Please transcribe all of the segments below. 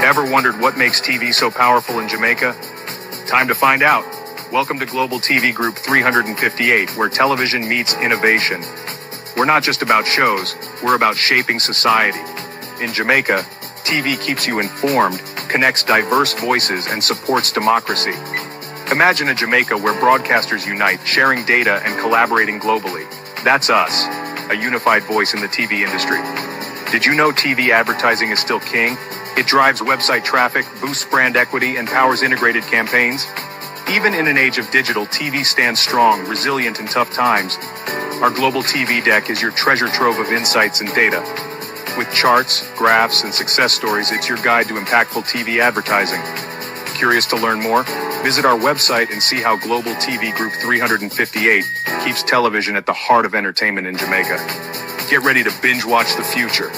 Ever wondered what makes TV so powerful in Jamaica? Time to find out. Welcome to Global TV Group 358, where television meets innovation. We're not just about shows, we're about shaping society. In Jamaica, TV keeps you informed, connects diverse voices, and supports democracy. Imagine a Jamaica where broadcasters unite, sharing data and collaborating globally. That's us, a unified voice in the TV industry. Did you know TV advertising is still king? It drives website traffic, boosts brand equity, and powers integrated campaigns. Even in an age of digital, TV stands strong, resilient in tough times. Our global TV deck is your treasure trove of insights and data. With charts, graphs, and success stories, it's your guide to impactful TV advertising. Curious to learn more? Visit our website and see how Global TV Group 358 keeps television at the heart of entertainment in Jamaica. Get ready to binge watch the future.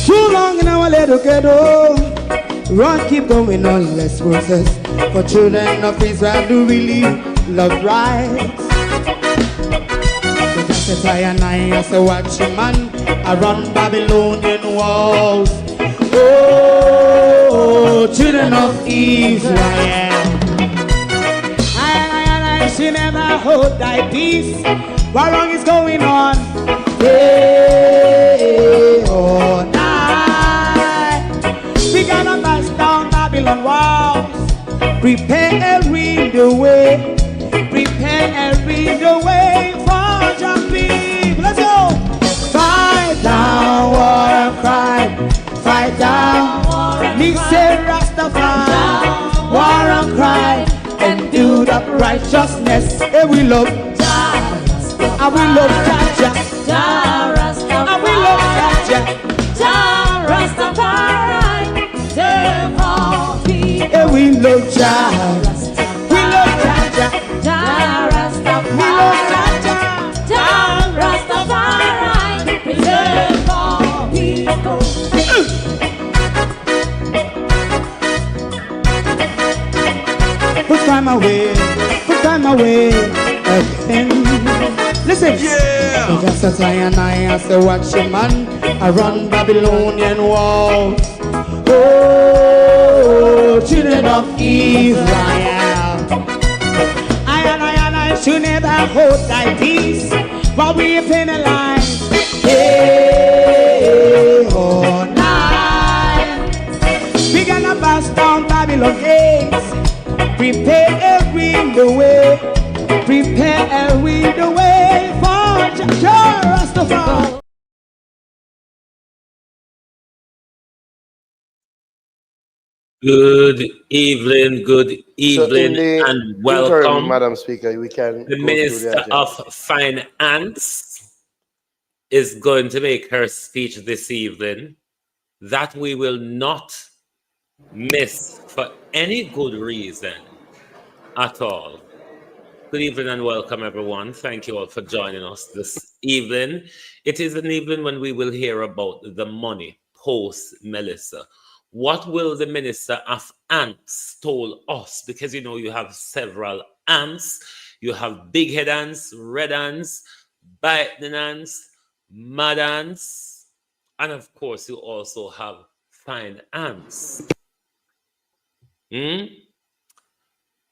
Too long in our little ghetto, run keep going on, let's process. For children of Israel do really love rights. So just as I and I as a watching man, I run Babylonian walls. Oh, children of Israel, I should never hold thy peace. What wrong is going on? Hey, oh, night. We gotta bust down Babylon walls. Preparing the way. Preparing the way for your people. Let's go. Fight down war and crime. Fight down. Me say Rastafari. War and crime. And do that righteousness. And we love. And we love Jaja. And we love Jaja. Rastafari. And we love Jaja. We love Jaja. We love Jaja. Rastafari. Preserve all people. Put time away again. Listen, yeah. Just as I and I as a watching man, I run Babylonian walls. Oh, children of Israel, I and I should never hold thy peace while we penalize. Hey, oh, night. We gonna bust down Babylon gates. Preparing the way. Preparing the way for Rastafari. Good evening, and welcome. Madam Speaker, we can. The Minister of Finance is going to make her speech this evening that we will not miss for any good reason at all. Good evening and welcome, everyone. Thank you all for joining us this evening. It is an evening when we will hear about the money post Melissa. What will the Minister of Ants told us? Because you know you have several ants. You have big head ants, red ants, biting ants, mad ants, and of course you also have fine ants.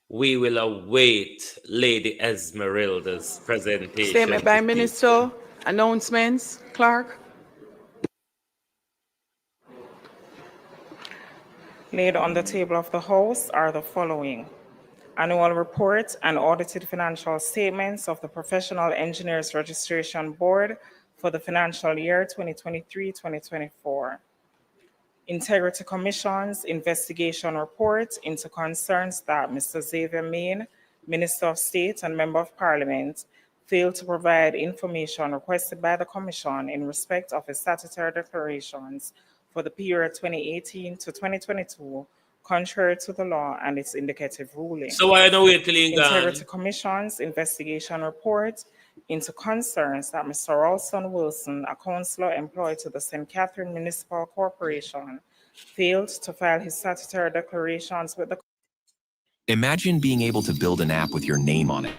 We will await Lady Esmeralda's presentation. Statement by Minister. Announcements. Clark. Laid on the table of the House are the following: annual report and audited financial statements of the Professional Engineers Registration Board for the financial year 2023-2024. Integrity Commission's investigation report into concerns that Mr. Xavier Main, Minister of State and Member of Parliament, failed to provide information requested by the Commission in respect of his statutory declarations for the period 2018 to 2022, contrary to the law and its indicative ruling. So why don't we till Integrity Commission's investigation report into concerns that Mr. Ralston Wilson, a councillor employed to the St. Catherine Municipal Corporation, failed to file his statutory declarations with the Imagine being able to build an app with your name on it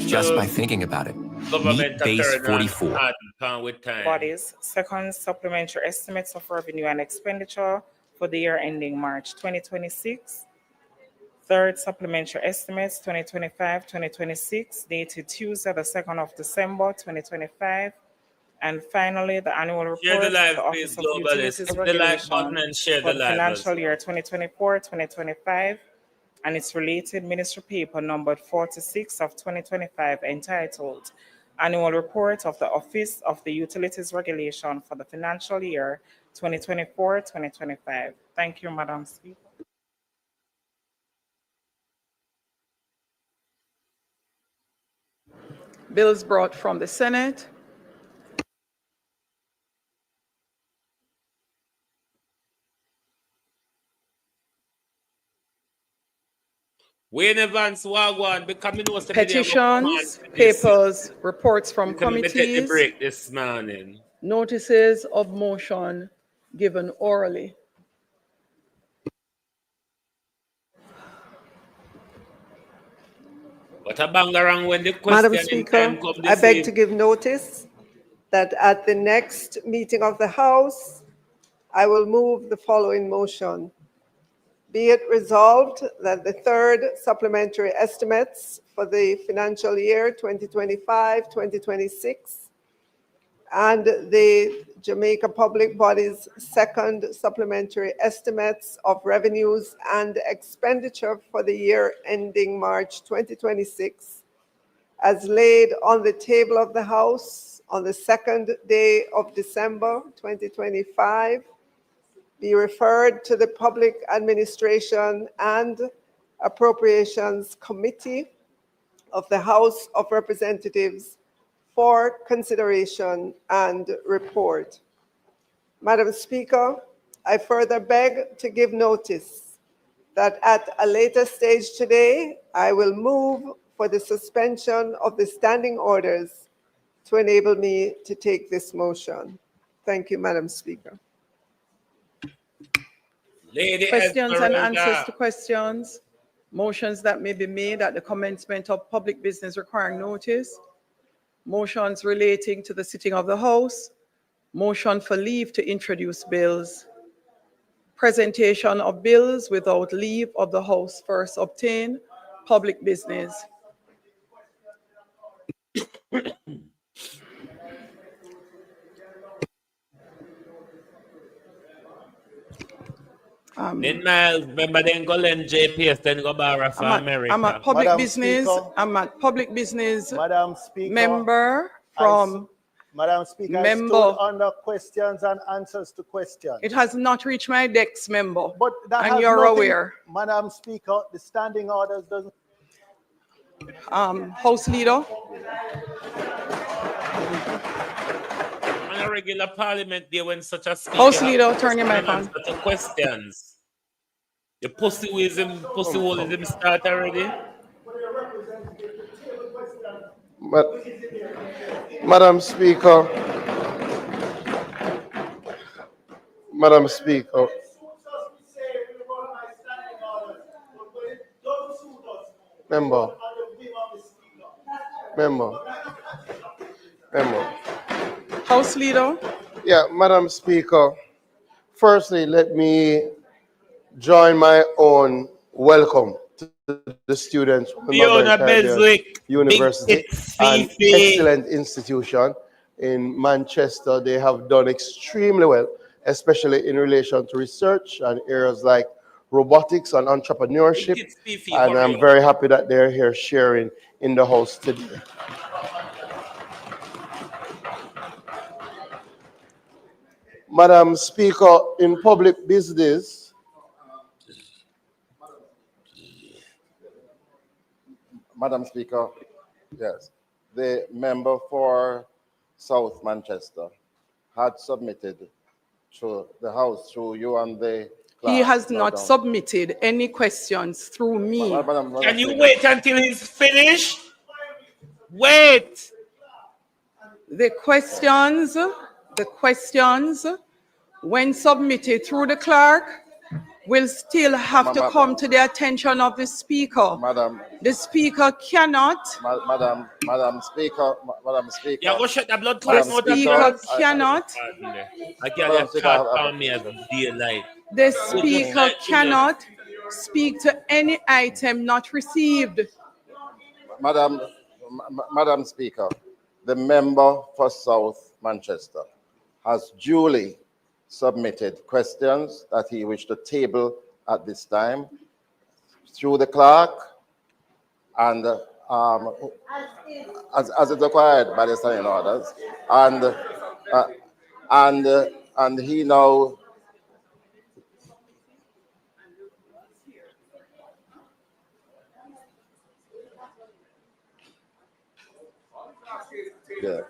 just by thinking about it. Meet Base 44. Bodies, second supplementary estimates of revenue and expenditure for the year ending March 2026. Third supplementary estimates 2025-2026 dated Tuesday the 2nd of December 2025. And finally, the annual report of the Office of Utilities Regulation for the financial year 2024-2025 and its related ministry paper numbered 46 of 2025 entitled Annual Report of the Office of the Utilities Regulation for the financial year 2024-2025. Thank you, Madam Speaker. Bills brought from the Senate. Petitions, papers, reports from committees, this morning. notices of motion given orally. What a bangarang when the Madam question Speaker, I beg to give notice that at the next meeting of the House, I will move the following motion. Be it resolved that the third supplementary estimates for the financial year 2025-2026 and the Jamaica Public Body's second supplementary estimates of revenues and expenditure for the year ending March 2026, as laid on the table of the House on the second day of December 2025, be referred to the Public Administration and Appropriations Committee of the House of Representatives for consideration and report. Madam Speaker, I further beg to give notice that at a later stage today, I will move for the suspension of the standing orders to enable me to take this motion. Thank you, Madam Speaker. Questions and answers to questions. Motions that may be made at the commencement of public business requiring notice. Motions relating to the sitting of the House. Motion for leave to introduce bills. Presentation of bills without leave of the House first obtained. Public business. Remember then go learn JPS, then go borrow for America. I'm at public Madam business. Speaker. I'm at public business Madam Speaker, member from Madam Speaker, member. I stood under questions and answers to questions. It has not reached my desk, member. But that and has you're nothing, aware. Madam Speaker, the standing orders doesn't. House Leader. On a regular parliament day when such a speaker House Leader, turn your mic on. such a questions. The pussyism start already. Madam Speaker, member. House Leader. Yeah, Madam Speaker, firstly, let me join my own welcome to the students from the University, an excellent institution in Manchester. They have done extremely well, especially in relation to research and areas like robotics and entrepreneurship. And I'm very happy that they're here sharing in the House today. Madam Speaker, in public business, Madam Speaker, yes, the member for South Manchester had submitted to the House through you and the He has not submitted any questions through me. Can you wait until he's finished? Wait. The questions, when submitted through the clerk, will still have to come to the attention of the speaker. Madam. The speaker cannot. Madam Speaker. Yeah, go shut the blood The clot out of speaker cannot. I can't call on me as daylight. The speaker cannot speak to any item not received. Madam Speaker, the member for South Manchester has duly submitted questions that he wished to table at this time through the clerk and as it's required by the standing orders, and he now yeah.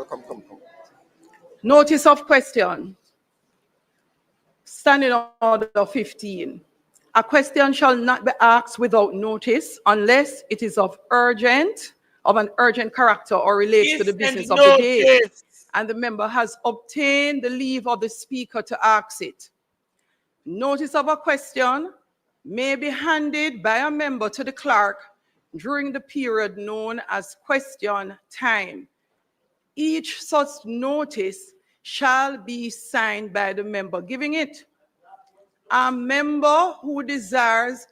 Come. Notice of question. Standing order 15. A question shall not be asked without notice unless it is of an urgent character or relates to the business of the day, and the member has obtained the leave of the speaker to ask it. Notice of a question may be handed by a member to the clerk during the period known as question time. Each such notice shall be signed by the member giving it. A member who desires,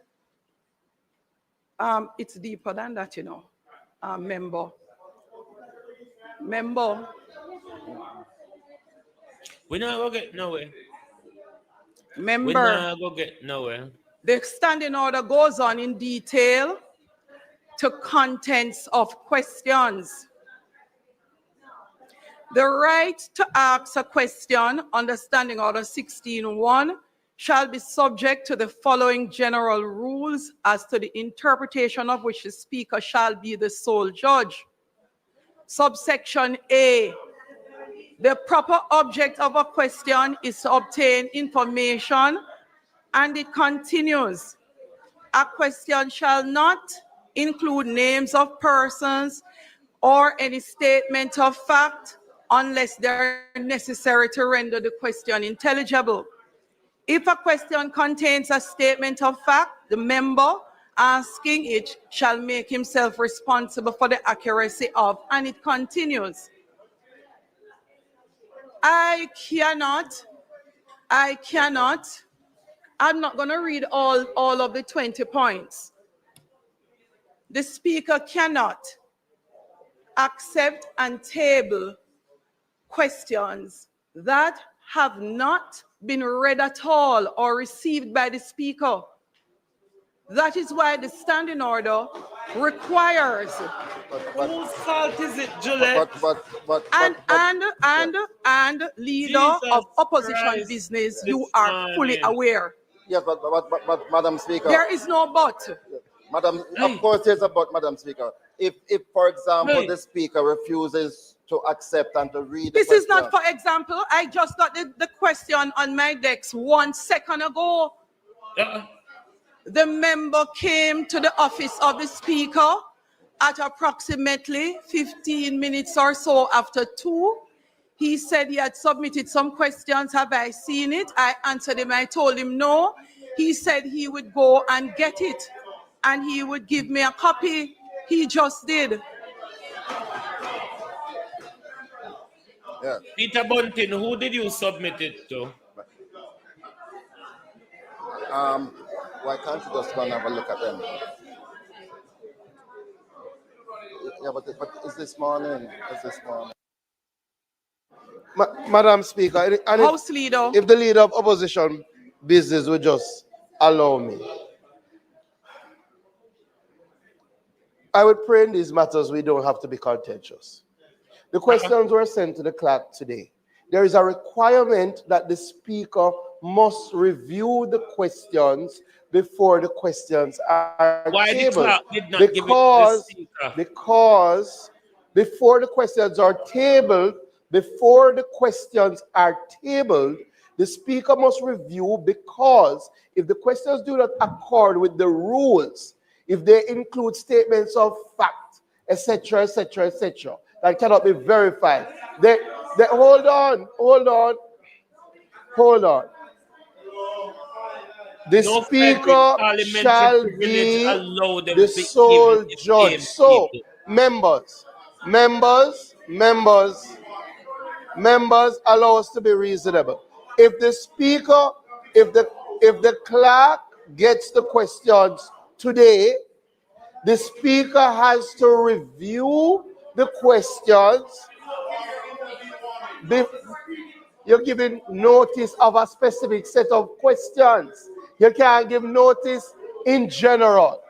it's deeper than that, you know. A member. We not go get nowhere. Member. We not go get nowhere. The standing order goes on in detail to contents of questions. The right to ask a question under Standing Order 16.1 shall be subject to the following general rules as to the interpretation of which the speaker shall be the sole judge. Subsection A. The proper object of a question is to obtain information, and it continues. A question shall not include names of persons or any statement of fact unless they are necessary to render the question intelligible. If a question contains a statement of fact, the member asking it shall make himself responsible for the accuracy of, and it continues. I'm not going to read all of the 20 points. The speaker cannot accept and table questions that have not been read at all or received by the speaker. That is why the standing order requires. Whose fault is it, Juliet? And leader of opposition business, you are fully aware. Yes, but Madam Speaker. There is no but. Madam, of course there's a but, Madam Speaker. If for example, the speaker refuses to accept and to read this is not for example. I just got the question on my desk 1 second ago. The member came to the office of the speaker at approximately 15 minutes or so after 2. He said he had submitted some questions. Have I seen it? I answered him. I told him no. He said he would go and get it and he would give me a copy. He just did. Yeah. Peter Bunting, who did you submit it to? Why can't you just go and have a look at them? Yeah, but it's this morning. Madam Speaker, and House Leader. If the leader of opposition business would just allow me, I would pray in these matters we don't have to be contentious. The questions were sent to the clerk today. There is a requirement that the speaker must review the questions before the questions are tabled. Why the clerk did not give it to the speaker? Because before the questions are tabled, before the questions are tabled, the speaker must review, because if the questions do not accord with the rules, if they include statements of fact, etc., etc., etc., that cannot be verified, hold on. The No speaker parliamentary shall privilege be allow them the be even sole if judge. So, members, allow us to be reasonable. If the speaker, if the clerk gets the questions today, the speaker has to review the questions. You're giving notice of a specific set of questions. You can't give notice in general.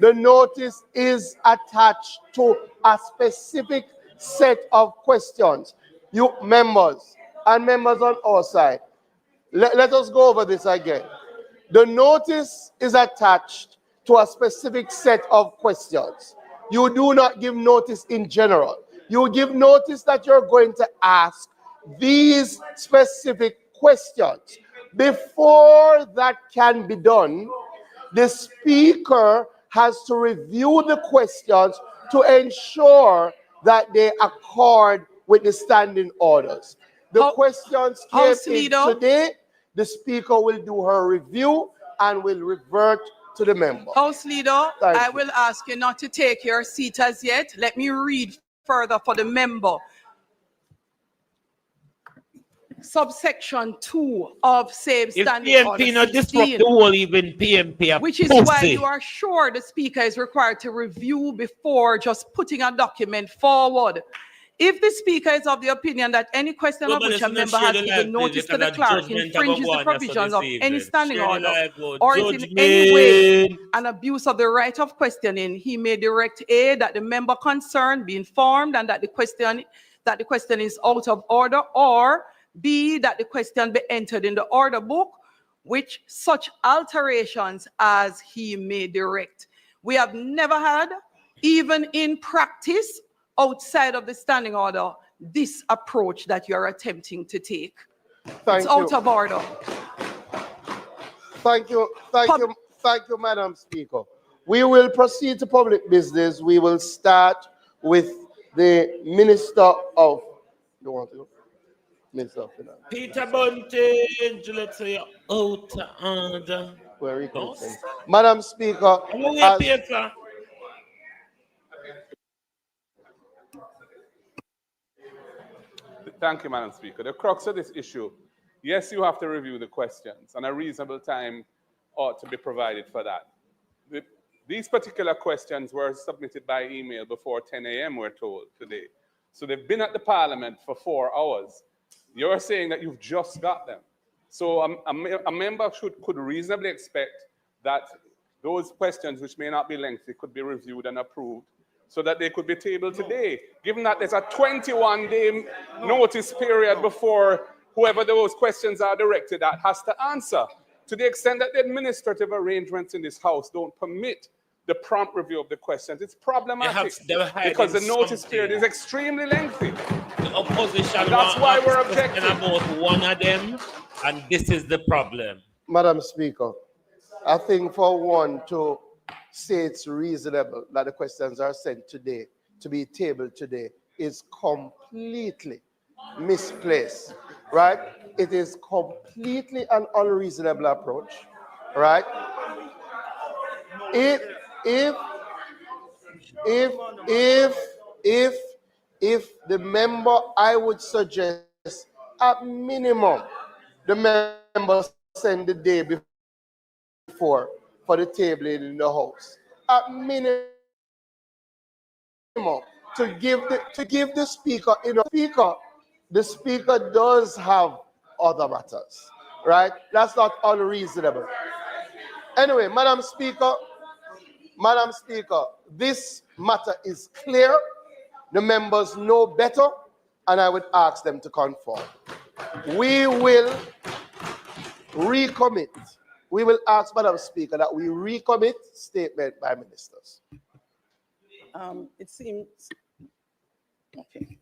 The notice is attached to a specific set of questions. You members and members on our side, let us go over this again. The notice is attached to a specific set of questions. You do not give notice in general. You give notice that you're going to ask these specific questions. Before that can be done, the speaker has to review the questions to ensure that they accord with the standing orders. The questions came in today. The speaker will do her review and will revert to the member. House Leader, I will ask you not to take your seat as yet. Let me read further for the member. Subsection 2 of same standing order 16, not disrupt the whole even PMP, which is why you are sure the speaker is required to review before just putting a document forward. If the speaker is of the opinion that any question of which a member has given notice to the clerk infringes the provisions of any standing order or is in any way an abuse of the right of questioning, he may direct A, that the member concerned be informed and that the question is out of order, or B, that the question be entered in the order book, which such alterations as he may direct. We have never had, even in practice, outside of the standing order, this approach that you're attempting to take. It's out of order. Thank you, Madam Speaker. We will proceed to public business. We will start with the Minister of... You want to go? Minister of Finance. Peter Bunting, let's say out of order. Where you can say. Madam Speaker, Thank you, Madam Speaker. The crux of this issue, yes, you have to review the questions, and a reasonable time ought to be provided for that. These particular questions were submitted by email before 10 a.m., we're told, today. So they've been at the Parliament for 4 hours. You're saying that you've just got them. So a member could reasonably expect that those questions, which may not be lengthy, could be reviewed and approved so that they could be tabled today, given that there's a 21-day notice period before whoever those questions are directed at has to answer. To the extent that the administrative arrangements in this House don't permit the prompt review of the questions, it's problematic because the notice period is extremely lengthy. The opposition, and that's why we're objecting about one of them, and this is the problem. Madam Speaker, I think for one to say it's reasonable that the questions are sent today, to be tabled today, is completely misplaced, right? It is completely an unreasonable approach, right? If the member, I would suggest at minimum, the member send the day before for the tabling in the House. At minimum, to give the speaker, the speaker does have other matters, right? That's not unreasonable. Anyway, Madam Speaker, this matter is clear. The members know better, and I would ask them to conform. We will recommit. We will ask, Madam Speaker, that we recommit statement by ministers. It seems, okay.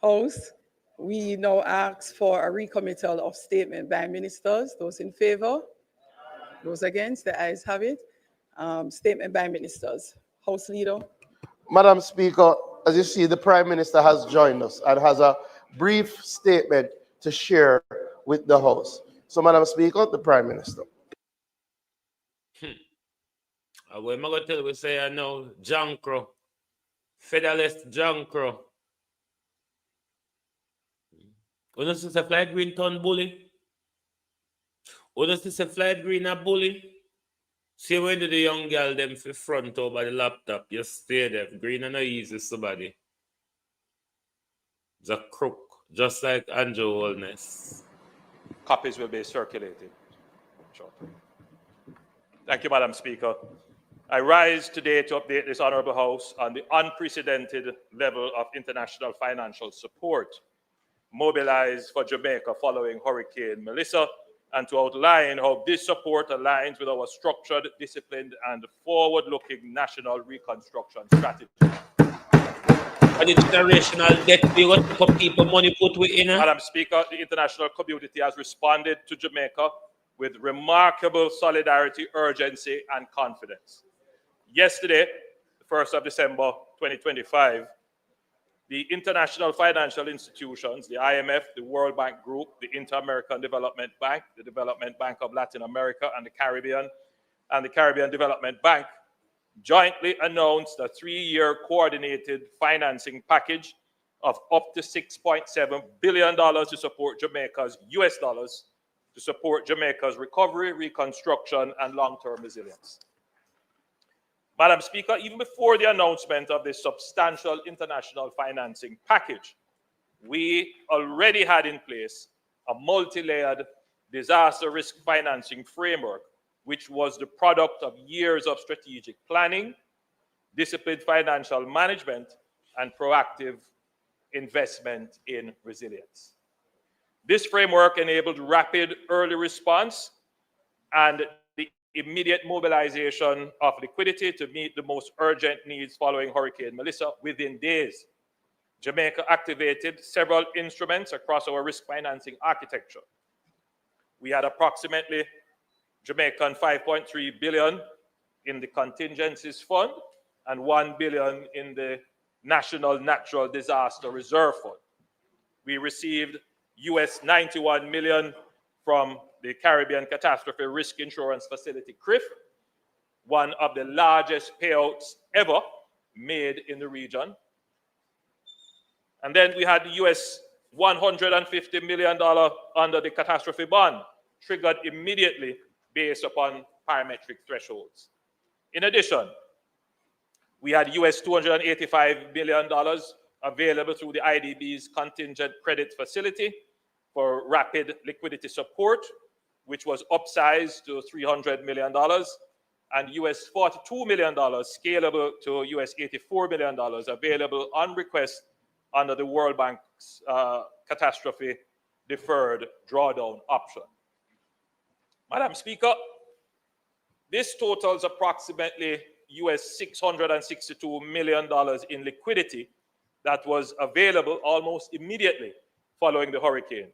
House, we now ask for a recommittal of statement by ministers. Those in favor? Those against? The ayes have it. Statement by ministers. House Leader. Madam Speaker, as you see, the Prime Minister has joined us and has a brief statement to share with the House. So, Madam Speaker, the Prime Minister. What am I going to tell you? We say I know Jankro, Federalist Jankro. When you say flight green turn bully, when you say flight green a bully, see when the young girl them for front over the laptop, you stay there. Green and easy somebody. It's a crook, just like Andrew Holness. Copies will be circulated shortly. Thank you, Madam Speaker. I rise today to update this Honourable House on the unprecedented level of international financial support mobilized for Jamaica following Hurricane Melissa, and to outline how this support aligns with our structured, disciplined, and forward-looking national reconstruction strategy. And the generational debt, we want to put people money put within. Madam Speaker, the international community has responded to Jamaica with remarkable solidarity, urgency, and confidence. Yesterday, the 1st of December 2025, the international financial institutions, the IMF, the World Bank Group, the Inter-American Development Bank, the Development Bank of Latin America and the Caribbean Development Bank, jointly announced a 3-year coordinated financing package of up to $6.7 billion to support Jamaica's US dollars, to support Jamaica's recovery, reconstruction, and long-term resilience. Madam Speaker, even before the announcement of this substantial international financing package, we already had in place a multi-layered disaster risk financing framework, which was the product of years of strategic planning, disciplined financial management, and proactive investment in resilience. This framework enabled rapid early response and the immediate mobilization of liquidity to meet the most urgent needs following Hurricane Melissa within days. Jamaica activated several instruments across our risk financing architecture. We had approximately Jamaican 5.3 billion in the contingencies fund and 1 billion in the National Natural Disaster Reserve Fund. We received US 91 million from the Caribbean Catastrophe Risk Insurance Facility, CRIF, one of the largest payouts ever made in the region. And then we had the US $150 million under the catastrophe bond, triggered immediately based upon parametric thresholds. In addition, we had US $285 million available through the IDB's contingent credit facility for rapid liquidity support, which was upsized to $300 million, and US $42 million scalable to US $84 million available on request under the World Bank's catastrophe deferred drawdown option. Madam Speaker, this totals approximately US $662 million in liquidity that was available almost immediately following the hurricane.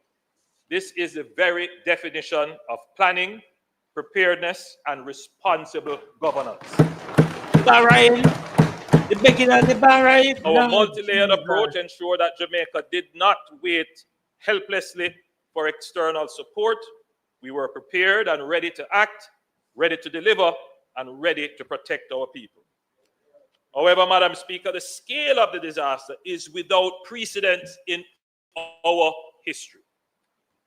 This is the very definition of planning, preparedness, and responsible governance. Bahrain, the beginning of the Bahrain. Our multi-layered approach ensured that Jamaica did not wait helplessly for external support. We were prepared and ready to act, ready to deliver, and ready to protect our people. However, Madam Speaker, the scale of the disaster is without precedent in our history.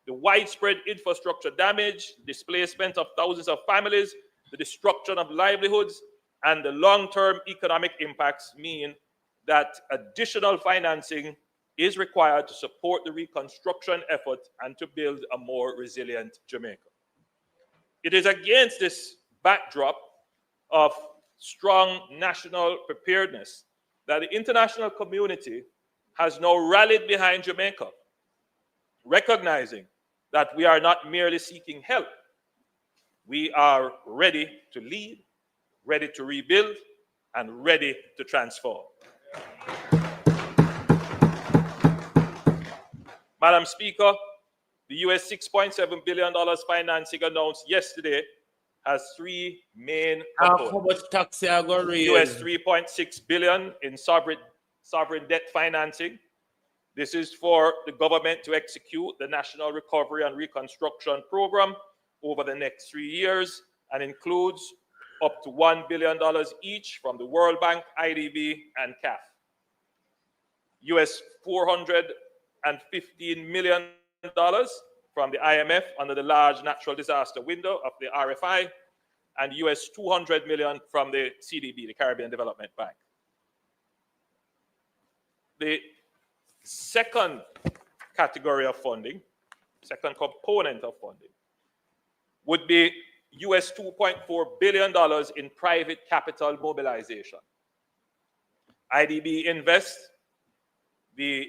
The widespread infrastructure damage, displacement of thousands of families, the destruction of livelihoods, and the long-term economic impacts mean that additional financing is required to support the reconstruction effort and to build a more resilient Jamaica. It is against this backdrop of strong national preparedness that the international community has now rallied behind Jamaica, recognizing that we are not merely seeking help. We are ready to lead, ready to rebuild, and ready to transform. Madam Speaker, the US $6.7 billion financing announced yesterday has three main components. How much tax you are going to raise? US $3.6 billion in sovereign debt financing. This is for the government to execute the National Recovery and Reconstruction Program over the next 3 years and includes up to $1 billion each from the World Bank, IDB, and CAF. US $415 million from the IMF under the large natural disaster window of the RFI, and US $200 million from the CDB, the Caribbean Development Bank. The second category of funding, second component of funding, would be US $2.4 billion in private capital mobilization. IDB Invest, the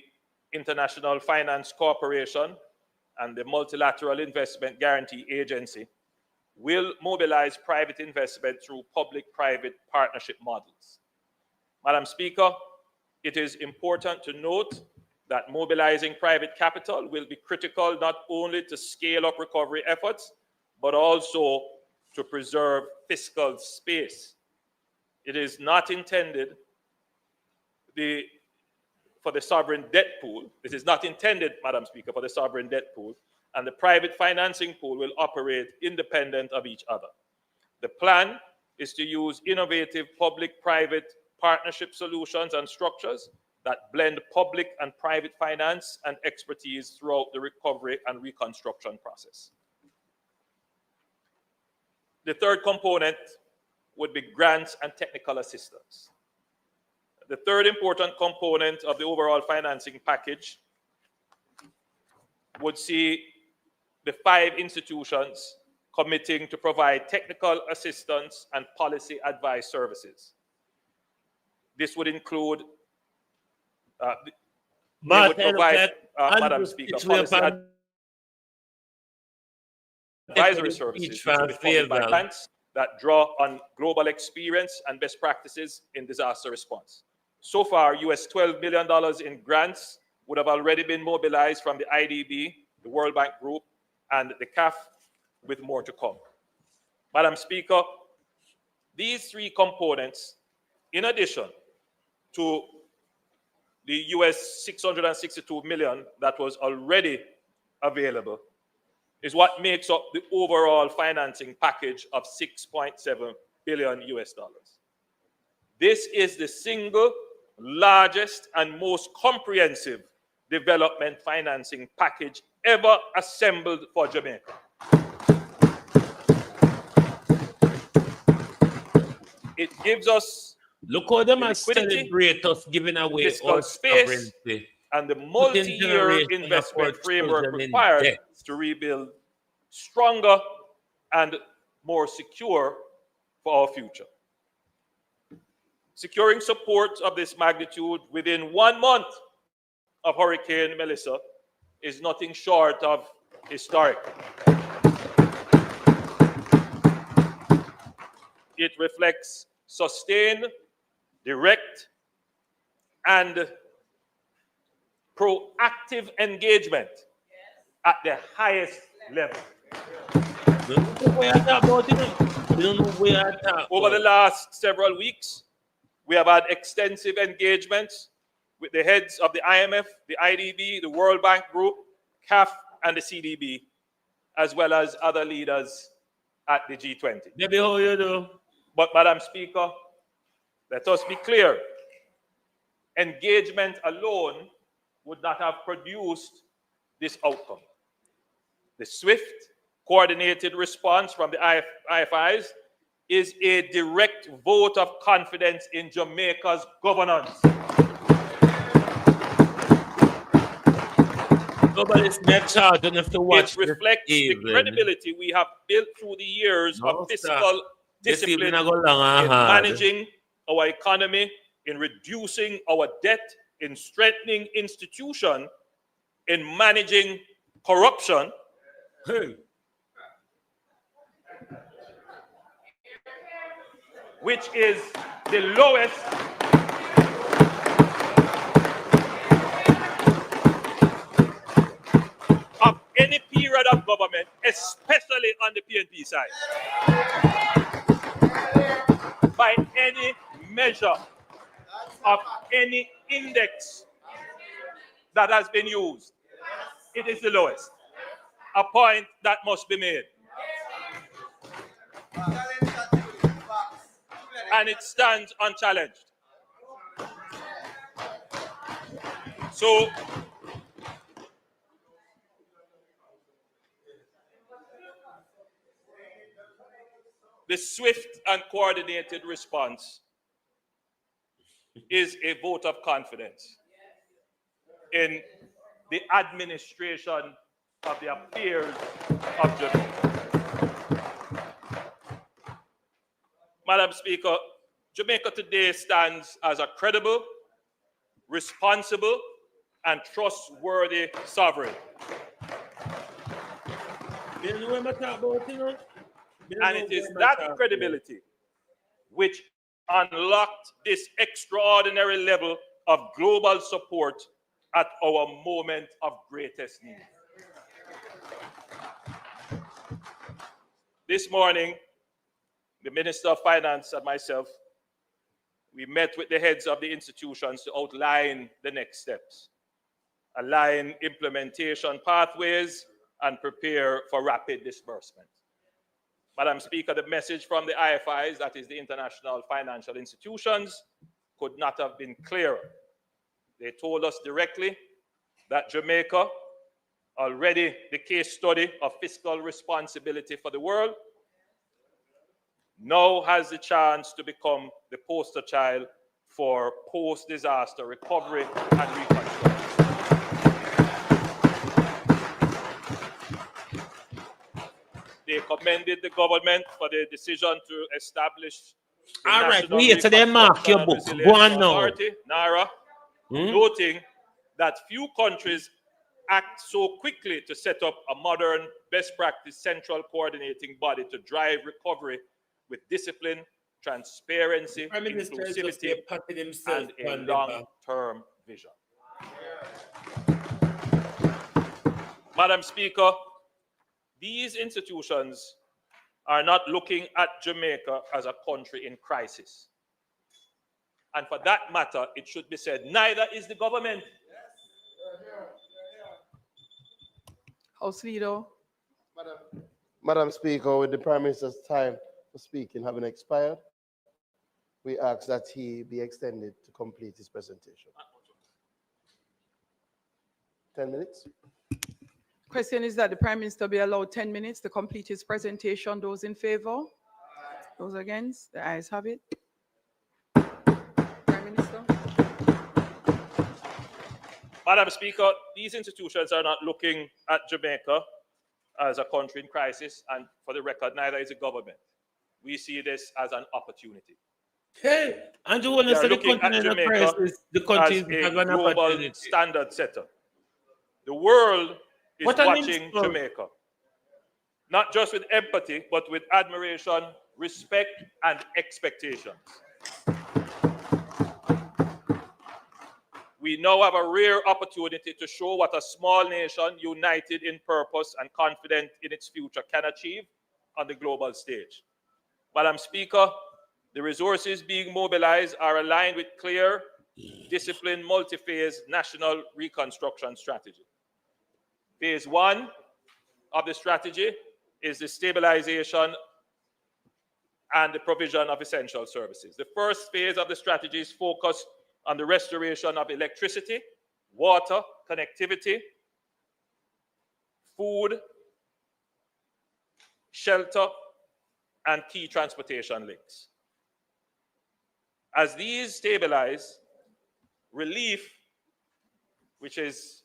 International Finance Corporation, and the Multilateral Investment Guarantee Agency will mobilize private investment through public-private partnership models. Madam Speaker, it is important to note that mobilizing private capital will be critical not only to scale up recovery efforts, but also to preserve fiscal space. It is not intended for the sovereign debt pool. This is not intended, Madam Speaker, for the sovereign debt pool, and the private financing pool will operate independent of each other. The plan is to use innovative public-private partnership solutions and structures that blend public and private finance and expertise throughout the recovery and reconstruction process. The third component would be grants and technical assistance. The third important component of the overall financing package would see the 5 institutions committing to provide technical assistance and policy advice services. This would include Madam Speaker, policy advisory services by banks that draw on global experience and best practices in disaster response. So far, US $12 million in grants would have already been mobilized from the IDB, the World Bank Group, and the CAF, with more to come. Madam Speaker, these 3 components, in addition to the US $662 million that was already available, is what makes up the overall financing package of $6.7 billion US. This is the single largest and most comprehensive development financing package ever assembled for Jamaica. It gives us look how them are celebrate us giving away fiscal space and the multi-year investment framework required to rebuild stronger and more secure for our future. Securing support of this magnitude within 1 month of Hurricane Melissa is nothing short of historic. It reflects sustained, direct, and proactive engagement at the highest level. Over the last several weeks, we have had extensive engagements with the heads of the IMF, the IDB, the World Bank Group, CAF, and the CDB, as well as other leaders at the G20. Maybe how you do? But, Madam Speaker, let us be clear. Engagement alone would not have produced this outcome. The swift, coordinated response from the IFIs is a direct vote of confidence in Jamaica's governance. Nobody's net out, don't have to watch. It reflects the credibility we have built through the years of fiscal discipline in managing our economy, in reducing our debt, in strengthening institutions, in managing corruption. Which is the lowest especially on the PNP side. By any measure of any index that has been used, it is the lowest. A point that must be made. And it stands unchallenged. So, the swift and coordinated response is a vote of confidence in the administration of the affairs of Jamaica. Madam Speaker, Jamaica today stands as a credible, responsible, and trustworthy sovereign. And it is that credibility which unlocked this extraordinary level of global support at our moment of greatest need. This morning, the Minister of Finance and myself, we met with the heads of the institutions to outline the next steps, align implementation pathways, and prepare for rapid disbursement. Madam Speaker, the message from the IFIs, that is the international financial institutions, could not have been clearer. They told us directly that Jamaica, already the case study of fiscal responsibility for the world, now has the chance to become the poster child for post-disaster recovery and reconstruction. They commended the government for the decision to establish the all right, National we here today, mark your book. Go on now. Authority, NARA, noting that few countries act so quickly to set up a modern, best practice central coordinating body to drive recovery with discipline, transparency, inclusivity, and a long-term vision. Madam Speaker, these institutions are not looking at Jamaica as a country in crisis. And for that matter, it should be said, neither is the government. House Leader. Madam Speaker, with the Prime Minister's time for speaking having expired, we ask that he be extended to complete his presentation. 10 minutes. Question is that the Prime Minister be allowed 10 minutes to complete his presentation. Those in favor? Those against? The ayes have it. Prime Minister. Madam Speaker, these institutions are not looking at Jamaica as a country in crisis, and for the record, neither is the government. We see this as an opportunity. Hey, and you want to say the country in a crisis, the country is a global standard setter. The world is watching Jamaica, not just with empathy, but with admiration, respect, and expectations. We now have a rare opportunity to show what a small nation, united in purpose and confident in its future, can achieve on the global stage. Madam Speaker, the resources being mobilized are aligned with clear, disciplined, multi-phase national reconstruction strategy. Phase one of the strategy is the stabilization and the provision of essential services. The first phase of the strategy is focused on the restoration of electricity, water, connectivity, food, shelter, and key transportation links. As these stabilize, relief, which is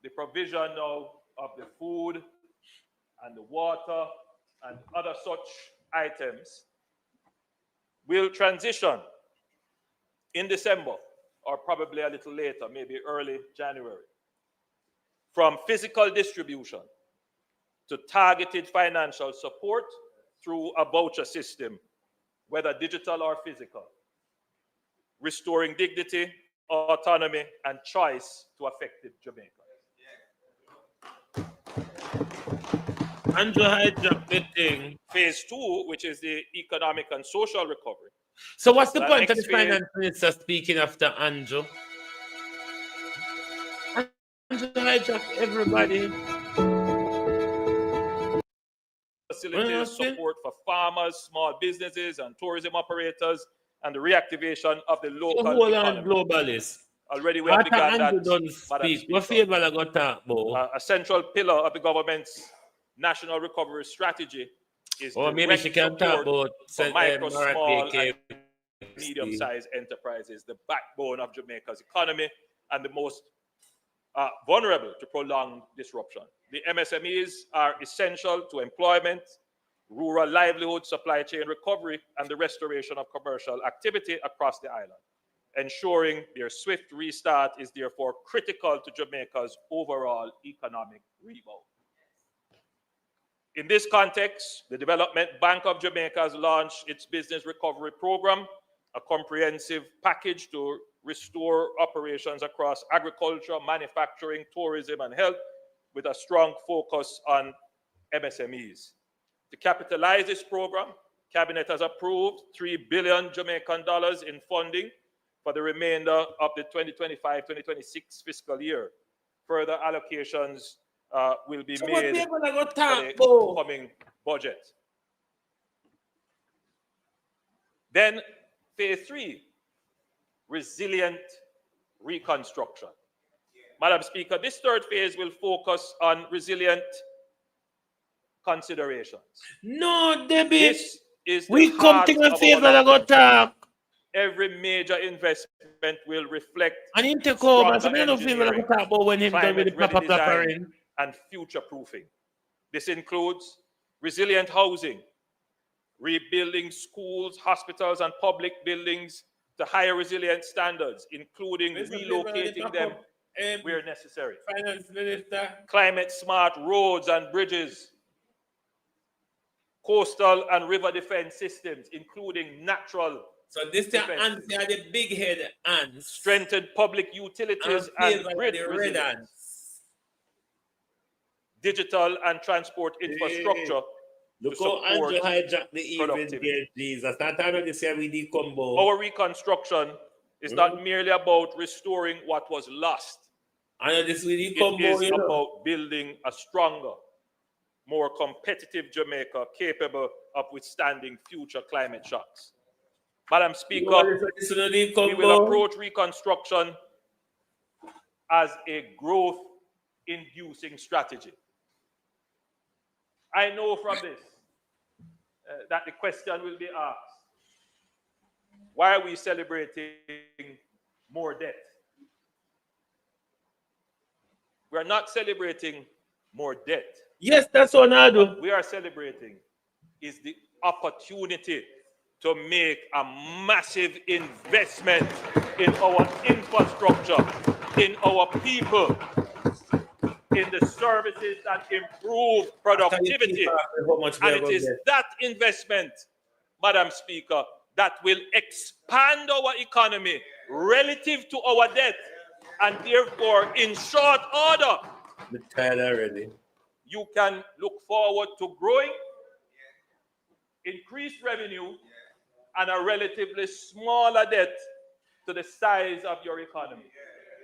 the provision now of the food and the water and other such items, will transition in December, or probably a little later, maybe early January, from physical distribution to targeted financial support through a voucher system, whether digital or physical, restoring dignity, autonomy, and choice to affected Jamaica. Andrew hijacked the thing. Phase 2, which is the economic and social recovery. So what's the That point of the next phase- finance minister speaking after Andrew? Andrew hijacked everybody. Facilities support for farmers, small businesses, and tourism operators, and the reactivation of the local Hold on, economy. globalist. Already we have After begun Andrew that, done Madam speak, what Speaker. favor I got talk about? A central pillar of the government's national recovery strategy is Or maybe she can talk about for micro, Marat small, BK. and medium-sized enterprises, the backbone of Jamaica's economy and the most vulnerable to prolonged disruption. The MSMEs are essential to employment, rural livelihood, supply chain recovery, and the restoration of commercial activity across the island. Ensuring their swift restart is therefore critical to Jamaica's overall economic rebound. In this context, the Development Bank of Jamaica has launched its business recovery program, a comprehensive package to restore operations across agriculture, manufacturing, tourism, and health, with a strong focus on MSMEs. To capitalize this program, Cabinet has approved $3 billion Jamaican dollars in funding for the remainder of the 2025-2026 fiscal year. Further allocations will be made for the upcoming budget. Then phase 3, resilient reconstruction. Madam Speaker, this third phase will focus on resilient considerations. No, Debbie. This is the we come heart to a of favor our I got talk. Every major investment will reflect And him take over, so stronger I don't feel like talk about when him done with the climate-ready proper design and future-proofing. This includes resilient housing, rebuilding schools, hospitals, and public buildings to higher resilient standards, including relocating them where necessary. Finance Minister. Climate-smart roads and bridges, coastal and river defense systems, including natural So this the ants, they are the big head ants. Strengthened public utilities and grid resilience. Digital and transport infrastructure. Look how Andrew hijacked the event there, Jesus. That time of this year we did combo. Our reconstruction is not merely about restoring what was lost. I this we did It combo, is about building a stronger, more competitive Jamaica capable of withstanding future climate shocks. Madam Speaker, we will approach reconstruction as a growth-inducing strategy. I know from this that the question will be asked, why are we celebrating more debt? We are not celebrating more debt. Yes, that's what I do. What we are celebrating is the opportunity to make a massive investment in our infrastructure, in our people, in the services that improve productivity. And it is that investment, Madam Speaker, that will expand our economy relative to our debt, and therefore, in short order, you can look forward to growing, increased revenue, and a relatively smaller debt to the size of your economy.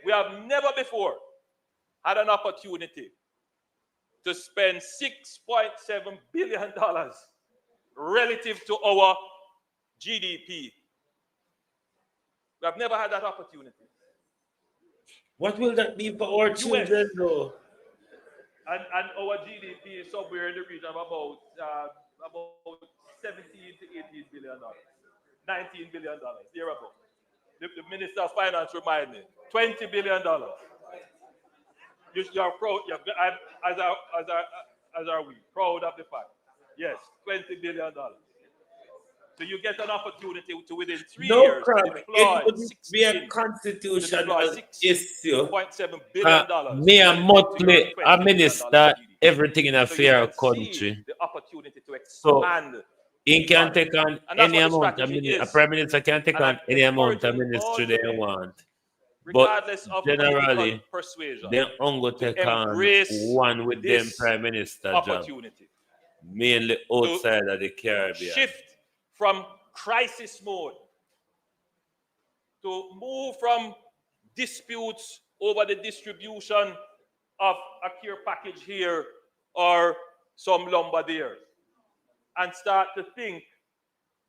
We have never before had an opportunity to spend $6.7 billion relative to our GDP. We have never had that opportunity. What will that be for our children, though? And our GDP is somewhere in the region of about 17 to 18 billion dollars, $19 billion, thereabout. The Minister of Finance reminded me, $20 billion. You're proud, as are we, proud of the fact. Yes, $20 billion. So you get an opportunity to within 3 years to deploy it would be a constitutional issue. $6.7 billion. Me and Motley, a minister, everything in a fair country. The opportunity to expand. So, he can take on any amount of ministry. A prime minister can take on any amount of ministry they want. But generally, they only take on one with them prime minister job. Mainly outside of the Caribbean. Shift from crisis mode to move from disputes over the distribution of a care package here or some lumber there, and start to think,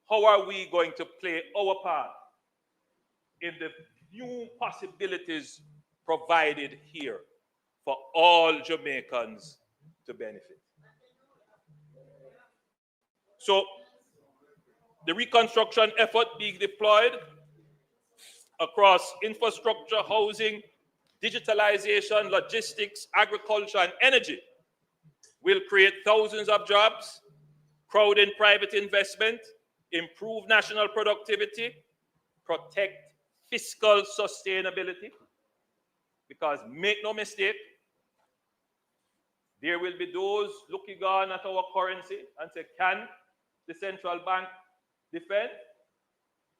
how are we going to play our part in the new possibilities provided here for all Jamaicans to benefit? So the reconstruction effort being deployed across infrastructure, housing, digitalization, logistics, agriculture, and energy will create thousands of jobs, crowd in private investment, improve national productivity, protect fiscal sustainability. Because make no mistake, there will be those looking on at our currency and say, can the central bank defend?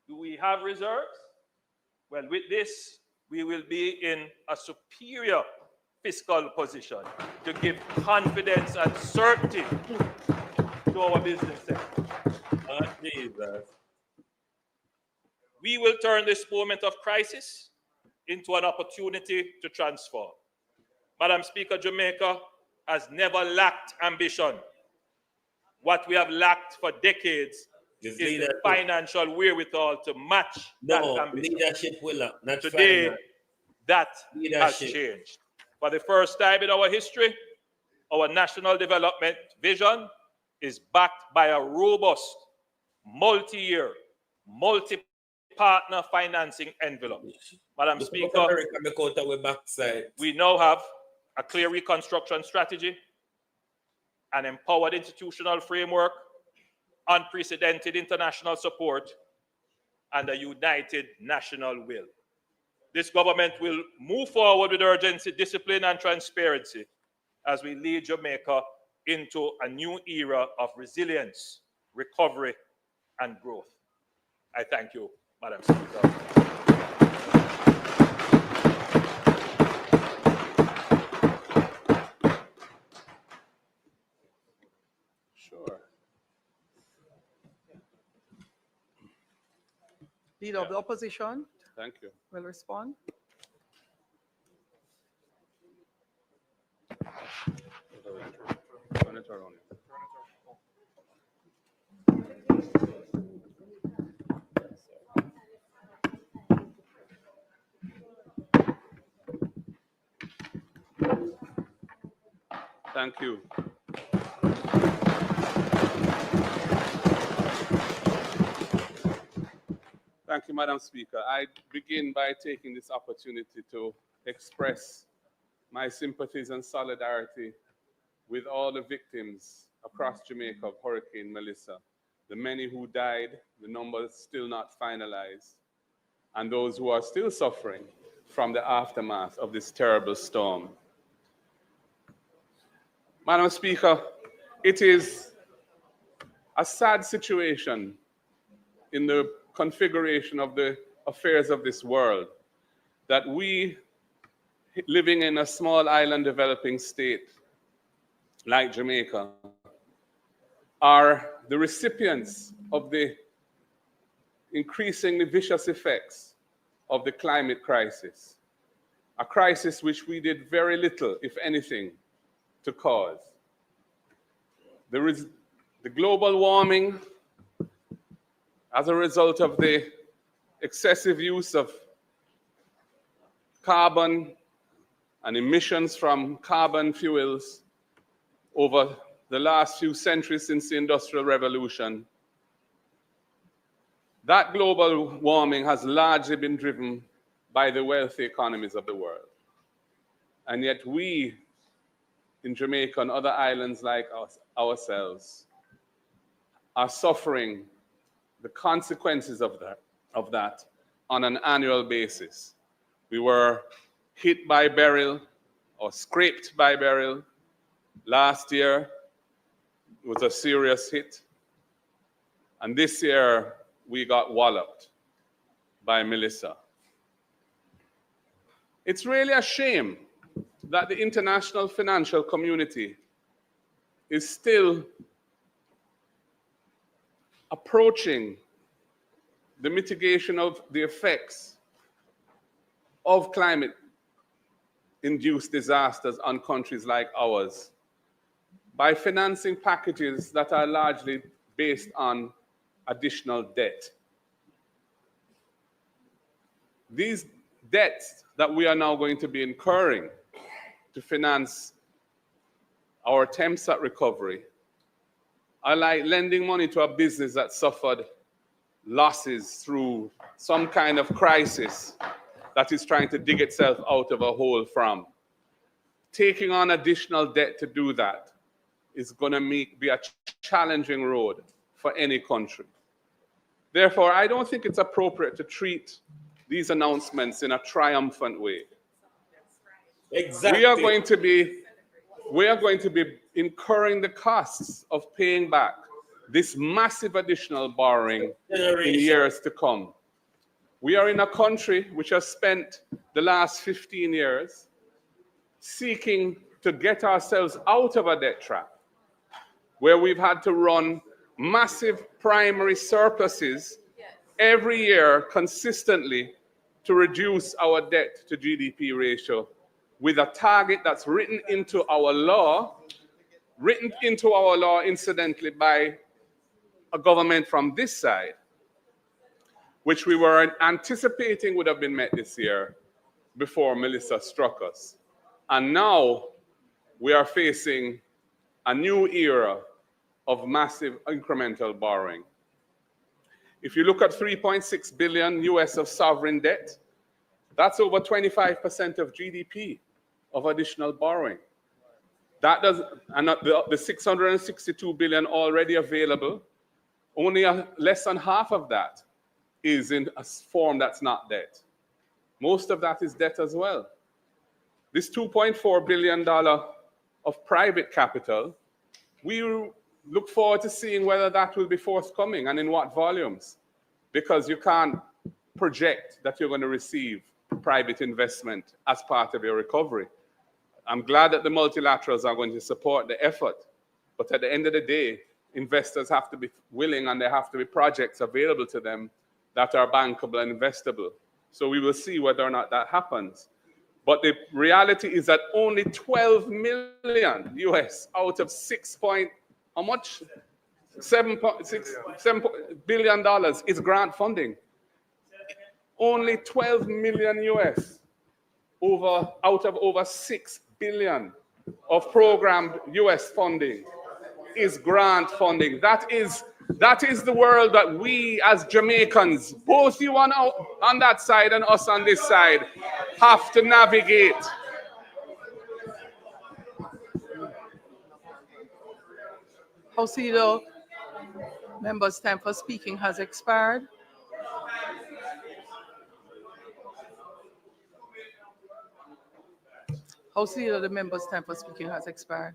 Do we have reserves? Well, with this, we will be in a superior fiscal position to give confidence and certainty to our business sector. We will turn this moment of crisis into an opportunity to transform. Madam Speaker, Jamaica has never lacked ambition. What we have lacked for decades is the financial wherewithal to match that ambition. Leadership will not. Today, that has changed. For the first time in our history, our national development vision is backed by a robust, multi-year, multi-partner financing envelope. Madam Speaker, we now have a clear reconstruction strategy, an empowered institutional framework, unprecedented international support, and a united national will. This government will move forward with urgency, discipline, and transparency as we lead Jamaica into a new era of resilience, recovery, and growth. I thank you, Madam Speaker. Sure. Leader of the opposition. Thank you. Will respond. Turn it around. Thank you. Thank you, Madam Speaker. I begin by taking this opportunity to express my sympathies and solidarity with all the victims across Jamaica of Hurricane Melissa, the many who died, the numbers still not finalized, and those who are still suffering from the aftermath of this terrible storm. Madam Speaker, it is a sad situation in the configuration of the affairs of this world that we, living in a small island developing state like Jamaica, are the recipients of the increasingly vicious effects of the climate crisis, a crisis which we did very little, if anything, to cause. There is the global warming as a result of the excessive use of carbon and emissions from carbon fuels over the last few centuries since the Industrial Revolution. That global warming has largely been driven by the wealthy economies of the world. And yet we, in Jamaica and other islands like ourselves, are suffering the consequences of that on an annual basis. We were hit by Beryl or scraped by Beryl. Last year it was a serious hit. And this year we got walloped by Melissa. It's really a shame that the international financial community is still approaching the mitigation of the effects of climate-induced disasters on countries like ours by financing packages that are largely based on additional debt. These debts that we are now going to be incurring to finance our attempts at recovery are like lending money to a business that suffered losses through some kind of crisis that is trying to dig itself out of a hole from. Taking on additional debt to do that is going to be a challenging road for any country. Therefore, I don't think it's appropriate to treat these announcements in a triumphant way. Exactly. We are going to be incurring the costs of paying back this massive additional borrowing in years to come. We are in a country which has spent the last 15 years seeking to get ourselves out of a debt trap, where we've had to run massive primary surpluses every year consistently to reduce our debt to GDP ratio, with a target that's written into our law incidentally by a government from this side, which we were anticipating would have been met this year before Melissa struck us. And now we are facing a new era of massive incremental borrowing. If you look at 3.6 billion US of sovereign debt, that's over 25% of GDP of additional borrowing. That does, and the 662 billion already available, only less than half of that is in a form that's not debt. Most of that is debt as well. This $2.4 billion of private capital, we look forward to seeing whether that will be forthcoming and in what volumes, because you can't project that you're going to receive private investment as part of your recovery. I'm glad that the multilaterals are going to support the effort, but at the end of the day, investors have to be willing and there have to be projects available to them that are bankable and investable. So we will see whether or not that happens. But the reality is that only 12 million US out of $7 billion is grant funding. Only 12 million US out of over 6 billion of programmed US funding is grant funding. That is the world that we as Jamaicans, both you on that side and us on this side, have to navigate. House Leader, members' time for speaking has expired. House Leader, the members' time for speaking has expired.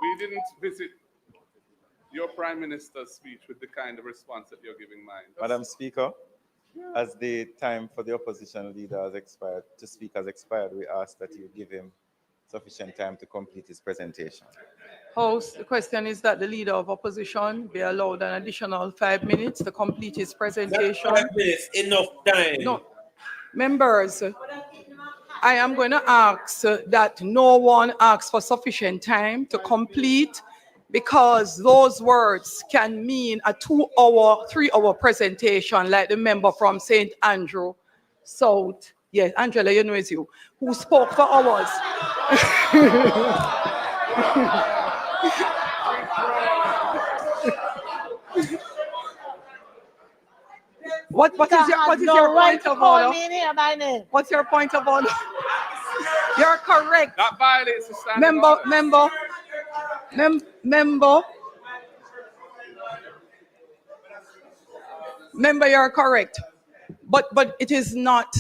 We didn't visit your Prime Minister's speech with the kind of response that you're giving mine. Madam Speaker, as the time for the opposition leader has expired, we ask that you give him sufficient time to complete his presentation. House, the question is that the leader of opposition be allowed an additional 5 minutes to complete his presentation. 5 minutes, enough time. No, members, I am going to ask that no one asks for sufficient time to complete, because those words can mean a 2-hour, 3-hour presentation like the member from St. Andrew South. Yes, Angela, you know it's you, who spoke for hours. What is your point of order? What's your point of order? You're correct. That violates the standing order. Member, you're correct. But it is not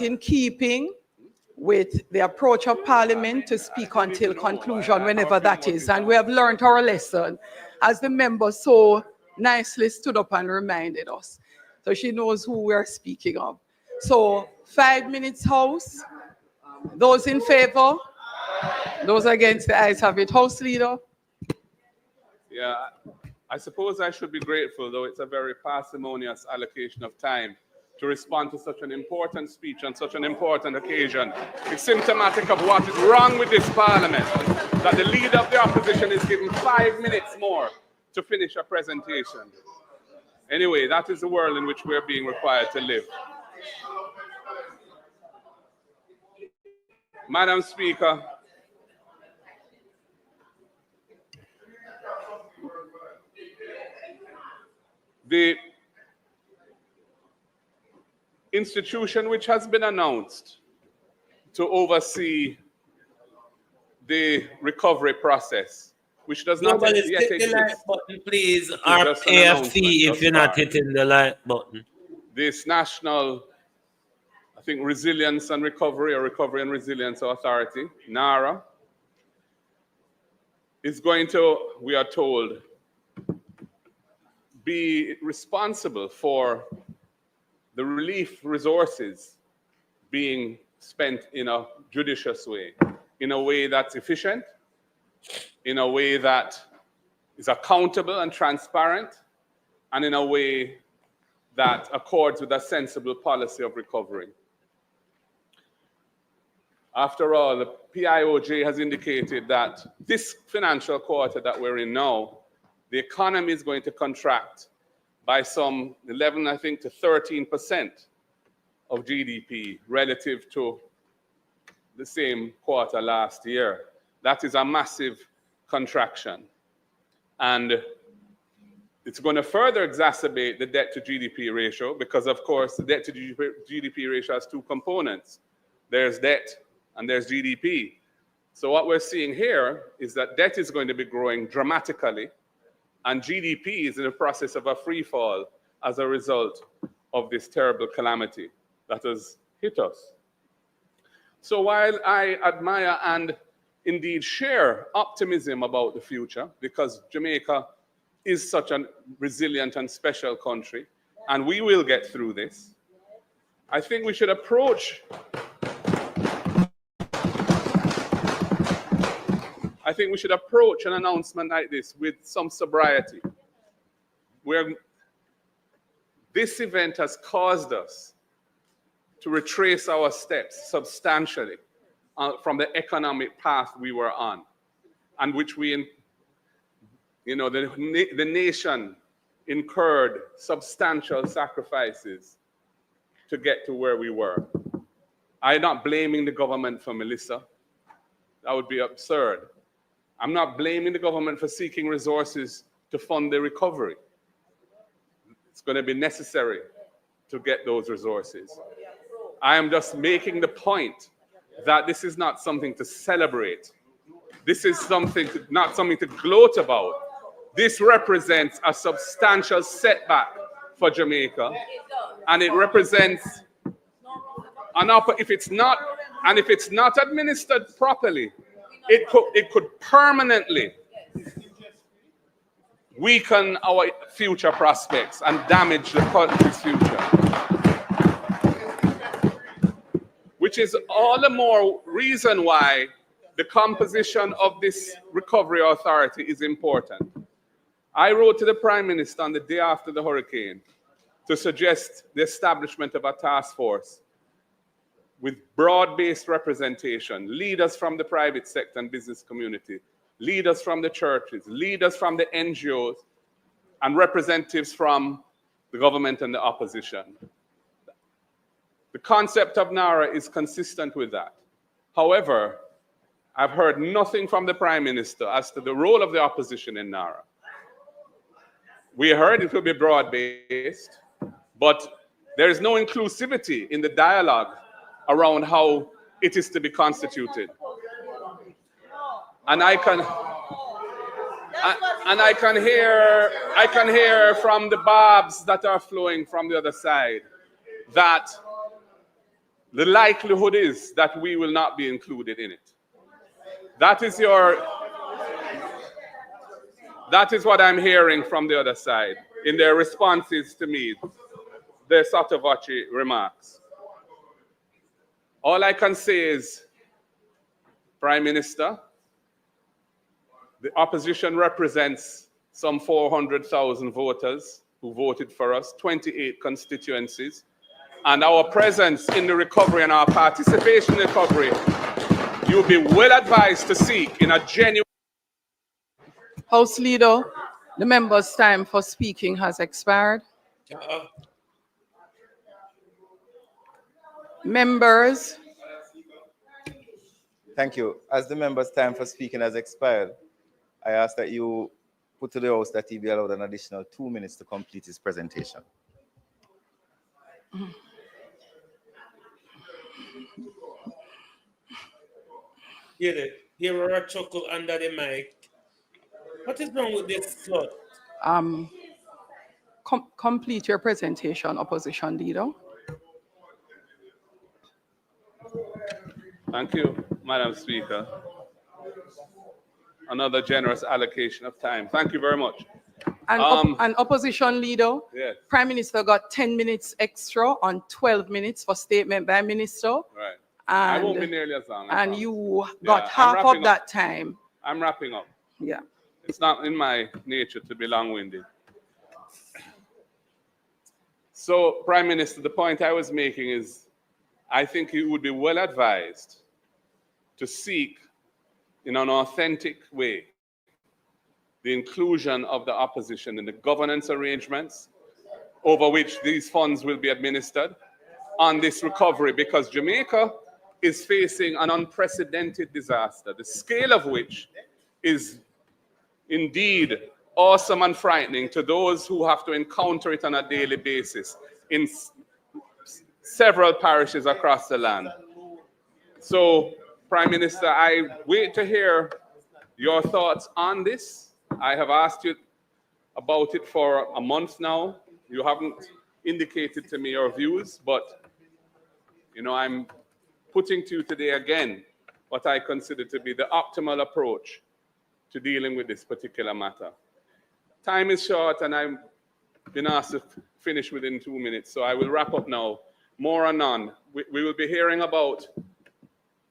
in keeping with the approach of Parliament to speak until conclusion, whenever that is. And we have learned our lesson, as the member so nicely stood up and reminded us. So she knows who we're speaking of. So 5 minutes, House. Those in favor? Those against, the ayes have it. House Leader. Yeah, I suppose I should be grateful, though it's a very parsimonious allocation of time to respond to such an important speech on such an important occasion. It's symptomatic of what is wrong with this parliament, that the leader of the opposition is given 5 minutes more to finish a presentation. Anyway, that is the world in which we're being required to live. Madam Speaker, the institution which has been announced to oversee the recovery process, which does not Nobody yet hit the exist. like button, please, It is or just an pay a announcement fee if thus you're not far. hitting the like button. This national, I think, Resilience and Recovery, or Recovery and Resilience Authority, NARA, is going to, we are told, be responsible for the relief resources being spent in a judicious way, in a way that's efficient, in a way that is accountable and transparent, and in a way that accords with a sensible policy of recovery. After all, the PIOJ has indicated that this financial quarter that we're in now, the economy is going to contract by some 11, I think, to 13% of GDP relative to the same quarter last year. That is a massive contraction. And it's going to further exacerbate the debt to GDP ratio because, of course, the debt to GDP ratio has two components. There's debt and there's GDP. So what we're seeing here is that debt is going to be growing dramatically, and GDP is in the process of a free fall as a result of this terrible calamity that has hit us. So while I admire and indeed share optimism about the future, because Jamaica is such a resilient and special country, and we will get through this, I think we should approach an announcement like this with some sobriety, where this event has caused us to retrace our steps substantially from the economic path we were on, and which the nation incurred substantial sacrifices to get to where we were. I'm not blaming the government for Melissa. That would be absurd. I'm not blaming the government for seeking resources to fund the recovery. It's going to be necessary to get those resources. I am just making the point that this is not something to celebrate. This is not something to gloat about. This represents a substantial setback for Jamaica, and it represents if it's not administered properly, it could permanently weaken our future prospects and damage the country's future. Which is all the more reason why the composition of this recovery authority is important. I wrote to the Prime Minister on the day after the hurricane to suggest the establishment of a task force with broad-based representation, leaders from the private sector and business community, leaders from the churches, leaders from the NGOs, and representatives from the government and the opposition. The concept of NARA is consistent with that. However, I've heard nothing from the Prime Minister as to the role of the opposition in NARA. We heard it will be broad-based, but there is no inclusivity in the dialogue around how it is to be constituted. And I can hear from the barbs that are flowing from the other side that the likelihood is that we will not be included in it. That is what I'm hearing from the other side in their responses to me, their sotto voce remarks. All I can say is, Prime Minister, the opposition represents some 400,000 voters who voted for us, 28 constituencies, and our presence in the recovery and our participation in the recovery, you'll be well advised to seek in a genuine... House Leader, the member's time for speaking has expired. Members. Thank you. As the member's time for speaking has expired, I ask that you put to the House that he be allowed an additional 2 minutes to complete his presentation. Here are a chuckle under the mic. What is wrong with this slot? Complete your presentation, Opposition Leader. Thank you, Madam Speaker. Another generous allocation of time. Thank you very much. And Opposition Leader, yes. Prime Minister got 10 minutes extra on 12 minutes for statement by Minister. Right. And, I won't be nearly as long. And you got half of that time. I'm wrapping up. Yeah. It's not in my nature to be long-winded. So, Prime Minister, the point I was making is I think you would be well advised to seek in an authentic way the inclusion of the opposition in the governance arrangements over which these funds will be administered on this recovery, because Jamaica is facing an unprecedented disaster, the scale of which is indeed awesome and frightening to those who have to encounter it on a daily basis in several parishes across the land. So, Prime Minister, I wait to hear your thoughts on this. I have asked you about it for a month now. You haven't indicated to me your views, but you know, I'm putting to you today again what I consider to be the optimal approach to dealing with this particular matter. Time is short, and I've been asked to finish within 2 minutes, so I will wrap up now. More or none. We will be hearing about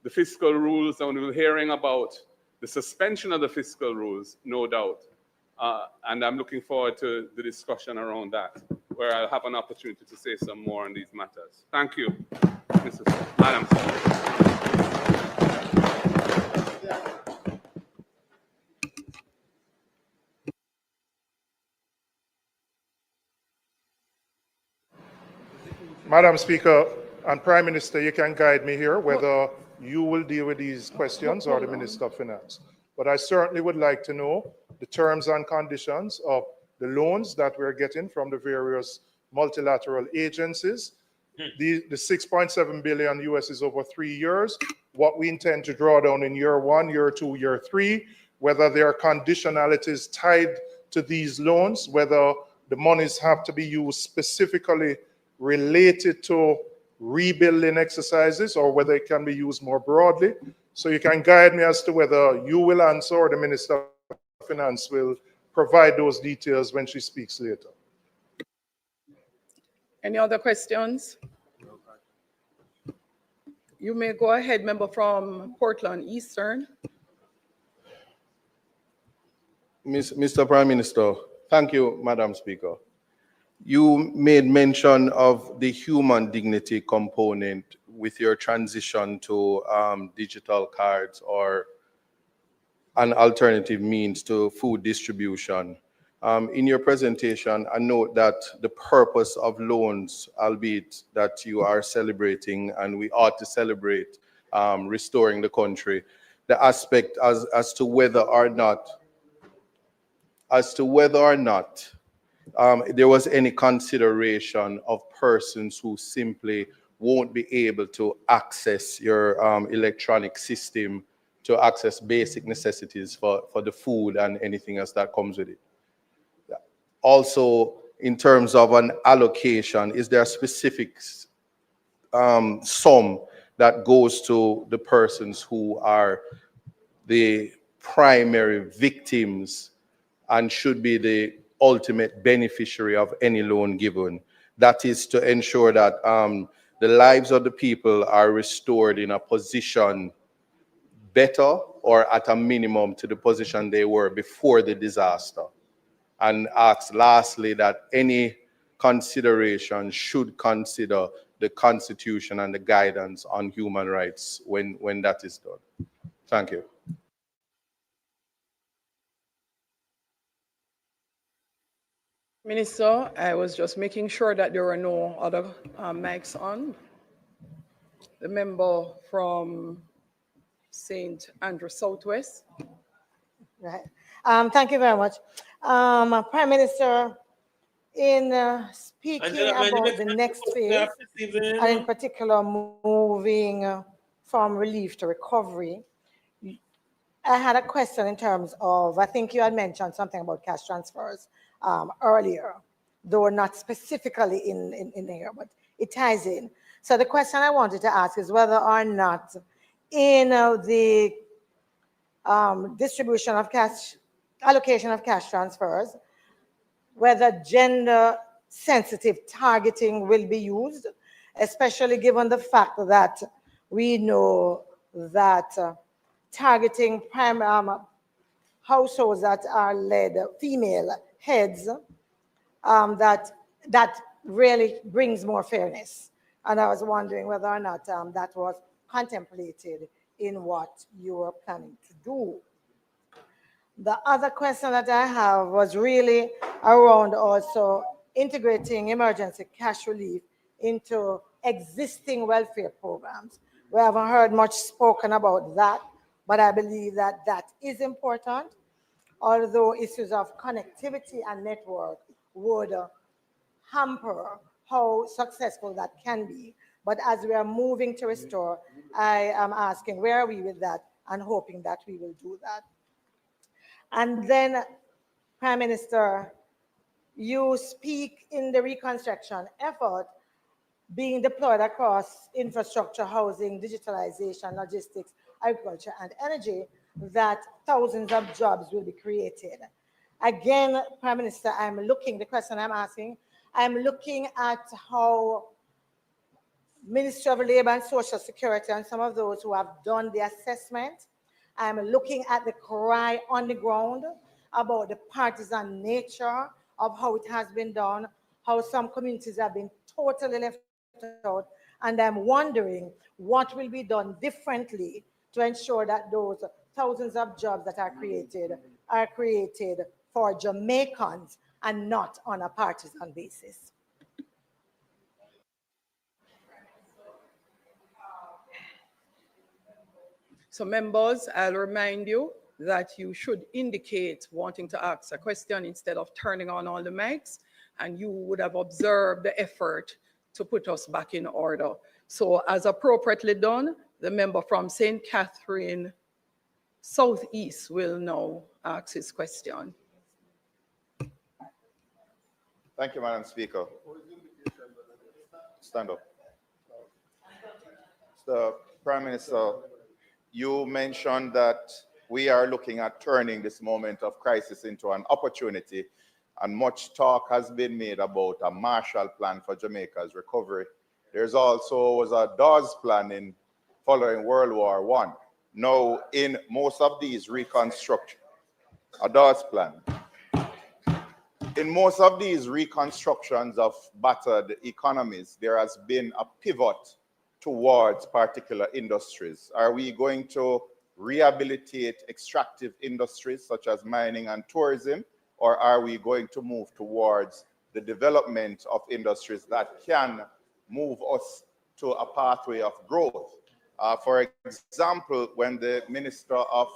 the fiscal rules, and we will be hearing about the suspension of the fiscal rules, no doubt. And I'm looking forward to the discussion around that, where I'll have an opportunity to say some more on these matters. Thank you, Madam Speaker. Madam Speaker and Prime Minister, you can guide me here whether you will deal with these questions or the Minister of Finance. But I certainly would like to know the terms and conditions of the loans that we're getting from the various multilateral agencies. The 6.7 billion US is over 3 years. What we intend to draw down in year 1, year 2, year 3, whether there are conditionalities tied to these loans, whether the monies have to be used specifically related to rebuilding exercises or whether it can be used more broadly. So you can guide me as to whether you will answer or the Minister of Finance will provide those details when she speaks later. Any other questions? You may go ahead, member from Portland Eastern. Mr. Prime Minister, thank you, Madam Speaker. You made mention of the human dignity component with your transition to digital cards or an alternative means to food distribution. In your presentation, I note that the purpose of loans, albeit that you are celebrating, and we ought to celebrate restoring the country, the aspect as to whether or not there was any consideration of persons who simply won't be able to access your electronic system to access basic necessities for the food and anything else that comes with it. Also, in terms of an allocation, is there a specific sum that goes to the persons who are the primary victims and should be the ultimate beneficiary of any loan given? That is to ensure that the lives of the people are restored in a position better or at a minimum to the position they were before the disaster. and ask lastly that any consideration should consider the Constitution and the guidance on human rights when that is done. Thank you. Minister, I was just making sure that there were no other mics on. The member from St. Andrew Southwest. Right. Thank you very much. Prime Minister, in speaking about the next phase, and in particular moving from relief to recovery, I had a question in terms of, I think you had mentioned something about cash transfers earlier, though not specifically in here, but it ties in. So the question I wanted to ask is whether or not in the distribution of cash, allocation of cash transfers, whether gender-sensitive targeting will be used, especially given the fact that we know that targeting households that are led female heads, that really brings more fairness. And I was wondering whether or not that was contemplated in what you were planning to do. The other question that I have was really around also integrating emergency cash relief into existing welfare programs. We haven't heard much spoken about that, but I believe that that is important, although issues of connectivity and network would hamper how successful that can be. But as we are moving to restore, I am asking where are we with that and hoping that we will do that. And then, Prime Minister, you speak in the reconstruction effort being deployed across infrastructure, housing, digitalization, logistics, agriculture, and energy, that thousands of jobs will be created. Again, Prime Minister, the question I'm asking, I'm looking at how Ministry of Labor and Social Security and some of those who have done the assessment, I'm looking at the cry on the ground about the partisan nature of how it has been done, how some communities have been totally left out, and I'm wondering what will be done differently to ensure that those thousands of jobs that are created for Jamaicans and not on a partisan basis. So members, I'll remind you that you should indicate wanting to ask a question instead of turning on all the mics, and you would have observed the effort to put us back in order. So as appropriately done, the member from St. Catherine Southeast will now ask his question. Thank you, Madam Speaker. Stand up. So, Prime Minister, you mentioned that we are looking at turning this moment of crisis into an opportunity, and much talk has been made about a Marshall Plan for Jamaica's recovery. There's also was a Dawes Plan in following World War I. Now, in most of these reconstruction, a Dawes Plan. In most of these reconstructions of battered economies, there has been a pivot towards particular industries. Are we going to rehabilitate extractive industries such as mining and tourism, or are we going to move towards the development of industries that can move us to a pathway of growth? For example, when the Minister of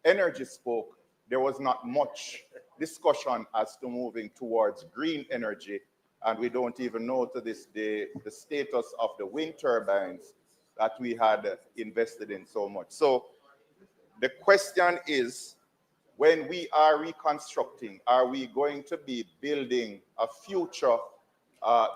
Energy spoke, there was not much discussion as to moving towards green energy, and we don't even know to this day the status of the wind turbines that we had invested in so much. So the question is, when we are reconstructing, are we going to be building a future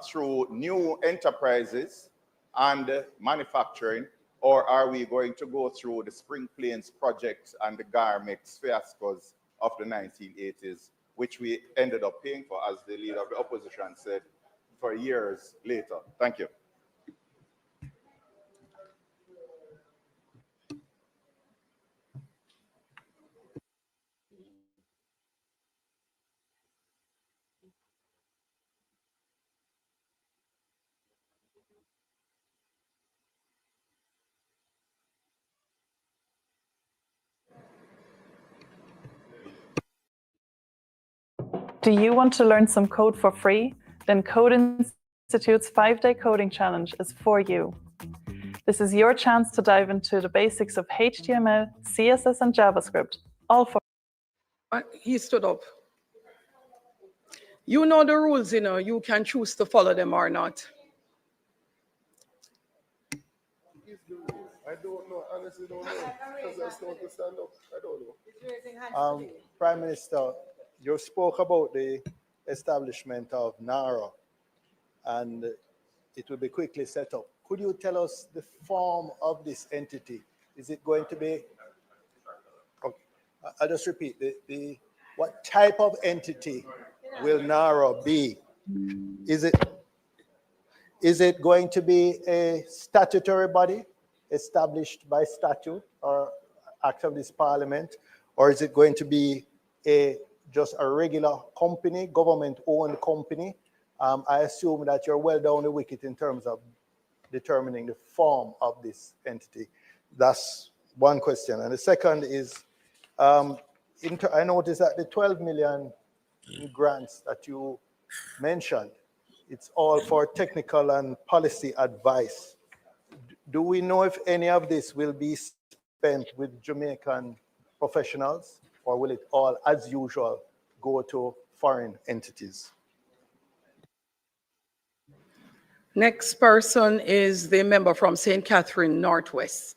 through new enterprises and manufacturing, or are we going to go through the Spring Plains projects and the Garmex fiascos of the 1980s, which we ended up paying for, as the leader of the opposition said, for years later? Thank you. Do you want to learn some code for free? Then Code Institute's 5-day coding challenge is for you. This is your chance to dive into the basics of HTML, CSS, and JavaScript, all for. He stood up. You know the rules, you know. You can choose to follow them or not. I don't know. Honestly, don't know. Because I still want to stand up. I don't know. Prime Minister, you spoke about the establishment of NARA, and it will be quickly set up. Could you tell us the form of this entity? Is it going to be, okay, I'll just repeat, what type of entity will NARA be? Is it going to be a statutory body established by statute or act of this parliament, or is it going to be just a regular company, government-owned company? I assume that you're well down the wicket in terms of determining the form of this entity. That's one question. And the second is, I noticed that the 12 million in grants that you mentioned, it's all for technical and policy advice. Do we know if any of this will be spent with Jamaican professionals, or will it all, as usual, go to foreign entities? Next person is the member from St. Catherine Northwest.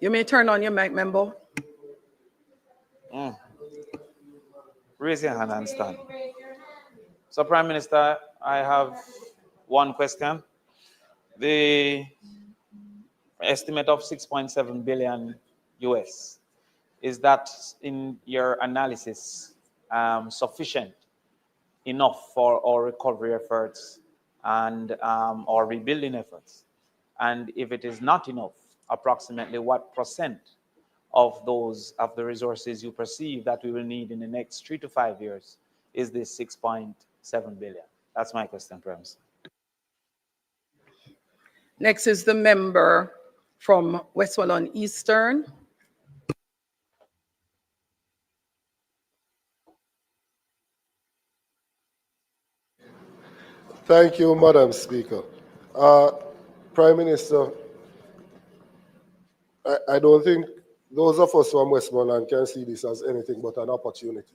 You may turn on your mic, member. Raise your hand and stand. So, Prime Minister, I have one question. The estimate of 6.7 billion US, is that in your analysis sufficient enough for our recovery efforts and our rebuilding efforts? And if it is not enough, approximately what percent of the resources you perceive that we will need in the next 3 to 5 years is this 6.7 billion? That's my question, Prime Minister. Next is the member from Westmoreland Eastern. Thank you, Madam Speaker. Prime Minister, I don't think those of us from Westmoreland can see this as anything but an opportunity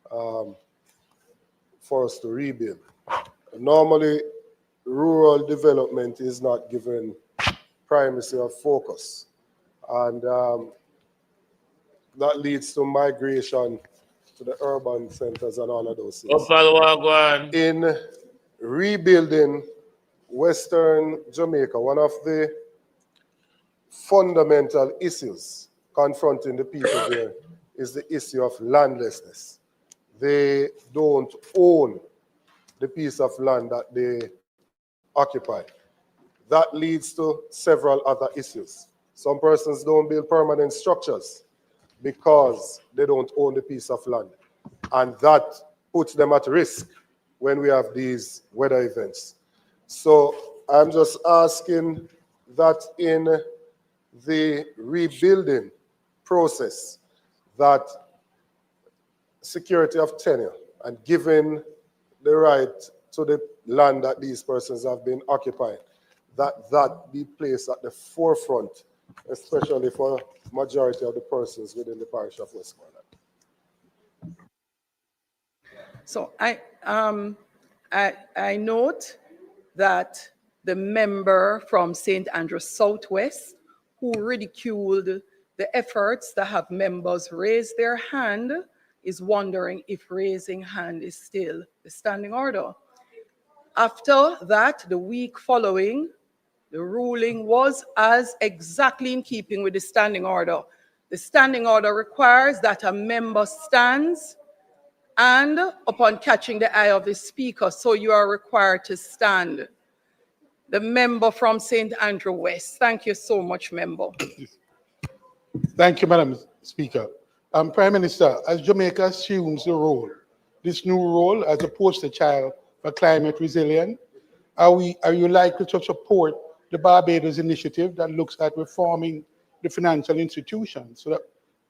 for us to rebuild. Normally, rural development is not given primacy of focus, and that leads to migration to the urban centers and all of those things. In rebuilding Western Jamaica, one of the fundamental issues confronting the people there is the issue of landlessness. They don't own the piece of land that they occupy. That leads to several other issues. Some persons don't build permanent structures because they don't own the piece of land. And that puts them at risk when we have these weather events. So I'm just asking that in the rebuilding process, that security of tenure and giving the right to the land that these persons have been occupying, that be placed at the forefront, especially for majority of the persons within the parish of Westmoreland. So I note that the member from St. Andrews Southwest, who ridiculed the efforts to have members raise their hand, is wondering if raising hand is still the standing order. After that, the week following, the ruling was as exactly in keeping with the standing order. The standing order requires that a member stands and upon catching the eye of the speaker, so you are required to stand. The member from St. Andrew West. Thank you so much, member. Thank you, Madam Speaker. Prime Minister, as Jamaica assumes the role, this new role as a poster child for climate resilience, are you likely to support the Barbados initiative that looks at reforming the financial institutions so that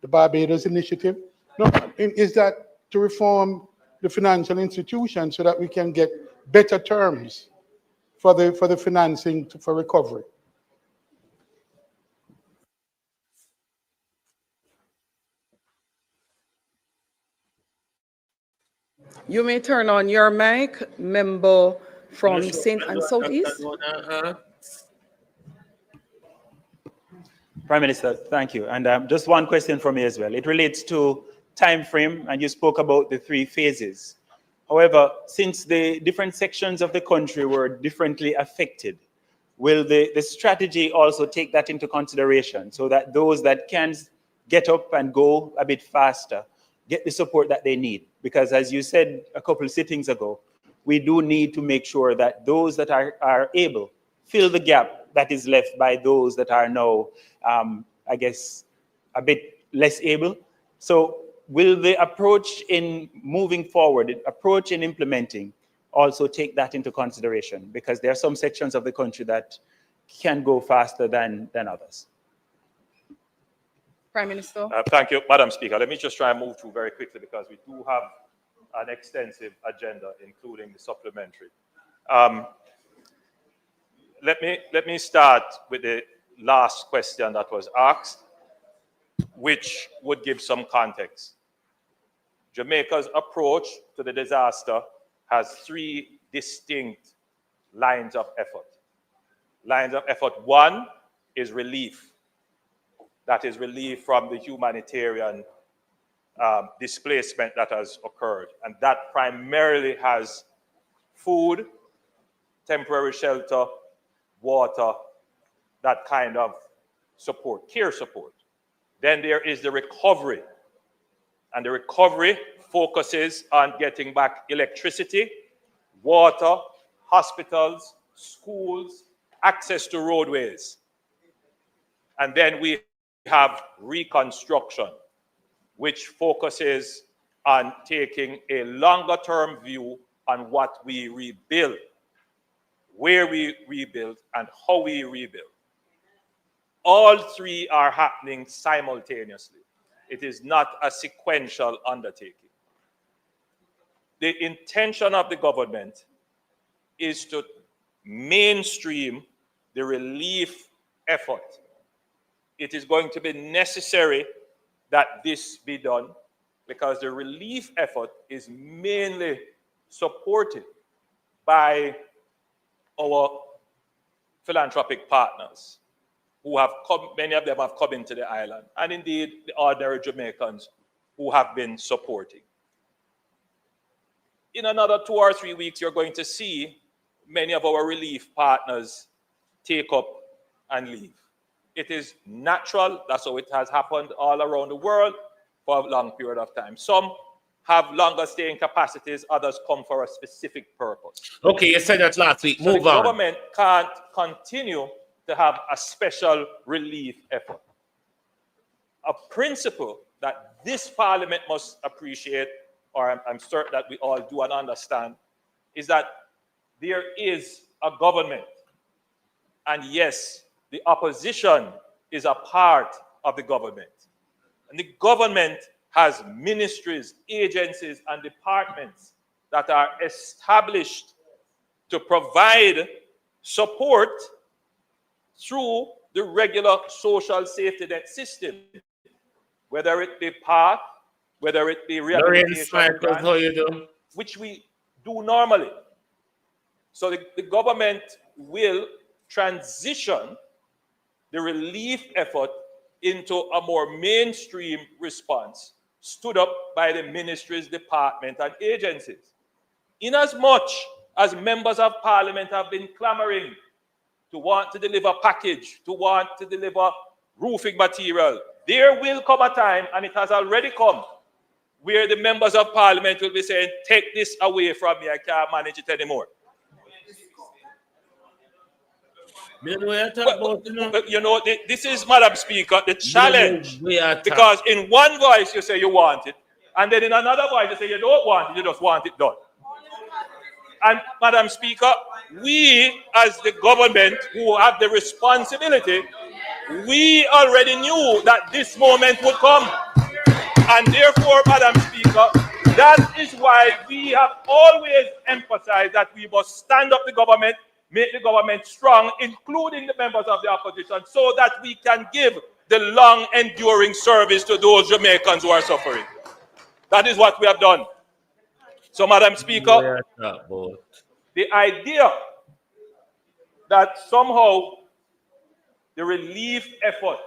the Barbados Initiative. No, is that to reform the financial institution so that we can get better terms for the financing for recovery. You may turn on your mic, member from St. and Southeast. Prime Minister, thank you. And just one question from me as well. It relates to time frame, and you spoke about the 3 phases. However, since the different sections of the country were differently affected, will the strategy also take that into consideration so that those that can get up and go a bit faster get the support that they need? Because as you said a couple of sittings ago, we do need to make sure that those that are able fill the gap that is left by those that are now, I guess, a bit less able. So will the approach in moving forward, approach in implementing, also take that into consideration? Because there are some sections of the country that can go faster than others. Prime Minister. Thank you, Madam Speaker. Let me just try and move through very quickly because we do have an extensive agenda, including the supplementary. Let me start with the last question that was asked, which would give some context. Jamaica's approach to the disaster has 3 distinct lines of effort. Lines of effort 1 is relief. That is relief from the humanitarian displacement that has occurred. And that primarily has food, temporary shelter, water, that kind of support, care support. Then there is the recovery. And the recovery focuses on getting back electricity, water, hospitals, schools, access to roadways. And then we have reconstruction, which focuses on taking a longer-term view on what we rebuild, where we rebuild, and how we rebuild. All 3 are happening simultaneously. It is not a sequential undertaking. The intention of the government is to mainstream the relief effort. It is going to be necessary that this be done because the relief effort is mainly supported by our philanthropic partners who have come, many of them have come into the island, and indeed the ordinary Jamaicans who have been supporting. In another 2 or 3 weeks, you're going to see many of our relief partners take up and leave. It is natural. That's how it has happened all around the world for a long period of time. Some have longer staying capacities, others come for a specific purpose. Okay, you said that last week. Move the on. Government can't continue to have a special relief effort. A principle that this parliament must appreciate, or I'm certain that we all do and understand, is that there is a government. And yes, the opposition is a part of the government. And the government has ministries, agencies, and departments that are established to provide support through the regular social safety net system, whether it be PATH, whether it be rehabilitation grants, which we do normally. So the government will transition the relief effort into a more mainstream response stood up by the ministries, departments, and agencies. Inasmuch as members of parliament have been clamoring to want to deliver package, to want to deliver roofing material, there will come a time, and it has already come, where the members of parliament will be saying, take this away from me, I can't manage it anymore. This is, Madam Speaker, the challenge. Because in one voice you say you want it, and then in another voice you say you don't want it, you just want it done. And Madam Speaker, we as the government who have the responsibility, we already knew that this moment would come. And therefore, Madam Speaker, that is why we have always emphasized that we must stand up the government, make the government strong, including the members of the opposition, so that we can give the long enduring service to those Jamaicans who are suffering. That is what we have done. So, Madam Speaker, the idea that somehow the relief effort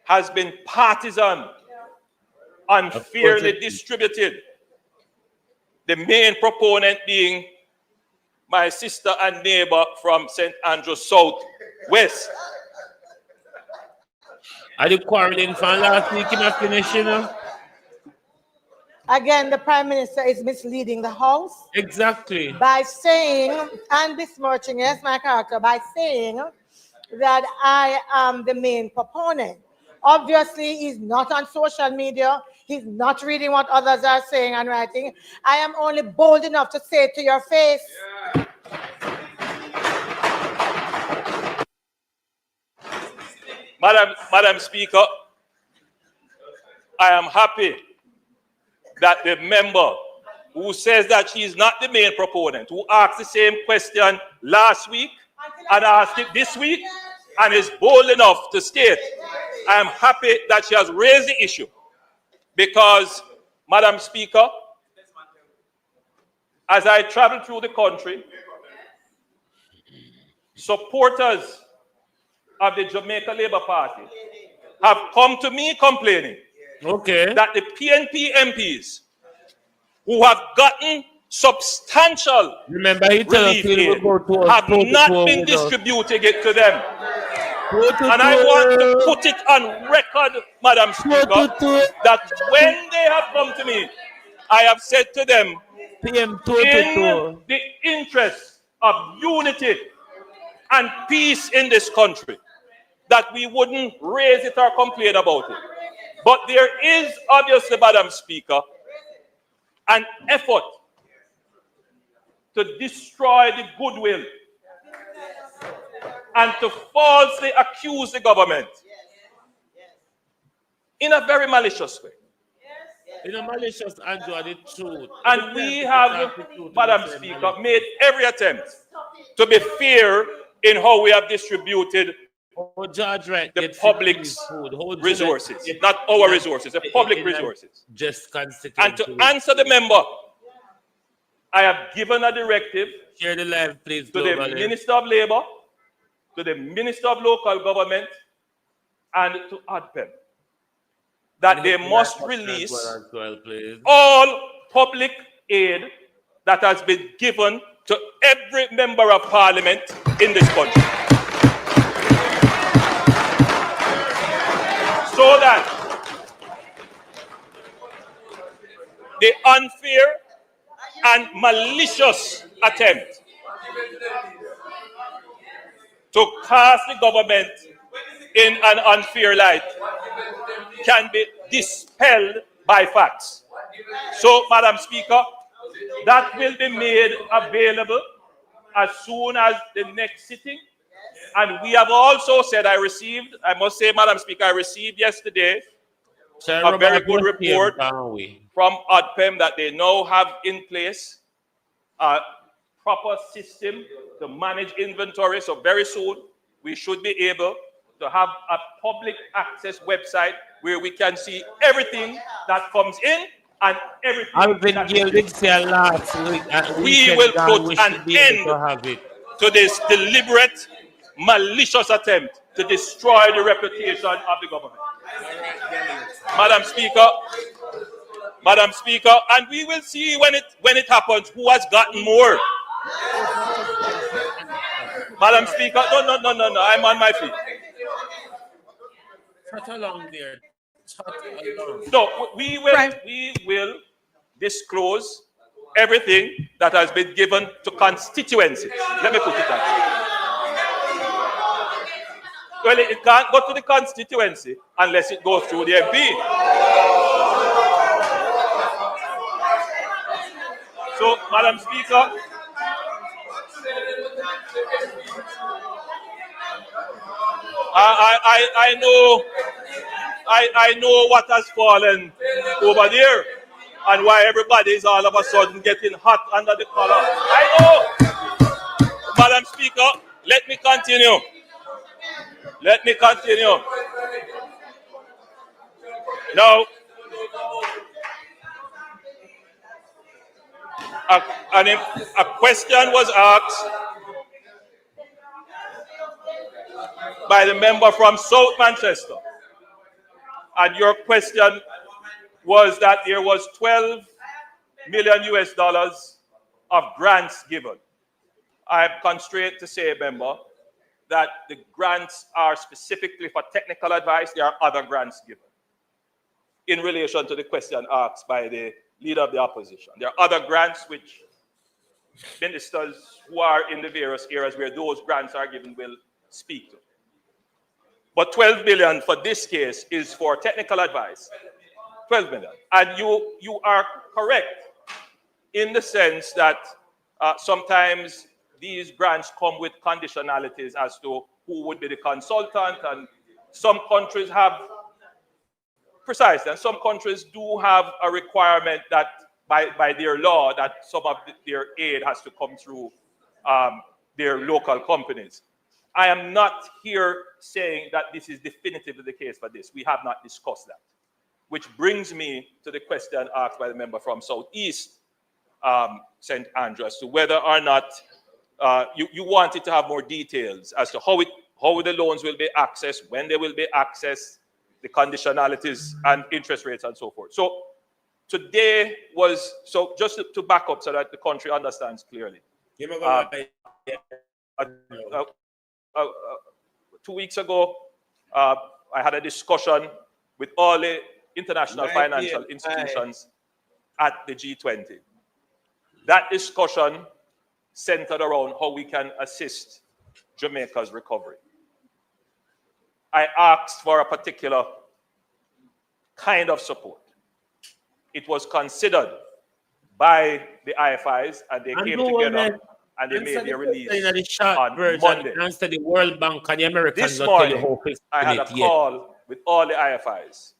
has been partisan, unfairly distributed, the main proponent being my sister and neighbor from St. Andrews South West. Are you quarreling from last week in a finish, you know? Again, the Prime Minister is misleading the House. Exactly. By saying, and besmirching, yes, my character, by saying that I am the main proponent. Obviously, he's not on social media. He's not reading what others are saying and writing. I am only bold enough to say it to your face. Yeah. Madam Speaker, I am happy that the member who says that she is not the main proponent, who asked the same question last week and asked it this week and is bold enough to state, I am happy that she has raised the issue because, Madam Speaker, as I travel through the country, supporters of the Jamaica Labour Party have come to me complaining that the PNP MPs who have gotten substantial relief aid have not been distributing it to them. And I want to put it on record, Madam Speaker, that when they have come to me, I have said to them, in the interest of unity and peace in this country, that we wouldn't raise it or complain about it. But there is obviously, Madam Speaker, an effort to destroy the goodwill and to falsely accuse the government in a very malicious way. In a malicious and the truth. And we have, Madam Speaker, made every attempt to be fair in how we have distributed the public's resources, not our resources, the public resources. And to answer the member, I have given a directive to the Minister of Labour, to the Minister of Local Government, and to ADPEM, that they must release all public aid that has been given to every member of Parliament in this country. So that the unfair and malicious attempt to cast the government in an unfair light can be dispelled by facts. So, Madam Speaker, that will be made available as soon as the next sitting. And we have also said, I must say, Madam Speaker, I received yesterday a very good report from ADPEM that they now have in place a proper system to manage inventory. So very soon, we should be able to have a public access website where we can see everything that comes in and everything that we will put an end to this deliberate, malicious attempt to destroy the reputation of the government. Madam Speaker, and we will see when it happens who has gotten more. Madam Speaker, no, I'm on my feet. Shut along there. So we will disclose everything that has been given to constituencies. Let me put it that way. Well, it can't go to the constituency unless it goes through the MP. So, Madam Speaker, I know what has fallen over there and why everybody is all of a sudden getting hot under the collar. I know. Madam Speaker, let me continue. Let me continue. Now, a question was asked by the member from South Manchester. And your question was that there was 12 million US dollars of grants given. I'm constrained to say, member, that the grants are specifically for technical advice. There are other grants given in relation to the question asked by the leader of the opposition. There are other grants which ministers who are in the various areas where those grants are given will speak to. But 12 billion for this case is for technical advice. 12 million. And you are correct in the sense that sometimes these grants come with conditionalities as to who would be the consultant, and some countries have precisely, and some countries do have a requirement that by their law that some of their aid has to come through their local companies. I am not here saying that this is definitively the case for this. We have not discussed that. Which brings me to the question asked by the member from Southeast St. Andrew as to whether or not you wanted to have more details as to how the loans will be accessed, when they will be accessed, the conditionalities and interest rates and so forth. So today was, so just to back up so that the country understands clearly. 2 weeks ago, I had a discussion with all the international financial institutions at the G20. That discussion centered around how we can assist Jamaica's recovery. I asked for a particular kind of support. It was considered by the IFIs, and they came together and they made their release on Monday. Answer the World Bank and the Americans. This morning, I had a call with all the IFIs,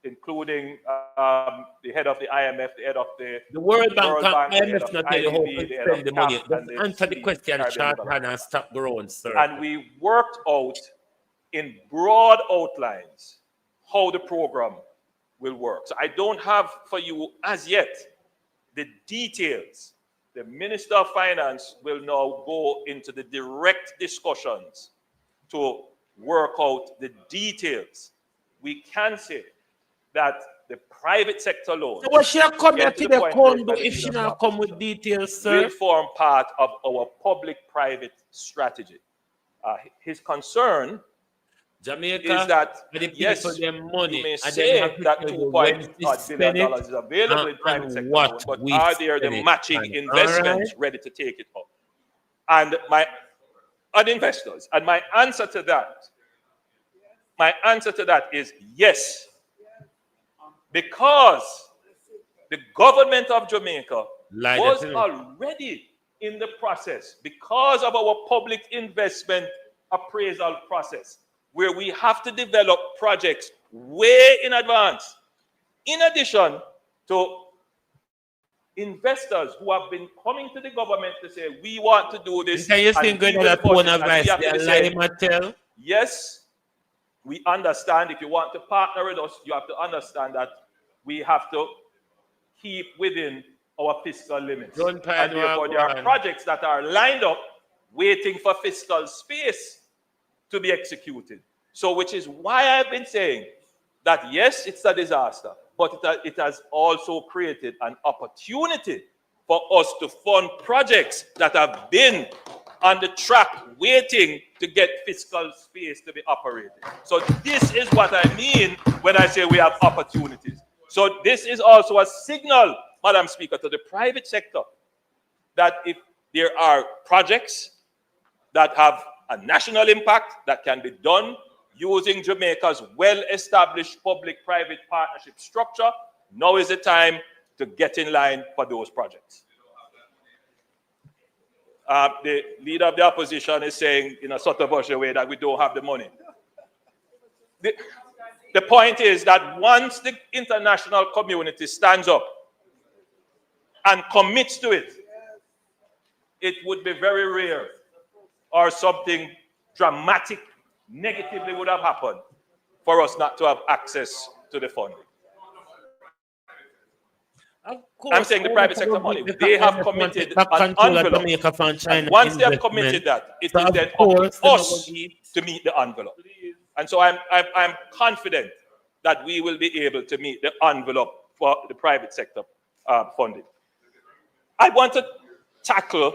including the head of the IMF, the head of the World Bank, the head IMF of not tell you how IDB, to the head spend of the money. CAF, and Just answer the question, shorthand, and stop growing, sir. And we worked out in broad outlines how the program will work. So I don't have for you as yet the details. The Minister of Finance will now go into the direct discussions to work out the details. We can say that the private sector loans, so what she come here to the condo if she not come with details, sir? will form part of our public-private strategy. His concern Jamaica is that, yes, money, you may say that $2.5 billion is available in private sector loans, but are there the matching investments ready to take it up? And investors. And my answer to that is yes. Because the government of Jamaica was already in the process, because of our public investment appraisal process, where we have to develop projects way in advance. In addition to investors who have been coming to the government to say, we want to do this. Can you think that yes, we understand. If you want to partner with us, you have to understand that we have to keep within our fiscal limits. And therefore, there are projects that are lined up waiting for fiscal space to be executed. So, which is why I've been saying that yes, it's a disaster, but it has also created an opportunity for us to fund projects that have been on the track waiting to get fiscal space to be operated. So this is what I mean when I say we have opportunities. So this is also a signal, Madam Speaker, to the private sector that if there are projects that have a national impact that can be done using Jamaica's well-established public-private partnership structure, now is the time to get in line for those projects. The leader of the opposition is saying in a sort of a way that we don't have the money. The point is that once the international community stands up and commits to it, it would be very rare or something dramatic negatively would have happened for us not to have access to the funding. I'm saying the private sector money, they have committed an envelope. And once they have committed that, it is then up to us to meet the envelope. And so I'm confident that we will be able to meet the envelope for the private sector funding. I want to tackle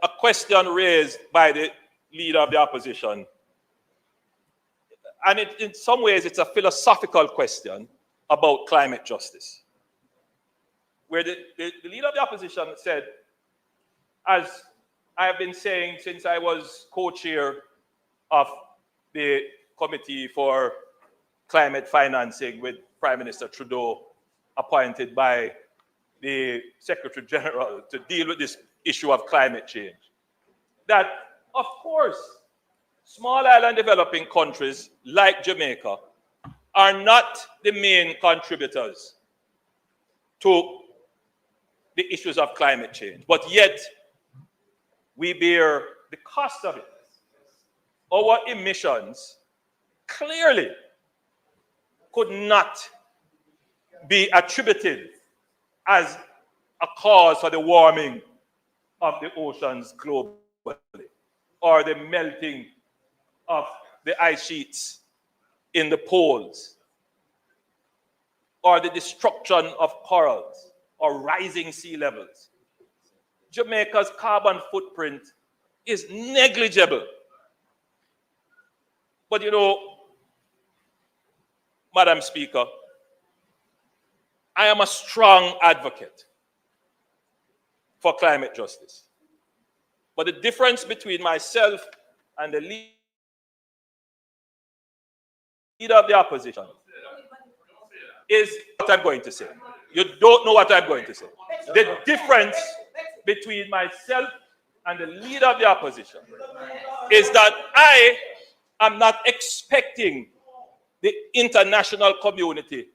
a question raised by the leader of the opposition. And in some ways, it's a philosophical question about climate justice, where the leader of the opposition said, as I have been saying since I was co-chair of the Committee for Climate Financing with Prime Minister Trudeau, appointed by the Secretary General to deal with this issue of climate change, that, of course, small island developing countries like Jamaica are not the main contributors to the issues of climate change, but yet we bear the cost of it. Our emissions clearly could not be attributed as a cause for the warming of the oceans globally, or the melting of the ice sheets in the poles, or the destruction of corals, or rising sea levels. Jamaica's carbon footprint is negligible. But you know, Madam Speaker, I am a strong advocate for climate justice. But the difference between myself and the leader of the opposition is what I'm going to say. You don't know what I'm going to say. The difference between myself and the leader of the opposition is that I am not expecting the international community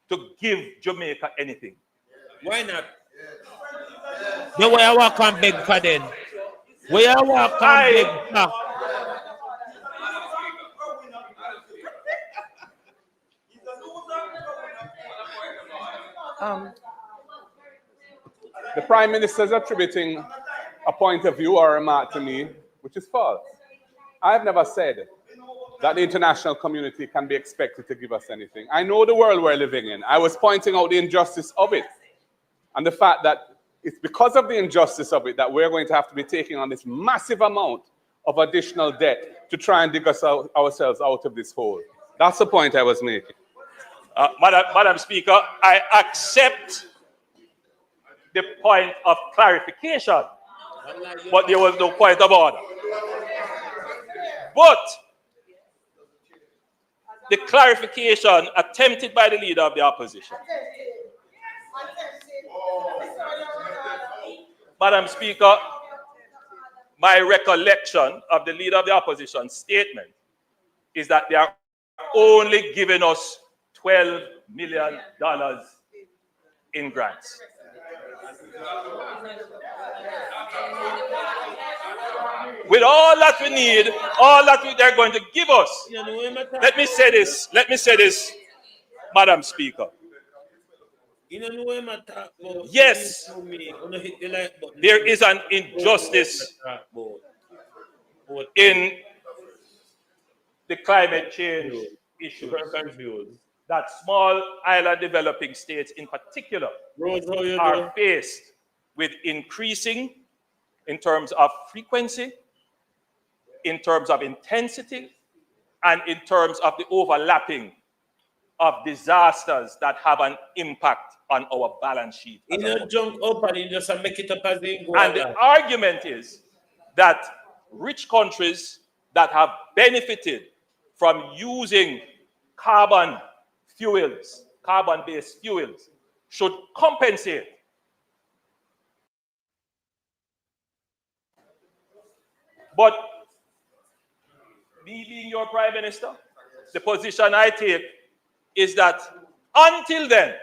to give Jamaica anything. Why not? The way I walk on big for then. Where I walk on big for. The Prime Minister is attributing a point of view or a remark to me, which is false. I have never said that the international community can be expected to give us anything. I know the world we're living in. I was pointing out the injustice of it and the fact that it's because of the injustice of it that we're going to have to be taking on this massive amount of additional debt to try and dig ourselves out of this hole. That's the point I was making. Madam Speaker, I accept the point of clarification, but there was no point of order. But the clarification attempted by the leader of the opposition, Madam Speaker, my recollection of the leader of the opposition statement is that they are only giving us $12 million in grants. With all that we need, all that they're going to give us. Let me say this, Madam Speaker. Yes, there is an injustice in the climate change issue that small island developing states in particular are faced with increasing in terms of frequency, in terms of intensity, and in terms of the overlapping of disasters that have an impact on our balance sheet. You know, jump up and you just make it up as they go. And the argument is that rich countries that have benefited from using carbon-based fuels, should compensate. But me being your Prime Minister, the position I take is that until then,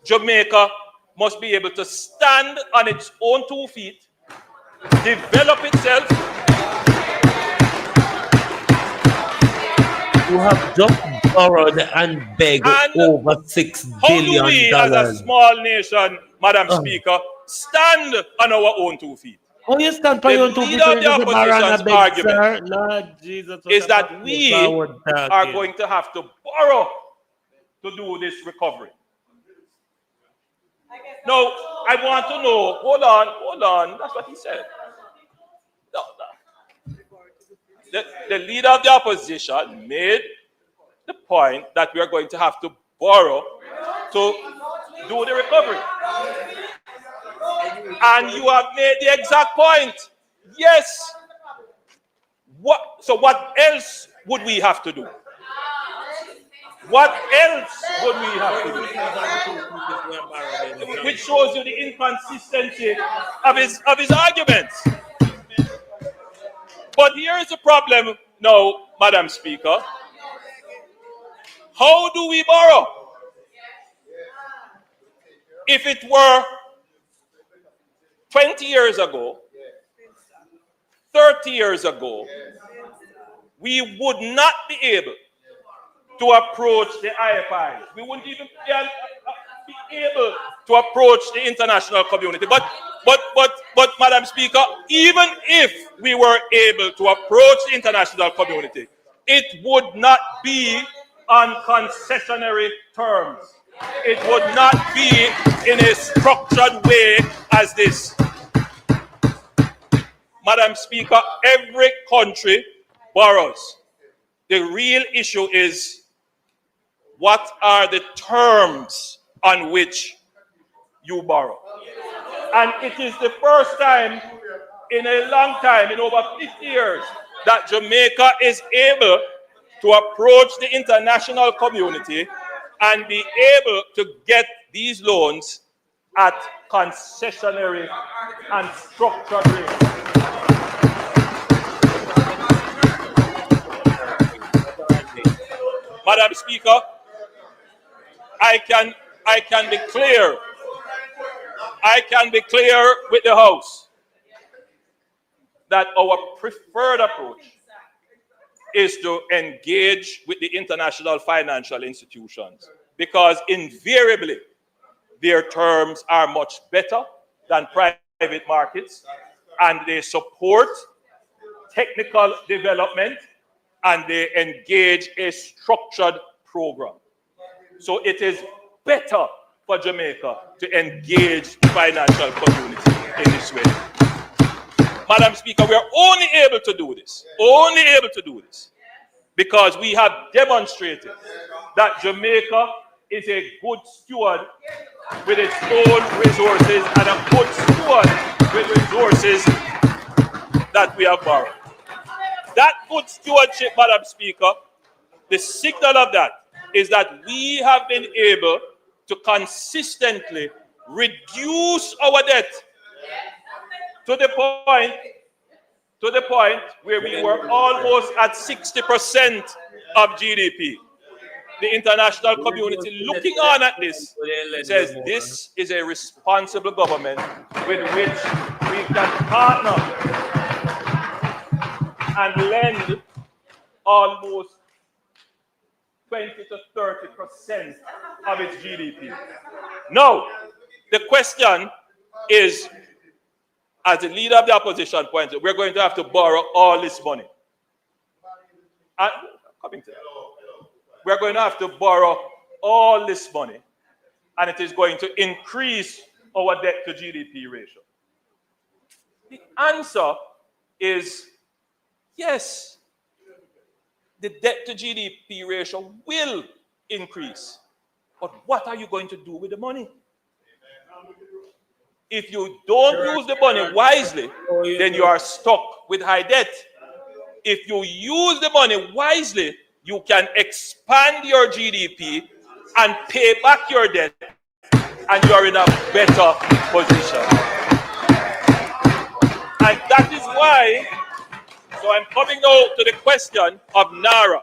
Jamaica must be able to stand on its own 2 feet, develop itself. You have just borrowed and begged over $6 billion. How do we, as a small nation, Madam Speaker, stand on our own 2 feet? Oh, you stand on your own 2 feet. The leader of the opposition's argument is that we are going to have to borrow to do this recovery. Now, I want to know, hold on, that's what he said. No. The leader of the opposition made the point that we are going to have to borrow to do the recovery. And you have made the exact point. Yes. So what else would we have to do? What else would we have to do? Which shows you the inconsistency of his arguments. But here is the problem now, Madam Speaker. How do we borrow? If it were 20 years ago, 30 years ago, we would not be able to approach the IFIs. We wouldn't even be able to approach the international community. But Madam Speaker, even if we were able to approach the international community, it would not be on concessionary terms. It would not be in a structured way as this. Madam Speaker, every country borrows. The real issue is, what are the terms on which you borrow? And it is the first time in a long time, in over 50 years, that Jamaica is able to approach the international community and be able to get these loans at concessionary and structured rates. Madam Speaker, I can be clear. I can be clear with the House that our preferred approach is to engage with the international financial institutions, because invariably their terms are much better than private markets, and they support technical development and they engage a structured program. So it is better for Jamaica to engage the financial community in this way. Madam Speaker, we are only able to do this, because we have demonstrated that Jamaica is a good steward with its own resources and a good steward with resources that we have borrowed. That good stewardship, Madam Speaker, the signal of that is that we have been able to consistently reduce our debt to the point where we were almost at 60% of GDP. The international community looking on at this says this is a responsible government with which we can partner and lend almost 20 to 30% of its GDP. Now, the question is, as the leader of the opposition pointed, we're going to have to borrow all this money. And we're going to have to borrow all this money, and it is going to increase our debt to GDP ratio. The answer is yes, the debt to GDP ratio will increase. But what are you going to do with the money? If you don't use the money wisely, then you are stuck with high debt. If you use the money wisely, you can expand your GDP and pay back your debt, and you are in a better position. And that is why So I'm coming now to the question of NARA,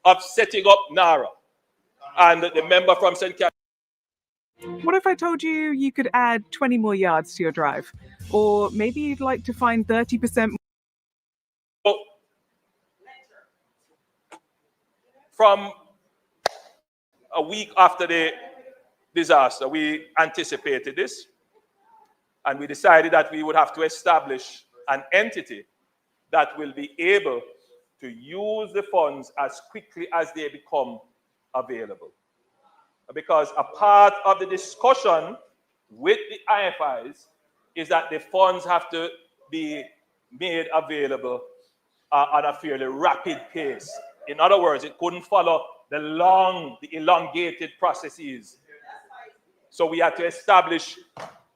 of setting up NARA. And the member from St. Catherine. What if I told you you could add 20 more yards to your drive? Or maybe you'd like to find 30% more. From a week after the disaster, we anticipated this, and we decided that we would have to establish an entity that will be able to use the funds as quickly as they become available. Because a part of the discussion with the IFIs is that the funds have to be made available on a fairly rapid pace. In other words, it couldn't follow the elongated processes. So we had to establish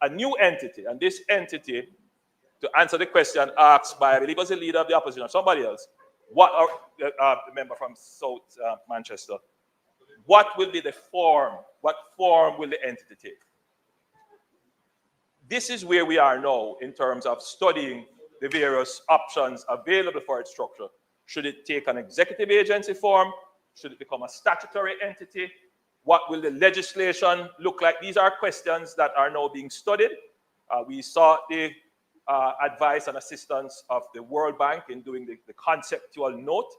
a new entity, and this entity, to answer the question asked by, I believe it was the leader of the opposition or somebody else, what are the member from South Manchester, what will be the form? What form will the entity take? This is where we are now in terms of studying the various options available for its structure. Should it take an executive agency form? Should it become a statutory entity? What will the legislation look like? These are questions that are now being studied. We sought the advice and assistance of the World Bank in doing the conceptual note.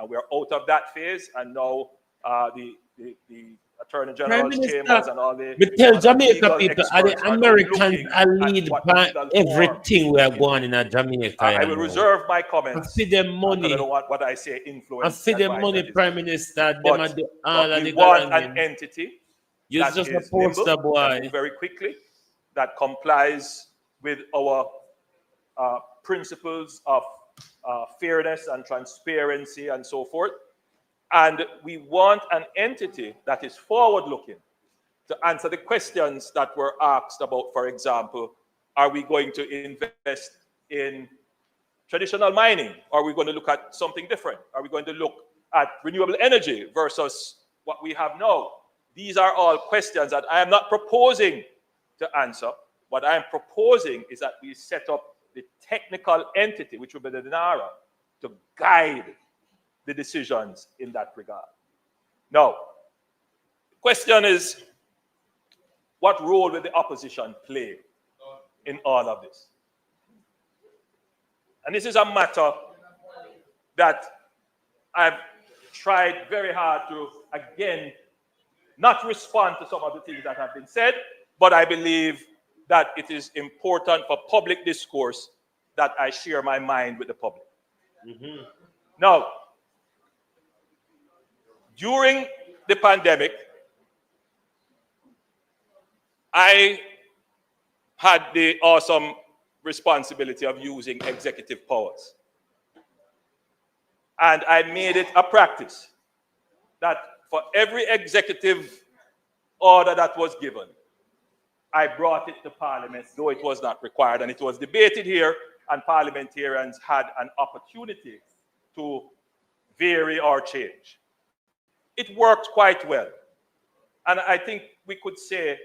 We are out of that phase, and now the Attorney General's chambers and all the tell Jamaica legal people, experts the Americans are lead by everything we are going in Jamaica. I will reserve my comments. I see them money. I don't want what I say influence. I see them money, Prime Minister. But we want an entity that just is nimble, that move very quickly, that complies with our principles of fairness and transparency and so forth. And we want an entity that is forward-looking to answer the questions that were asked about, for example, are we going to invest in traditional mining? Are we going to look at something different? Are we going to look at renewable energy versus what we have now? These are all questions that I am not proposing to answer. What I am proposing is that we set up the technical entity, which will be the NARA, to guide the decisions in that regard. Now, the question is, what role will the opposition play in all of this? And this is a matter that I've tried very hard to, again, not respond to some of the things that have been said, but I believe that it is important for public discourse that I share my mind with the public. Now, during the pandemic, I had the awesome responsibility of using executive powers. And I made it a practice that for every executive order that was given, I brought it to Parliament, though it was not required, and it was debated here, and parliamentarians had an opportunity to vary or change. It worked quite well. And I think we could say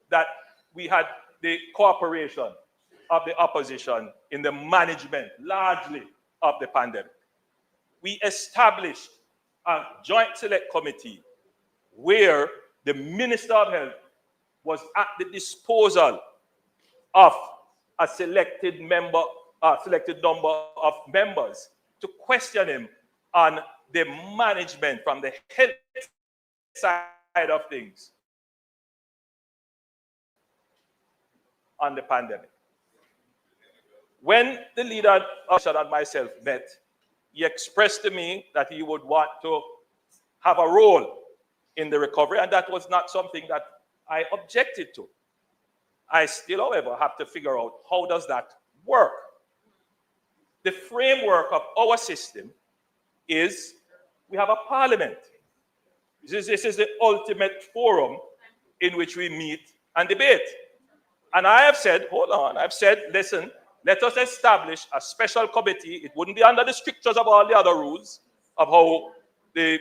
that we had the cooperation of the opposition in the management, largely, of the pandemic. We established a joint select committee where the Minister of Health was at the disposal of a selected number of members to question him on the management from the health side of things on the pandemic. When the leader and myself met, he expressed to me that he would want to have a role in the recovery, and that was not something that I objected to. I still, however, have to figure out how does that work. The framework of our system is we have a parliament. This is the ultimate forum in which we meet and debate. And I have said, hold on, I've said, listen, let us establish a special committee. It wouldn't be under the strictures of all the other rules of how the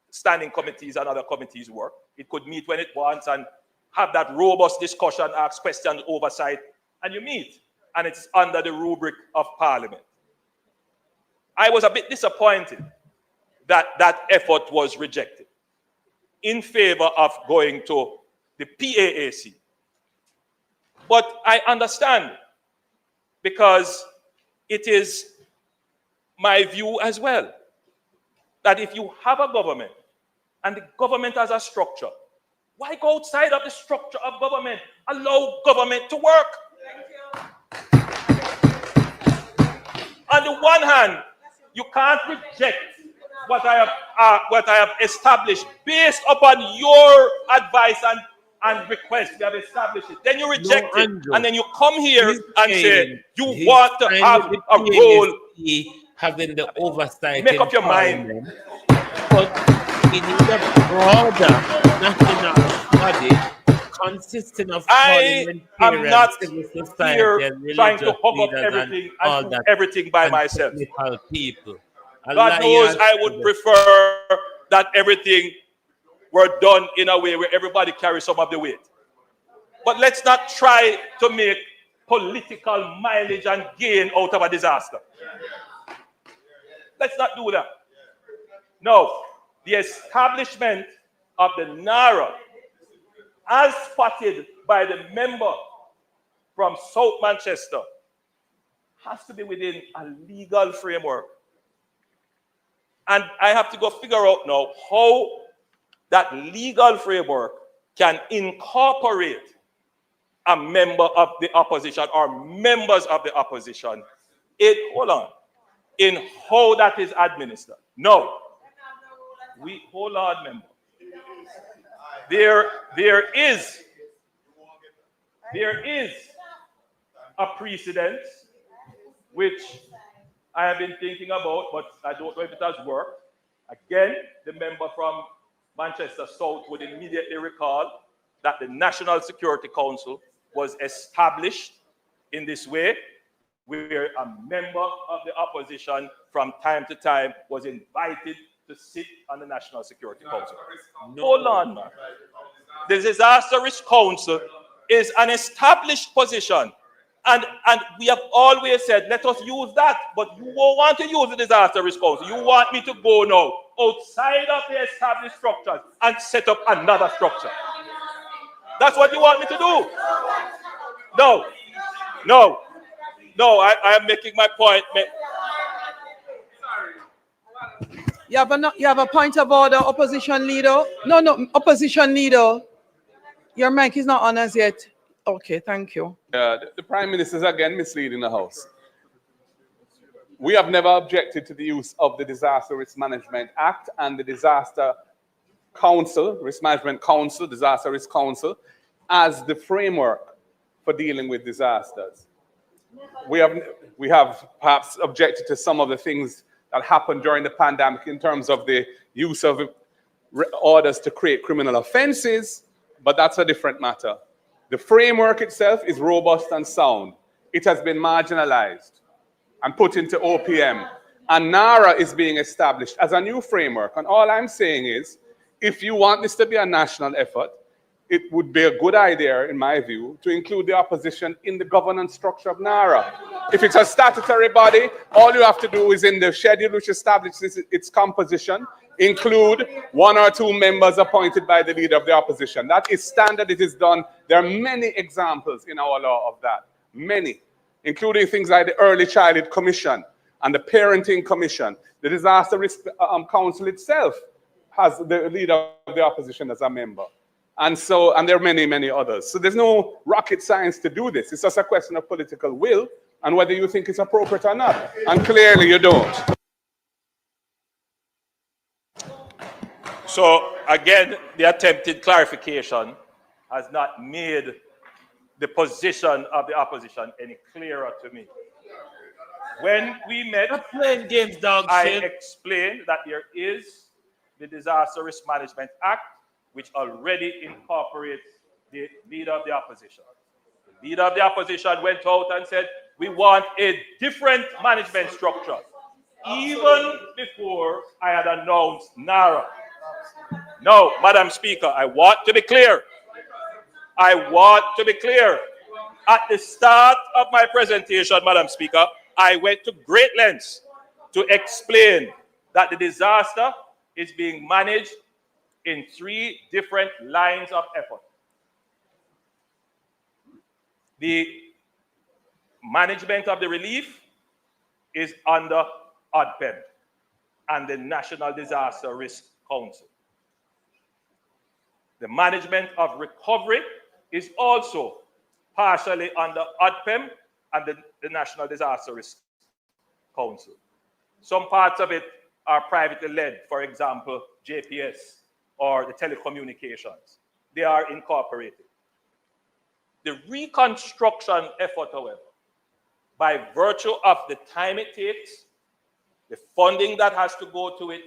standing committees and other committees work. It could meet when it wants and have that robust discussion, ask questions, oversight, and you meet. And it's under the rubric of Parliament. I was a bit disappointed that that effort was rejected in favor of going to the PAAC. But I understand, because it is my view as well, that if you have a government and the government has a structure, why go outside of the structure of government? Allow government to work. On the one hand, you can't reject what I have established based upon your advice and request. We have established it. Then you reject it, and then you come here and say you want to have a role. Having the oversight. Make up your mind. But we need a broader national body consisting of I am not here trying to hug up everything and do everything by myself. People. God knows I would prefer that everything were done in a way where everybody carries some of the weight. But let's not try to make political mileage and gain out of a disaster. Let's not do that. No, the establishment of the NARA, as spotted by the member from South Manchester, has to be within a legal framework. And I have to go figure out now how that legal framework can incorporate a member of the opposition or members of the opposition in how that is administered. No. Hold on, member. There is a precedent which I have been thinking about, but I don't know if it has worked. Again, the member from Manchester South would immediately recall that the National Security Council was established in this way, where a member of the opposition from time to time was invited to sit on the National Security Council. Hold on, man. The Disaster Risk Council is an established position. And we have always said, let us use that. But you won't want to use the Disaster Risk Council. You want me to go now outside of the established structures and set up another structure. That's what you want me to do. No, I am making my point. You have a point of order, opposition leader. No, opposition leader. Your mic is not on as yet. Okay, thank you. The Prime Minister is again misleading the House. We have never objected to the use of the Disaster Risk Management Act and the Disaster Council, Risk Management Council, Disaster Risk Council, as the framework for dealing with disasters. We have perhaps objected to some of the things that happened during the pandemic in terms of the use of orders to create criminal offenses, but that's a different matter. The framework itself is robust and sound. It has been marginalized and put into OPM. And NARA is being established as a new framework. And all I'm saying is, if you want this to be a national effort, it would be a good idea, in my view, to include the opposition in the governance structure of NARA. If it's a statutory body, all you have to do is in the schedule which establishes its composition, include 1 or 2 members appointed by the leader of the opposition. That is standard, it is done. There are many examples in our law of that, many, including things like the Early Childhood Commission and the Parenting Commission. The Disaster Risk Council itself has the leader of the opposition as a member. And there are many, many others. So there's no rocket science to do this. It's just a question of political will and whether you think it's appropriate or not. And clearly you don't. So again, the attempted clarification has not made the position of the opposition any clearer to me. When we met, I explained that there is the Disaster Risk Management Act, which already incorporates the leader of the opposition. The leader of the opposition went out and said, we want a different management structure, even before I had announced NARA. No, Madam Speaker, I want to be clear. I want to be clear. At the start of my presentation, Madam Speaker, I went to great lengths to explain that the disaster is being managed in 3 different lines of effort. The management of the relief is under ODPEM and the National Disaster Risk Council. The management of recovery is also partially under ODPEM and the National Disaster Risk Council. Some parts of it are privately led, for example, JPS or the telecommunications. They are incorporated. The reconstruction effort, however, by virtue of the time it takes, the funding that has to go to it,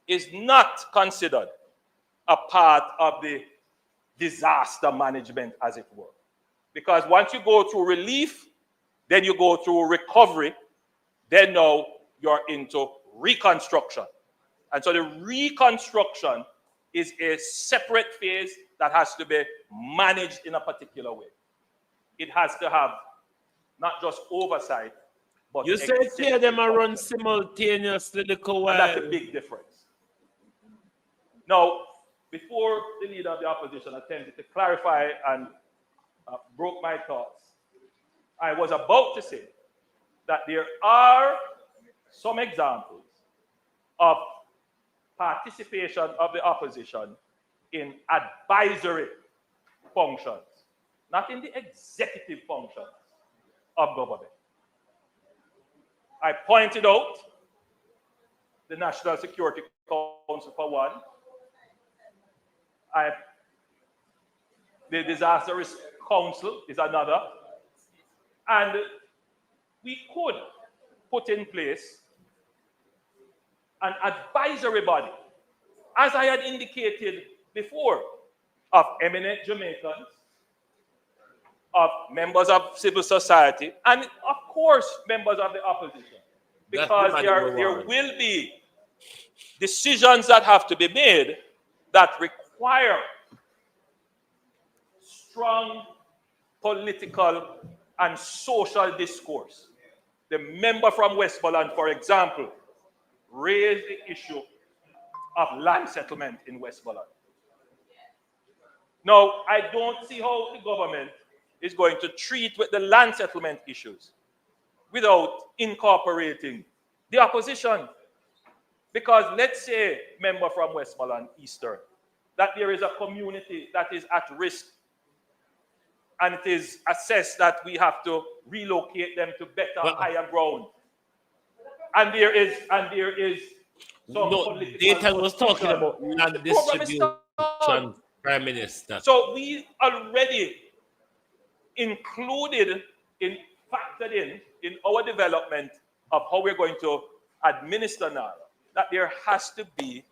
is not considered a part of the disaster management, as it were. Because once you go through relief, then you go through recovery, then now you're into reconstruction. And so the reconstruction is a separate phase that has to be managed in a particular way. It has to have not just oversight, but you said here them are run simultaneously, and that's a big difference. Now, before the leader of the opposition attempted to clarify and broke my thoughts, I was about to say that there are some examples of participation of the opposition in advisory functions, not in the executive functions of government. I pointed out the National Security Council for one, the Disaster Risk Council is another, and we could put in place an advisory body, as I had indicated before, of eminent Jamaicans, of members of civil society, and of course, members of the opposition. Because there will be decisions that have to be made that require strong political and social discourse. The member from Westmoreland, for example, raised the issue of land settlement in Westmoreland. Now, I don't see how the government is going to treat with the land settlement issues without incorporating the opposition. Because let's say, member from Westmoreland Eastern, that there is a community that is at risk and it is assessed that we have to relocate them to better, higher ground. And there is some political data was talking about land distribution, Prime Minister. So we already included, factored in our development of how we're going to administer now, that there has to be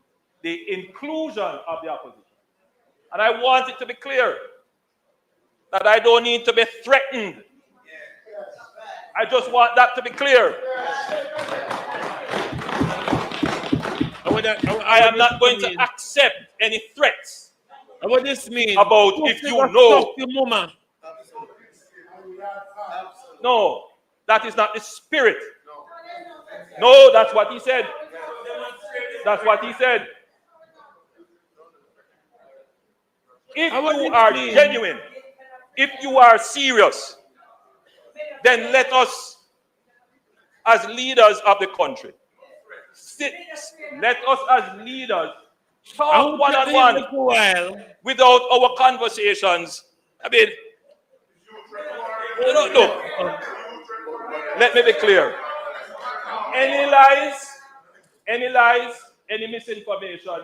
the inclusion of the opposition. And I want it to be clear that I don't need to be threatened. I just want that to be clear. I am not going to accept any threats. What does this mean? About if you know. No, that is not the spirit. No, that's what he said. That's what he said. If you are genuine, if you are serious, then let us, as leaders of the country, let us as leaders talk one-on-one without our conversations. I mean, no. Let me be clear. Any lies, any misinformation,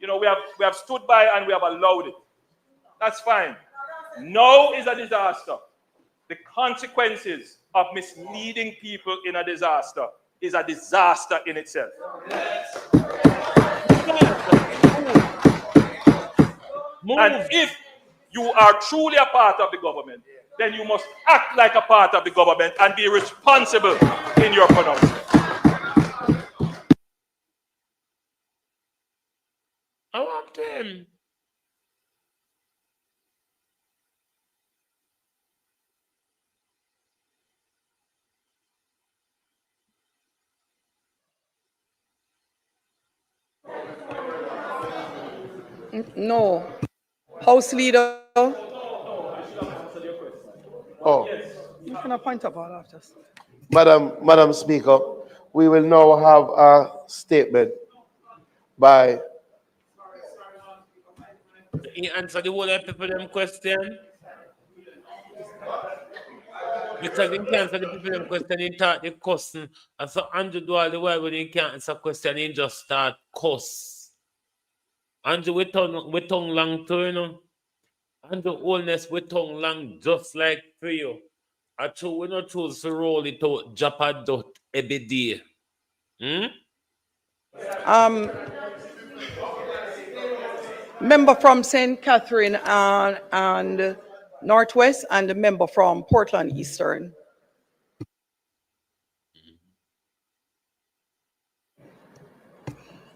we have stood by and we have allowed it. That's fine. Now is a disaster. The consequences of misleading people in a disaster is a disaster in itself. And if you are truly a part of the government, then you must act like a part of the government and be responsible in your pronouncement. I want them. No. House Leader. Oh, You can point up all after. Madam Speaker, we will now have a statement by. He answer the whole of people them question. Because he can't answer the people them question, he start the cussing. And so Andrew do all the while when he can't answer question, he just start cuss. Andrew we tongue long too, you know. Andrew Holness we tongue long just like for you. I true we not choose to roll it out Japa dot every day. Member from St. Catherine and Northwest, and the member from Portland Eastern.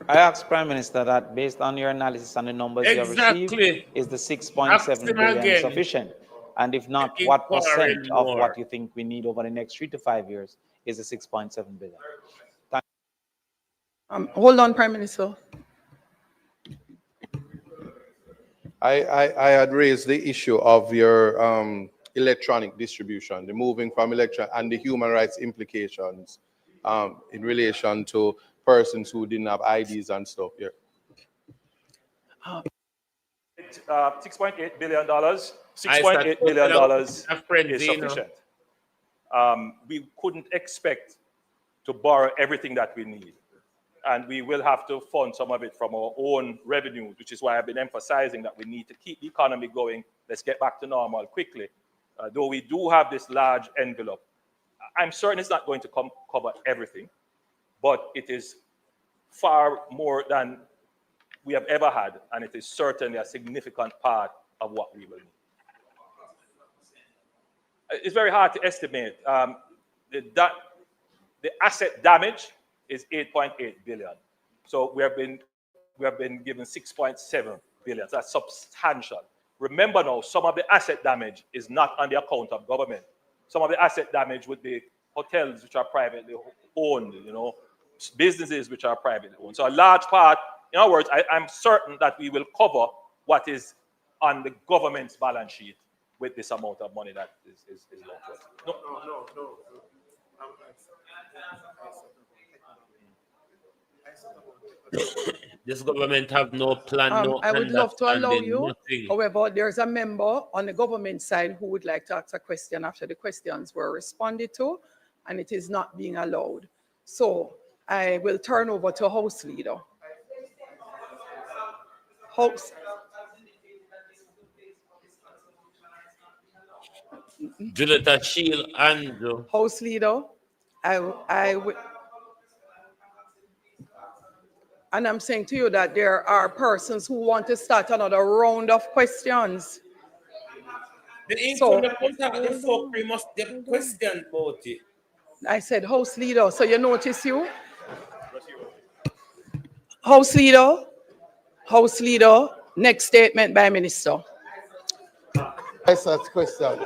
I asked Prime Minister that based on your analysis and the numbers you have received, is the 6.7 billion sufficient? And if not, what percent of what you think we need over the next 3 to 5 years is the 6.7 billion? Hold on, Prime Minister. I had raised the issue of your electronic distribution, the moving from electronic and the human rights implications in relation to persons who didn't have IDs and stuff here. $6.8 billion. $6.8 billion is sufficient. We couldn't expect to borrow everything that we need. And we will have to fund some of it from our own revenues, which is why I've been emphasizing that we need to keep the economy going. Let's get back to normal quickly. Though we do have this large envelope, I'm certain it's not going to cover everything, but it is far more than we have ever had, and it is certainly a significant part of what we will need. It's very hard to estimate. The asset damage is 8.8 billion. So we have been given 6.7 billion. So that's substantial. Remember now, some of the asset damage is not on the account of government. Some of the asset damage would be hotels which are privately owned, you know, businesses which are privately owned. So a large part, in other words, I'm certain that we will cover what is on the government's balance sheet with this amount of money that is left to us. No. This government have no plan, no I would love to allow you. Nothing. However, there's a member on the government side who would like to ask a question after the questions were responded to, and it is not being allowed. So I will turn over to House Leader. House. Julieta Shield Andrew. House Leader, I would. And I'm saying to you that there are persons who want to start another round of questions. So, must get question about it. I said House Leader, so you notice you? House Leader, next statement by Minister. I such question.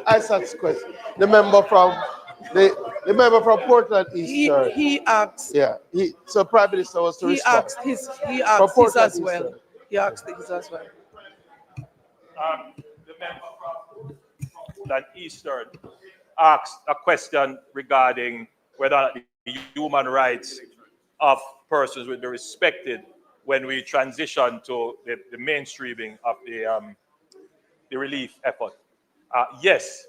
The member from Portland Eastern. He asked. Yeah. So Prime Minister was to respond. He asked his as well. He asked his as well. The member from Portland Eastern asked a question regarding whether the human rights of persons will be respected when we transition to the mainstreaming of the relief effort. Yes,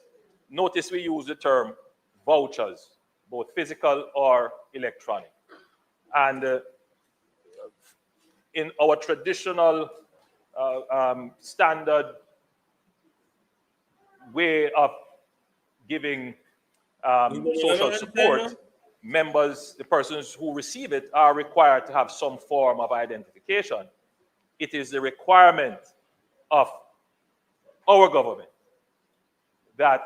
notice we use the term vouchers, both physical or electronic. And in our traditional standard way of giving social support, members, the persons who receive it, are required to have some form of identification. It is the requirement of our government that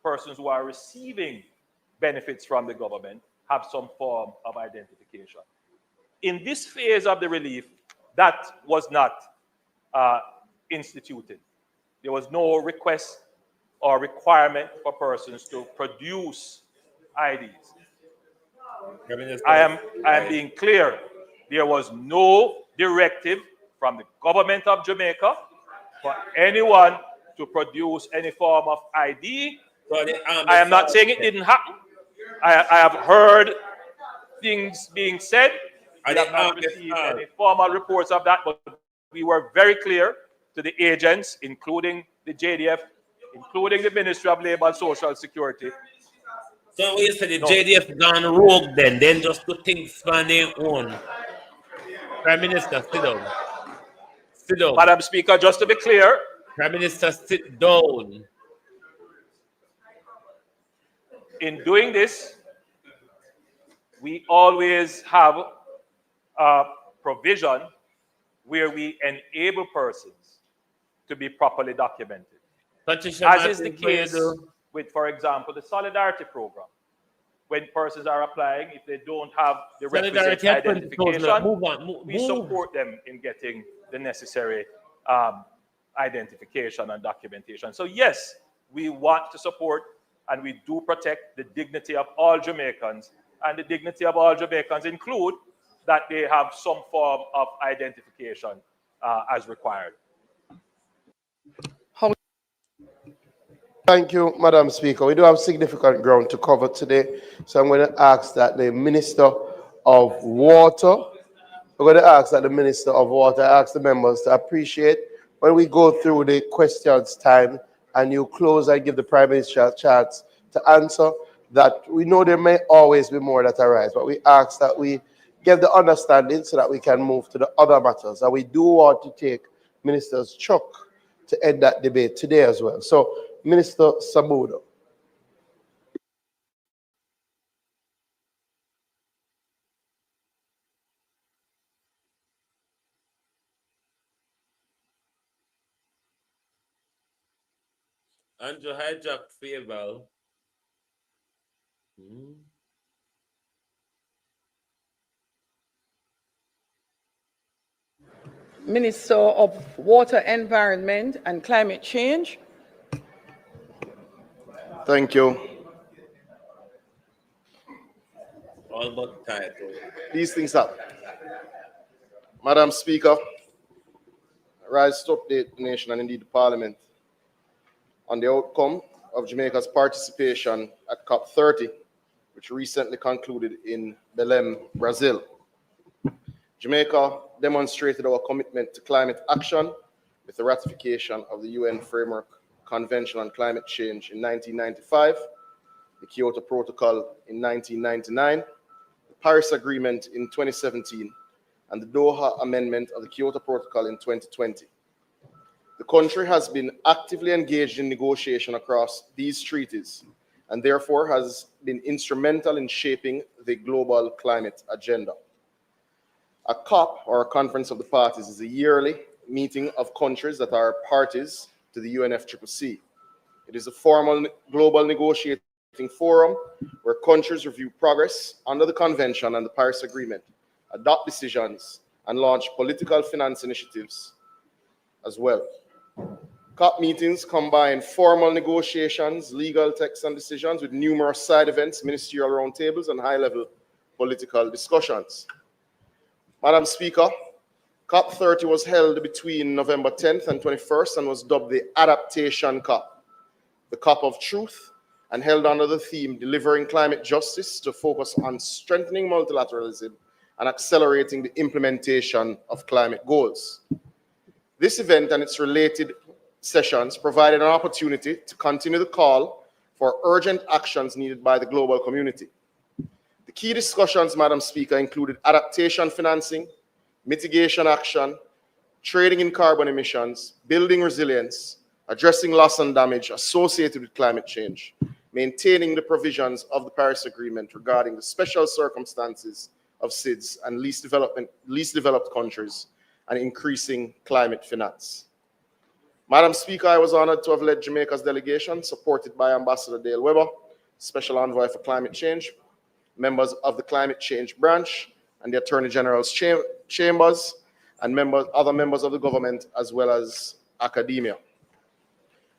persons who are receiving benefits from the government have some form of identification. In this phase of the relief, that was not instituted. There was no request or requirement for persons to produce IDs. I am being clear. There was no directive from the government of Jamaica for anyone to produce any form of ID. I am not saying it didn't happen. I have heard things being said. I have not received any formal reports of that, but we were very clear to the agents, including the JDF, including the Ministry of Labour and Social Security. So you say the JDF gone rogue then just do things on their own. Prime Minister, sit down. Sit down. Madam Speaker, just to be clear. Prime Minister, sit down. In doing this, we always have a provision where we enable persons to be properly documented. As is the case with, for example, the Solidarity Program. When persons are applying, if they don't have the requisite identification, we support them in getting the necessary identification and documentation. So yes, we want to support and we do protect the dignity of all Jamaicans, and the dignity of all Jamaicans include that they have some form of identification as required. Thank you, Madam Speaker. We do have significant ground to cover today, so I'm going to ask that the Minister of Water, ask the members to appreciate when we go through the questions time and you close and give the Prime Minister a chance to answer, that we know there may always be more that arise, but we ask that we get the understanding so that we can move to the other matters. And we do want to take Minister's chuck to end that debate today as well. So, Minister Samudo. Andrew hijack favor. Minister of Water, Environment and Climate Change. Thank you. All but title. These things up. Madam Speaker, I rise to update the nation and indeed the Parliament on the outcome of Jamaica's participation at COP30, which recently concluded in Belém, Brazil. Jamaica demonstrated our commitment to climate action with the ratification of the UN Framework Convention on Climate Change in 1995, the Kyoto Protocol in 1999, the Paris Agreement in 2017, and the Doha Amendment of the Kyoto Protocol in 2020. The country has been actively engaged in negotiation across these treaties and therefore has been instrumental in shaping the global climate agenda. A COP, or a Conference of the Parties, is a yearly meeting of countries that are parties to the UNFCCC. It is a formal global negotiating forum where countries review progress under the Convention and the Paris Agreement, adopt decisions, and launch political finance initiatives as well. COP meetings combine formal negotiations, legal texts and decisions with numerous side events, ministerial roundtables, and high-level political discussions. Madam Speaker, COP30 was held between November 10th and 21st and was dubbed the Adaptation COP, the COP of Truth, and held under the theme Delivering Climate Justice to focus on strengthening multilateralism and accelerating the implementation of climate goals. This event and its related sessions provided an opportunity to continue the call for urgent actions needed by the global community. The key discussions, Madam Speaker, included adaptation financing, mitigation action, trading in carbon emissions, building resilience, addressing loss and damage associated with climate change, maintaining the provisions of the Paris Agreement regarding the special circumstances of SIDS and least developed countries, and increasing climate finance. Madam Speaker, I was honored to have led Jamaica's delegation, supported by Ambassador Dale Weber, Special Envoy for Climate Change, members of the Climate Change Branch, and the Attorney General's chambers, and other members of the government, as well as academia.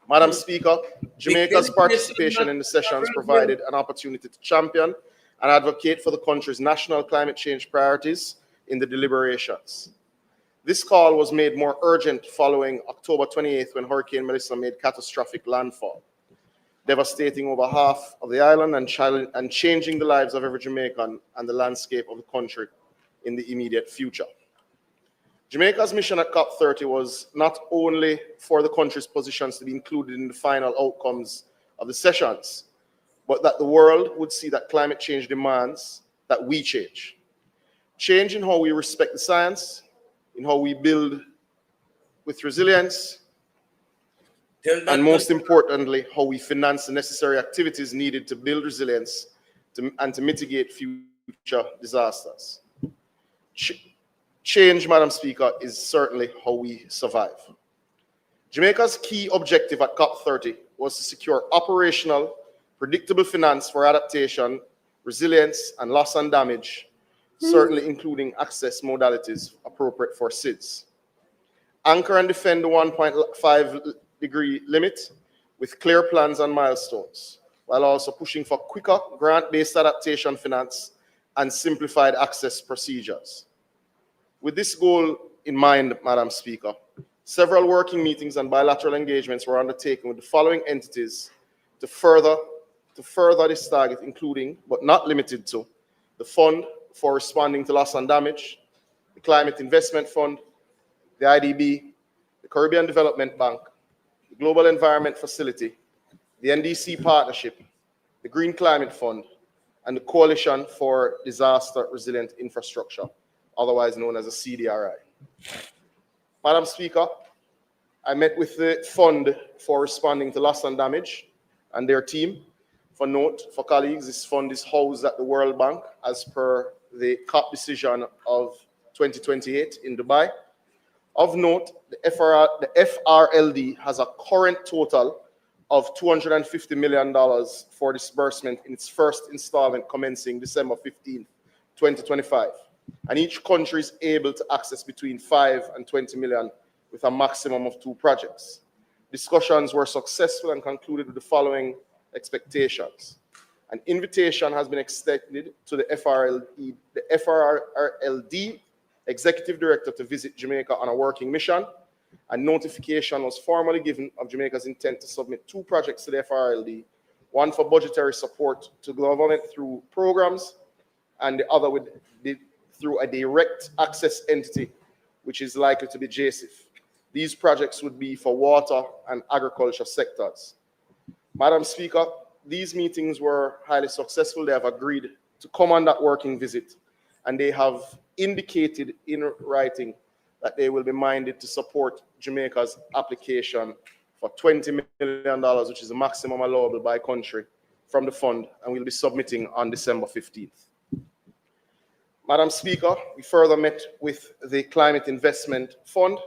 Madam Speaker, Jamaica's participation in the sessions provided an opportunity to champion and advocate for the country's national climate change priorities in the deliberations. This call was made more urgent following October 28th when Hurricane Melissa made catastrophic landfall, devastating over half of the island and changing the lives of every Jamaican and the landscape of the country in the immediate future. Jamaica's mission at COP30 was not only for the country's positions to be included in the final outcomes of the sessions, but that the world would see that climate change demands that we change. Change in how we respect the science, in how we build with resilience, and most importantly, how we finance the necessary activities needed to build resilience and to mitigate future disasters. Change, Madam Speaker, is certainly how we survive. Jamaica's key objective at COP30 was to secure operational, predictable finance for adaptation, resilience, and loss and damage, certainly including access modalities appropriate for SIDS. Anchor and defend the 1.5-degree limit with clear plans and milestones, while also pushing for quicker grant-based adaptation finance and simplified access procedures. With this goal in mind, Madam Speaker, several working meetings and bilateral engagements were undertaken with the following entities to further this target, including, but not limited to, the Fund for Responding to Loss and Damage, the Climate Investment Fund, the IDB, the Caribbean Development Bank, the Global Environment Facility, the NDC Partnership, the Green Climate Fund, and the Coalition for Disaster Resilient Infrastructure, otherwise known as a CDRI. Madam Speaker, I met with the Fund for Responding to Loss and Damage and their team. For note, for colleagues, this fund is housed at the World Bank as per the COP decision of 2028 in Dubai. Of note, the FRLD has a current total of $250 million for disbursement in its first installment commencing December 15, 2025. And each country is able to access between 5 and 20 million with a maximum of 2 projects. Discussions were successful and concluded with the following expectations. An invitation has been extended to the FRLD Executive Director to visit Jamaica on a working mission. A notification was formally given of Jamaica's intent to submit 2 projects to the FRLD, one for budgetary support to government through programs, and the other through a direct access entity, which is likely to be JSIF. These projects would be for water and agriculture sectors. Madam Speaker, these meetings were highly successful. They have agreed to come on that working visit, and they have indicated in writing that they will be minded to support Jamaica's application for $20 million, which is the maximum allowable by country from the fund, and we'll be submitting on December 15th. Madam Speaker, we further met with the Climate Investment Fund.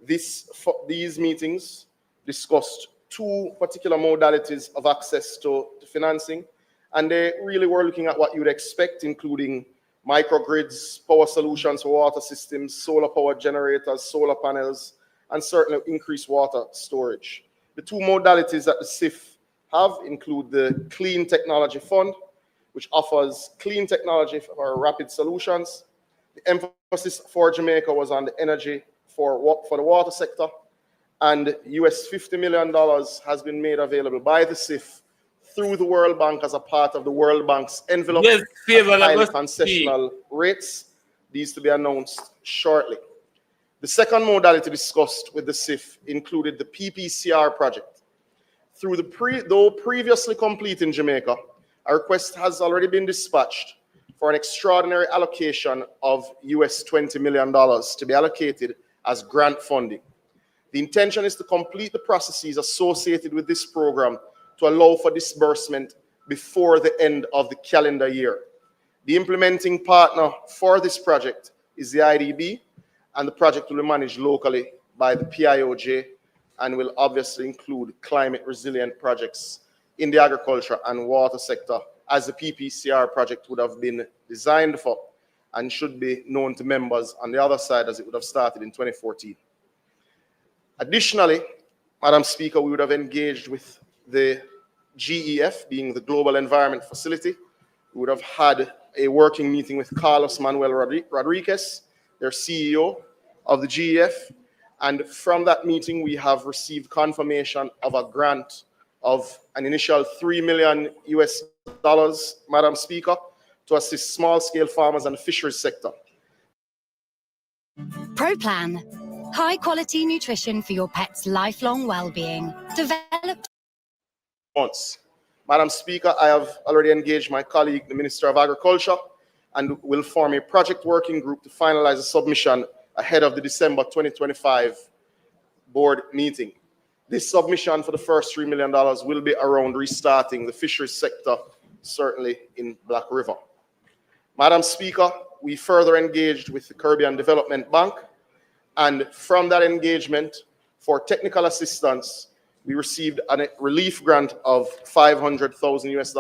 These meetings discussed 2 particular modalities of access to financing, and they really were looking at what you would expect, including microgrids, power solutions for water systems, solar power generators, solar panels, and certainly increased water storage. The 2 modalities that the CIF have include the Clean Technology Fund, which offers clean technology for rapid solutions. The emphasis for Jamaica was on the energy for the water sector, and US $50 million has been made available by the CIF through the World Bank as a part of the World Bank's envelope at highly concessional rates. These to be announced shortly. The second modality discussed with the CIF included the PPCR project. Though previously complete in Jamaica, a request has already been dispatched for an extraordinary allocation of US $20 million to be allocated as grant funding. The intention is to complete the processes associated with this program to allow for disbursement before the end of the calendar year. The implementing partner for this project is the IDB, and the project will be managed locally by the PIOJ and will obviously include climate resilient projects in the agriculture and water sector, as the PPCR project would have been designed for and should be known to members on the other side as it would have started in 2014. Additionally, Madam Speaker, we would have engaged with the GEF, being the Global Environment Facility. We would have had a working meeting with Carlos Manuel Rodriguez, their CEO, of the GEF. And from that meeting, we have received confirmation of a grant of an initial $3 million US, Madam Speaker, to assist small-scale farmers and the fisheries sector. ProPlan, high-quality nutrition for your pet's lifelong well-being. Developed months. Madam Speaker, I have already engaged my colleague, the Minister of Agriculture, and will form a project working group to finalize a submission ahead of the December 2025 board meeting. This submission for the first $3 million will be around restarting the fisheries sector, certainly in Black River. Madam Speaker, we further engaged with the Caribbean Development Bank, and from that engagement, for technical assistance, we received a relief grant of $500,000 US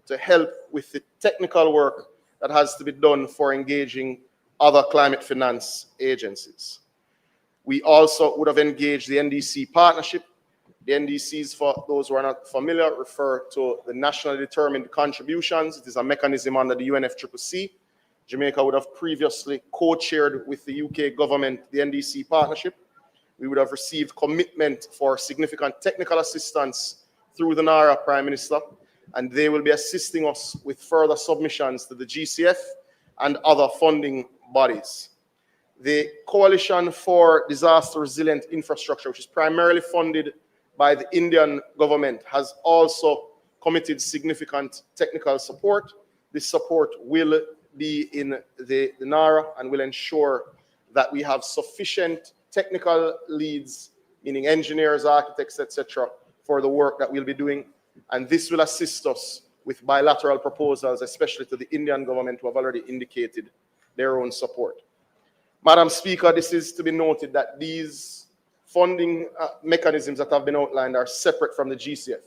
to help with the technical work that has to be done for engaging other climate finance agencies. We also would have engaged the NDC partnership. The NDCs, for those who are not familiar, refer to the Nationally Determined Contributions. It is a mechanism under the UNFCCC. Jamaica would have previously co-chaired with the UK government the NDC partnership. We would have received commitment for significant technical assistance through the NARA Prime Minister, and they will be assisting us with further submissions to the GCF and other funding bodies. The Coalition for Disaster Resilient Infrastructure, which is primarily funded by the Indian government, has also committed significant technical support. This support will be in the NARA and will ensure that we have sufficient technical leads, meaning engineers, architects, etc., for the work that we'll be doing. And this will assist us with bilateral proposals, especially to the Indian government, who have already indicated their own support. Madam Speaker, this is to be noted that these funding mechanisms that have been outlined are separate from the GCF.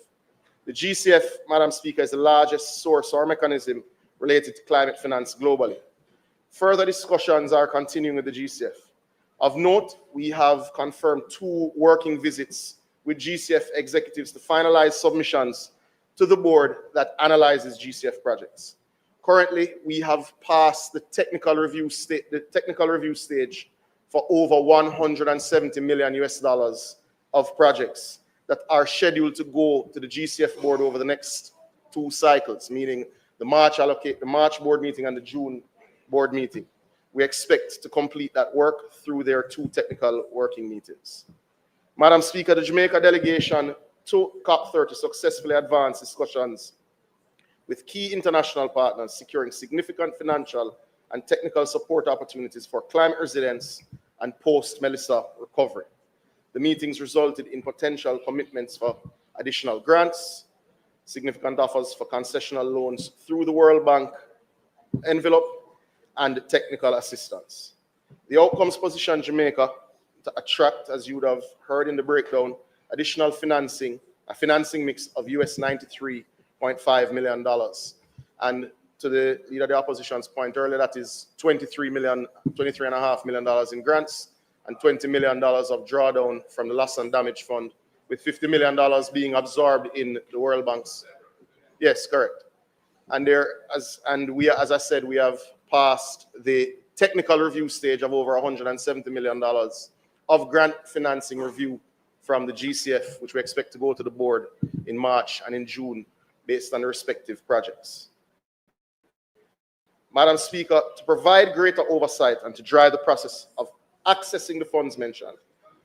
The GCF, Madam Speaker, is the largest source or mechanism related to climate finance globally. Further discussions are continuing with the GCF. Of note, we have confirmed 2 working visits with GCF executives to finalize submissions to the board that analyzes GCF projects. Currently, we have passed the technical review stage for over $170 million US of projects that are scheduled to go to the GCF board over the next 2 cycles, meaning the March board meeting and the June board meeting. We expect to complete that work through their 2 technical working meetings. Madam Speaker, the Jamaica delegation to COP30 successfully advanced discussions with key international partners, securing significant financial and technical support opportunities for climate resilience and post-Melissa recovery. The meetings resulted in potential commitments for additional grants, significant offers for concessional loans through the World Bank envelope, and technical assistance. The outcomes position Jamaica to attract, as you would have heard in the breakdown, additional financing, a financing mix of US $93.5 million. And to the leader of the opposition's point earlier, that is $23.5 million in grants and $20 million of drawdown from the Loss and Damage Fund, with $50 million being absorbed in the World Bank's. Yes, correct. And as I said, we have passed the technical review stage of over $170 million of grant financing review from the GCF, which we expect to go to the board in March and in June based on the respective projects. Madam Speaker, to provide greater oversight and to drive the process of accessing the funds mentioned,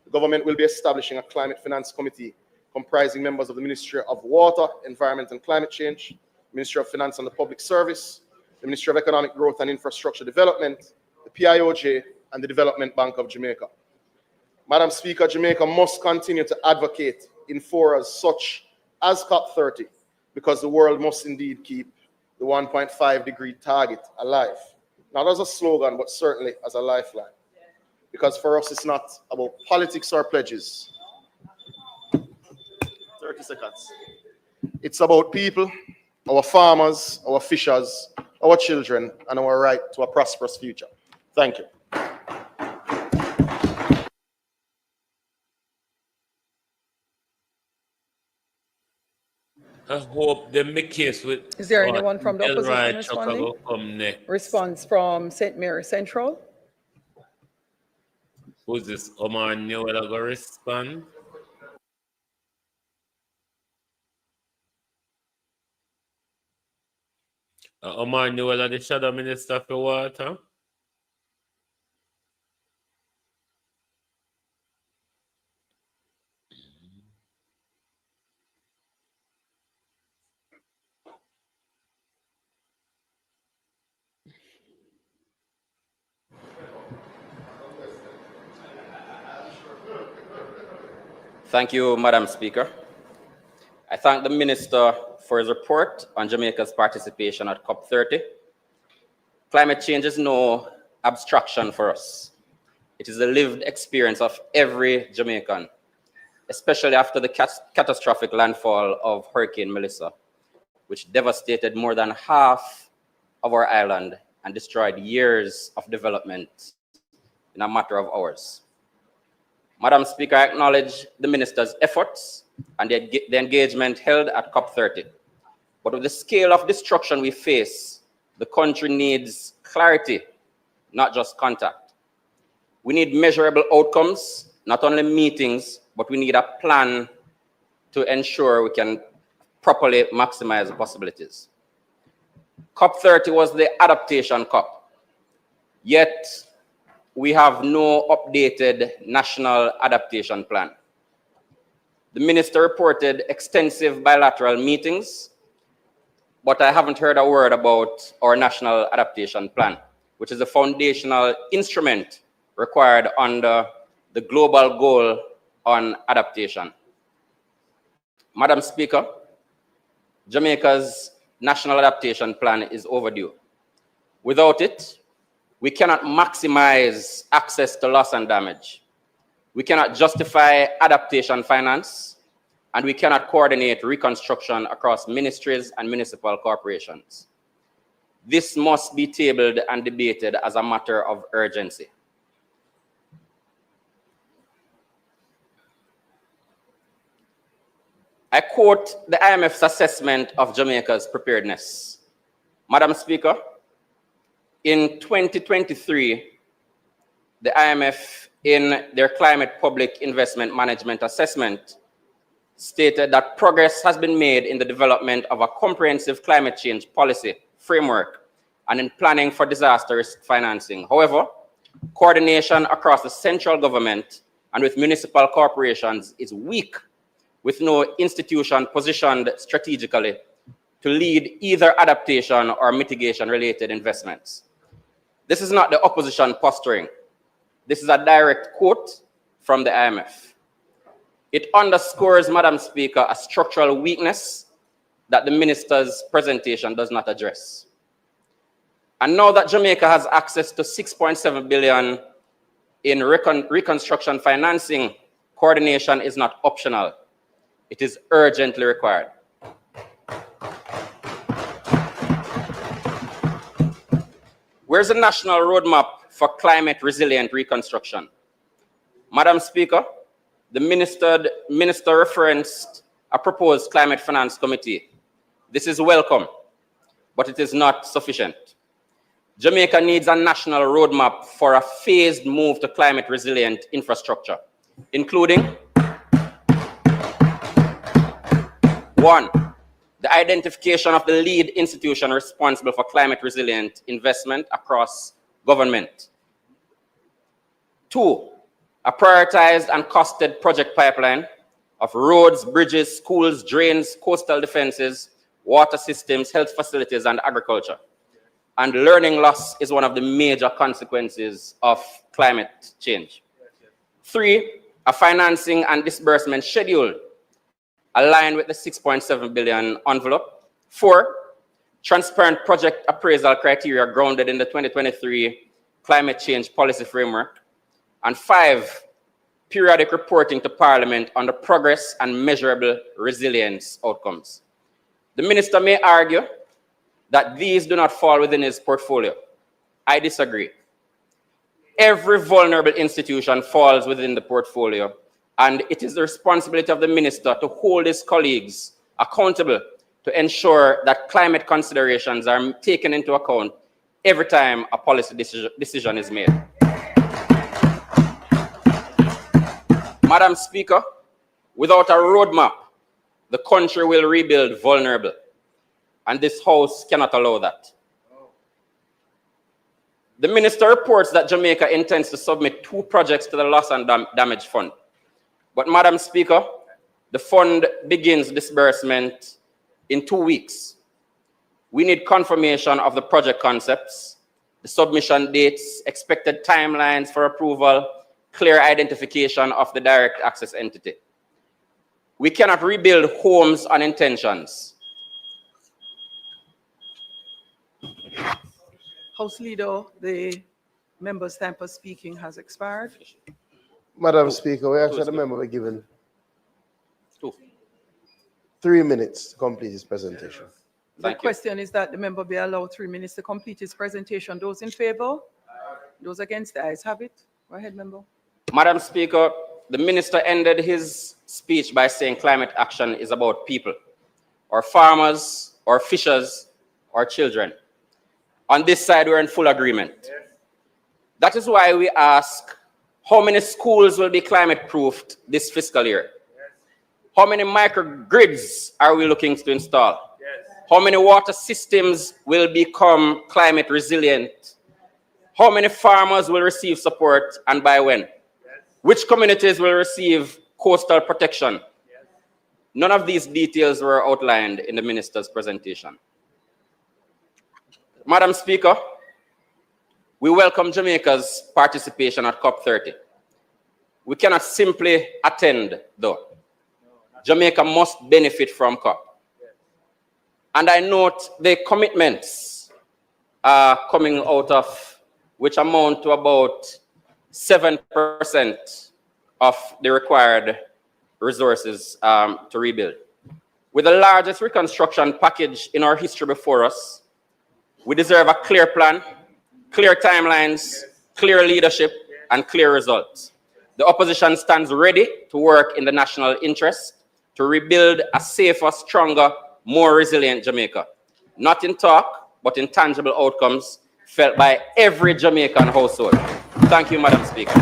the government will be establishing a climate finance committee comprising members of the Ministry of Water, Environment and Climate Change, Ministry of Finance and the Public Service, the Ministry of Economic Growth and Infrastructure Development, the PIOJ, and the Development Bank of Jamaica. Madam Speaker, Jamaica must continue to advocate in forums such as COP30, because the world must indeed keep the 1.5-degree target alive. Not as a slogan, but certainly as a lifeline. Because for us, it's not about politics or pledges. 30 seconds. It's about people, our farmers, our fishers, our children, and our right to a prosperous future. Thank you. I hope they make case with. Is there anyone from the opposition responding? Response from St. Mary Central. Who's this? Omar Newell go respond? Omar Newell, the Shadow Minister for Water. Thank you, Madam Speaker. I thank the Minister for his report on Jamaica's participation at COP30. Climate change is no abstraction for us. It is a lived experience of every Jamaican, especially after the catastrophic landfall of Hurricane Melissa, which devastated more than half of our island and destroyed years of development in a matter of hours. Madam Speaker, I acknowledge the Minister's efforts and the engagement held at COP30. But with the scale of destruction we face, the country needs clarity, not just contact. We need measurable outcomes, not only meetings, but we need a plan to ensure we can properly maximize the possibilities. COP30 was the adaptation COP, yet we have no updated national adaptation plan. The Minister reported extensive bilateral meetings, but I haven't heard a word about our national adaptation plan, which is a foundational instrument required under the global goal on adaptation. Madam Speaker, Jamaica's national adaptation plan is overdue. Without it, we cannot maximize access to loss and damage. We cannot justify adaptation finance, and we cannot coordinate reconstruction across ministries and municipal corporations. This must be tabled and debated as a matter of urgency. I quote the IMF's assessment of Jamaica's preparedness. Madam Speaker, in 2023, the IMF, in their Climate Public Investment Management Assessment, stated that progress has been made in the development of a comprehensive climate change policy framework and in planning for disaster risk financing. However, coordination across the central government and with municipal corporations is weak, with no institution positioned strategically to lead either adaptation or mitigation-related investments. This is not the opposition posturing. This is a direct quote from the IMF. It underscores, Madam Speaker, a structural weakness that the Minister's presentation does not address. And now that Jamaica has access to $6.7 billion in reconstruction financing, coordination is not optional. It is urgently required. Where's the national roadmap for climate resilient reconstruction? Madam Speaker, the minister referenced a proposed climate finance committee. This is welcome, but it is not sufficient. Jamaica needs a national roadmap for a phased move to climate resilient infrastructure, including 1, the identification of the lead institution responsible for climate resilient investment across government. 2, a prioritized and costed project pipeline of roads, bridges, schools, drains, coastal defenses, water systems, health facilities, and agriculture. And learning loss is one of the major consequences of climate change. 3, a financing and disbursement schedule aligned with the $6.7 billion envelope. 4, transparent project appraisal criteria grounded in the 2023 climate change policy framework. And 5, periodic reporting to Parliament on the progress and measurable resilience outcomes. The minister may argue that these do not fall within his portfolio. I disagree. Every vulnerable institution falls within the portfolio, and it is the responsibility of the minister to hold his colleagues accountable to ensure that climate considerations are taken into account every time a policy decision is made. Madam Speaker, without a roadmap, the country will rebuild vulnerable, and this House cannot allow that. The minister reports that Jamaica intends to submit 2 projects to the Loss and Damage Fund. But Madam Speaker, the fund begins disbursement in 2 weeks. We need confirmation of the project concepts, the submission dates, expected timelines for approval, clear identification of the direct access entity. We cannot rebuild homes on intentions. House Leader, the member's time for speaking has expired. Madam Speaker, we actually the member be given 3 minutes to complete his presentation. The question is that the member be allowed 3 minutes to complete his presentation. Those in favor? Those against? The ayes have it. Go ahead, member. Madam Speaker, the minister ended his speech by saying climate action is about people, or farmers, or fishers, or children. On this side, we're in full agreement. Yes. That is why we ask, how many schools will be climate-proofed this fiscal year? Yes. How many microgrids are we looking to install? Yes. How many water systems will become climate resilient? How many farmers will receive support and by when? Yes. Which communities will receive coastal protection? Yes. None of these details were outlined in the minister's presentation. Madam Speaker, we welcome Jamaica's participation at COP30. We cannot simply attend, though. Jamaica must benefit from COP. And I note the commitments coming out of, which amount to about 7% of the required resources to rebuild. With the largest reconstruction package in our history before us, we deserve a clear plan, clear timelines, clear leadership, and clear results. The opposition stands ready to work in the national interest to rebuild a safer, stronger, more resilient Jamaica. Not in talk, but in tangible outcomes felt by every Jamaican household. Thank you, Madam Speaker.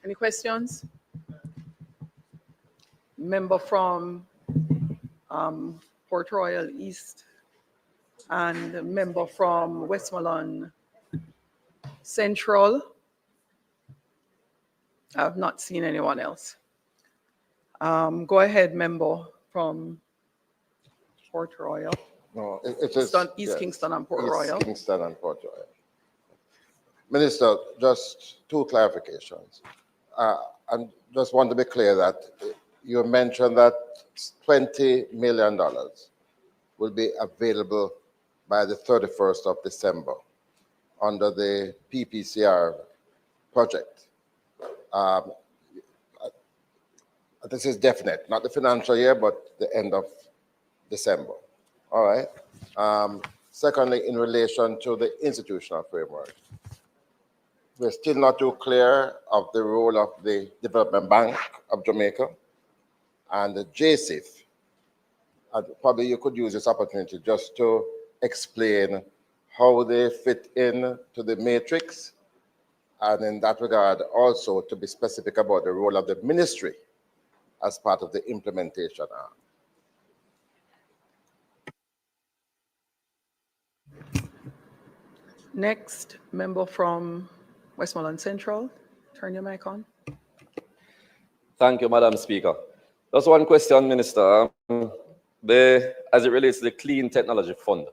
Any questions? Member from Port Royal East and a member from Westmoreland Central. I have not seen anyone else. Go ahead, member from Port Royal. No, it is East Kingston and Port Royal. East Kingston and Port Royal. Minister, just 2 clarifications. I just want to be clear that you mentioned that $20 million will be available by the 31st of December under the PPCR project. This is definite, not the financial year, but the end of December. All right. Secondly, in relation to the institutional framework, we're still not too clear of the role of the Development Bank of Jamaica and the JCIF. Probably you could use this opportunity just to explain how they fit in to the matrix, and in that regard also to be specific about the role of the ministry as part of the implementation arm. Next, member from Westmoreland Central. Turn your mic on. Thank you, Madam Speaker. Just one question, Minister. As it relates to the Clean Technology Fund,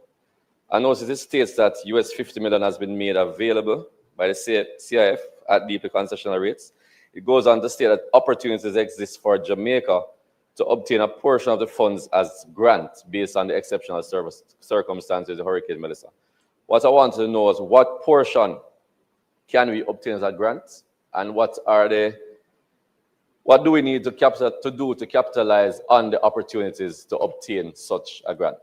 I notice it states that US $50 million has been made available by the CIF at DP concessional rates. It goes on to state that opportunities exist for Jamaica to obtain a portion of the funds as grants based on the exceptional circumstances of the Hurricane Melissa. What I want to know is what portion can we obtain as a grant, and what do we need to capitalize on the opportunities to obtain such a grant?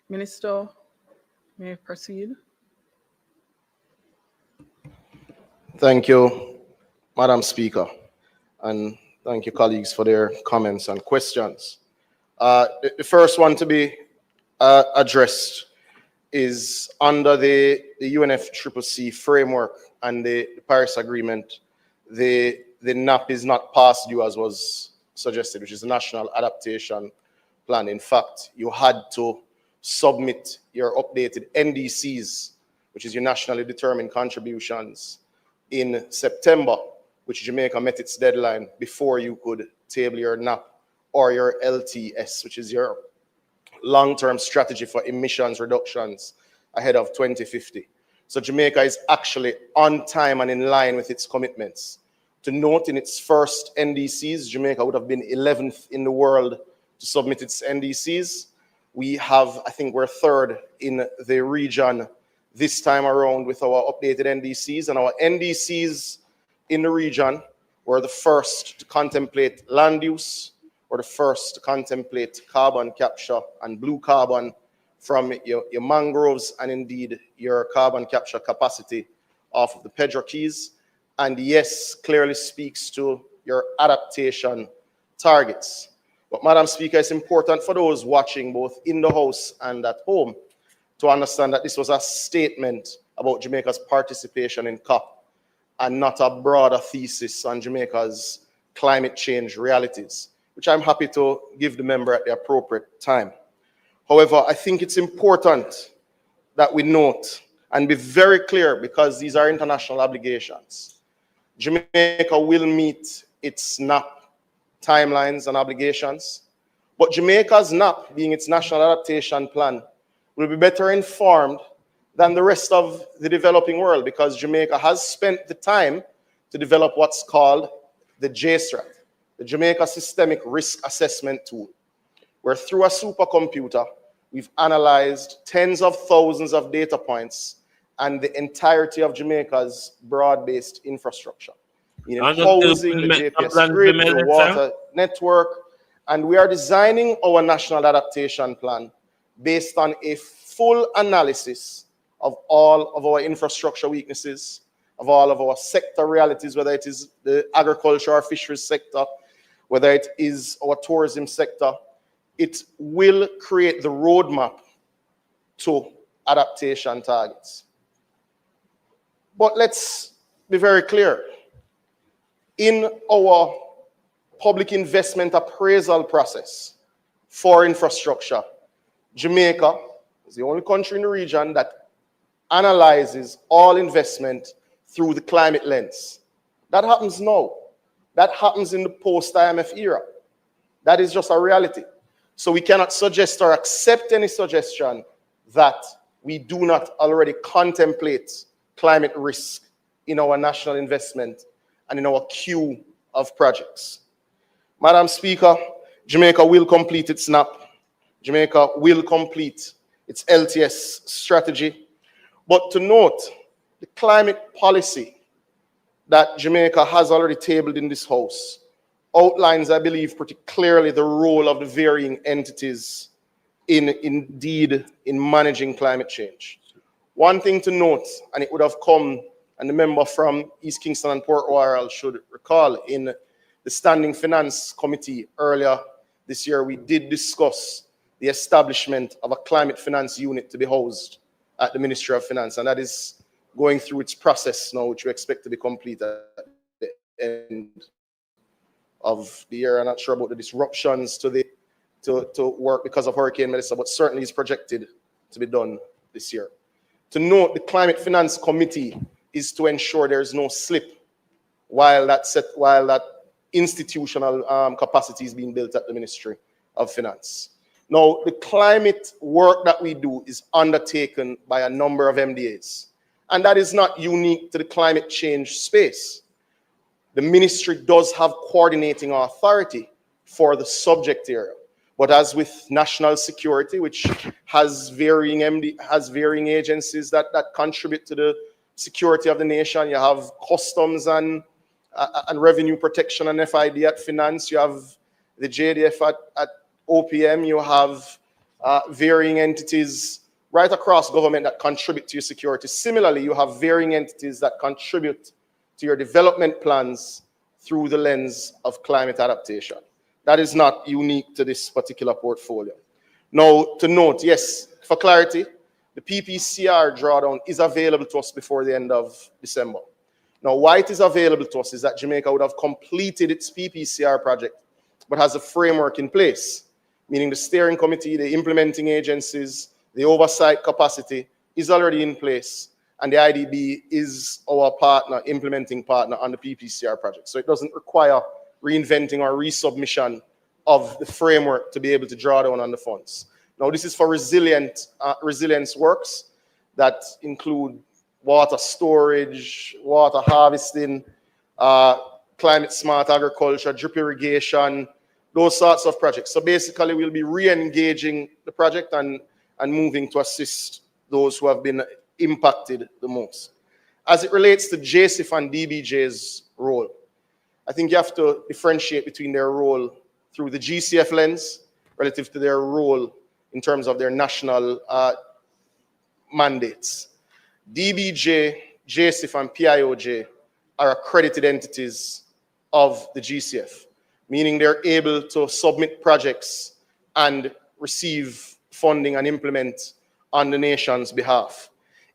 Minister, may I proceed? Thank you, Madam Speaker, and thank you, colleagues, for their comments and questions. The first one to be addressed is under the UNFCCC framework and the Paris Agreement. The NAP is not past due as was suggested, which is the National Adaptation Plan. In fact, you had to submit your updated NDCs, which is your nationally determined contributions, in September, which Jamaica met its deadline before you could table your NAP or your LTS, which is your long-term strategy for emissions reductions ahead of 2050. So Jamaica is actually on time and in line with its commitments. To note, in its first NDCs, Jamaica would have been 11th in the world to submit its NDCs. We have, I think we're third in the region this time around with our updated NDCs, and our NDCs in the region were the first to contemplate land use, were the first to contemplate carbon capture and blue carbon from your mangroves, and indeed your carbon capture capacity off of the Pedro Keys. And yes, clearly speaks to your adaptation targets. But Madam Speaker, it's important for those watching both in the House and at home to understand that this was a statement about Jamaica's participation in COP and not a broader thesis on Jamaica's climate change realities, which I'm happy to give the member at the appropriate time. However, I think it's important that we note and be very clear, because these are international obligations. Jamaica will meet its NAP timelines and obligations, but Jamaica's NAP, being its National Adaptation Plan, will be better informed than the rest of the developing world, because Jamaica has spent the time to develop what's called the JSRAT, the Jamaica Systemic Risk Assessment Tool, where through a supercomputer, we've analyzed tens of thousands of data points and the entirety of Jamaica's broad-based infrastructure, meaning housing, the GPS grid, the water network, and we are designing our National Adaptation Plan based on a full analysis of all of our infrastructure weaknesses, of all of our sector realities, whether it is the agriculture or fisheries sector, whether it is our tourism sector. It will create the roadmap to adaptation targets. But let's be very clear. In our public investment appraisal process for infrastructure, Jamaica is the only country in the region that analyzes all investment through the climate lens. That happens now. That happens in the post-IMF era. That is just a reality. So we cannot suggest or accept any suggestion that we do not already contemplate climate risk in our national investment and in our queue of projects. Madam Speaker, Jamaica will complete its NAP. Jamaica will complete its LTS strategy. But to note, the climate policy that Jamaica has already tabled in this House outlines, I believe, pretty clearly the role of the varying entities in managing climate change. One thing to note, and it would have come, and the member from East Kingston and Port Royal should recall, in the Standing Finance Committee earlier this year, we did discuss the establishment of a climate finance unit to be housed at the Ministry of Finance, and that is going through its process now, which we expect to be complete at the end of the year. I'm not sure about the disruptions to work because of Hurricane Melissa, but certainly is projected to be done this year. To note, the Climate Finance Committee is to ensure there is no slip while that institutional capacity is being built at the Ministry of Finance. Now, the climate work that we do is undertaken by a number of MDAs, and that is not unique to the climate change space. The ministry does have coordinating authority for the subject area, but as with national security, which has varying agencies that contribute to the security of the nation, you have customs and revenue protection and FID at finance, you have the JDF at OPM, you have varying entities right across government that contribute to your security. Similarly, you have varying entities that contribute to your development plans through the lens of climate adaptation. That is not unique to this particular portfolio. Now, to note, yes, for clarity, the PPCR drawdown is available to us before the end of December. Now, why it is available to us is that Jamaica would have completed its PPCR project, but has a framework in place, meaning the steering committee, the implementing agencies, the oversight capacity is already in place, and the IDB is our partner, implementing partner on the PPCR project. So it doesn't require reinventing or resubmission of the framework to be able to draw down on the funds. Now, this is for resilience works that include water storage, water harvesting, climate smart agriculture, drip irrigation, those sorts of projects. So basically, we'll be re-engaging the project and moving to assist those who have been impacted the most. As it relates to JSIF and DBJ's role, I think you have to differentiate between their role through the GCF lens relative to their role in terms of their national mandates. DBJ, JSIF, and PIOJ are accredited entities of the GCF, meaning they're able to submit projects and receive funding and implement on the nation's behalf.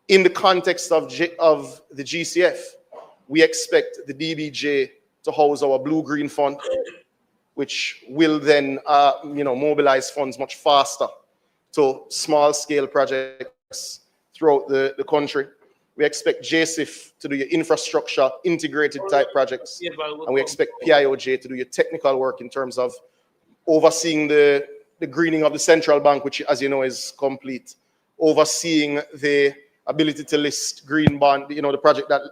In the context of the GCF, we expect the DBJ to house our blue-green fund, which will then mobilize funds much faster to small-scale projects throughout the country. We expect JSIF to do your infrastructure, integrated type projects, and we expect PIOJ to do your technical work in terms of overseeing the greening of the central bank, which, as you know, is complete, overseeing the ability to list green bond, the project that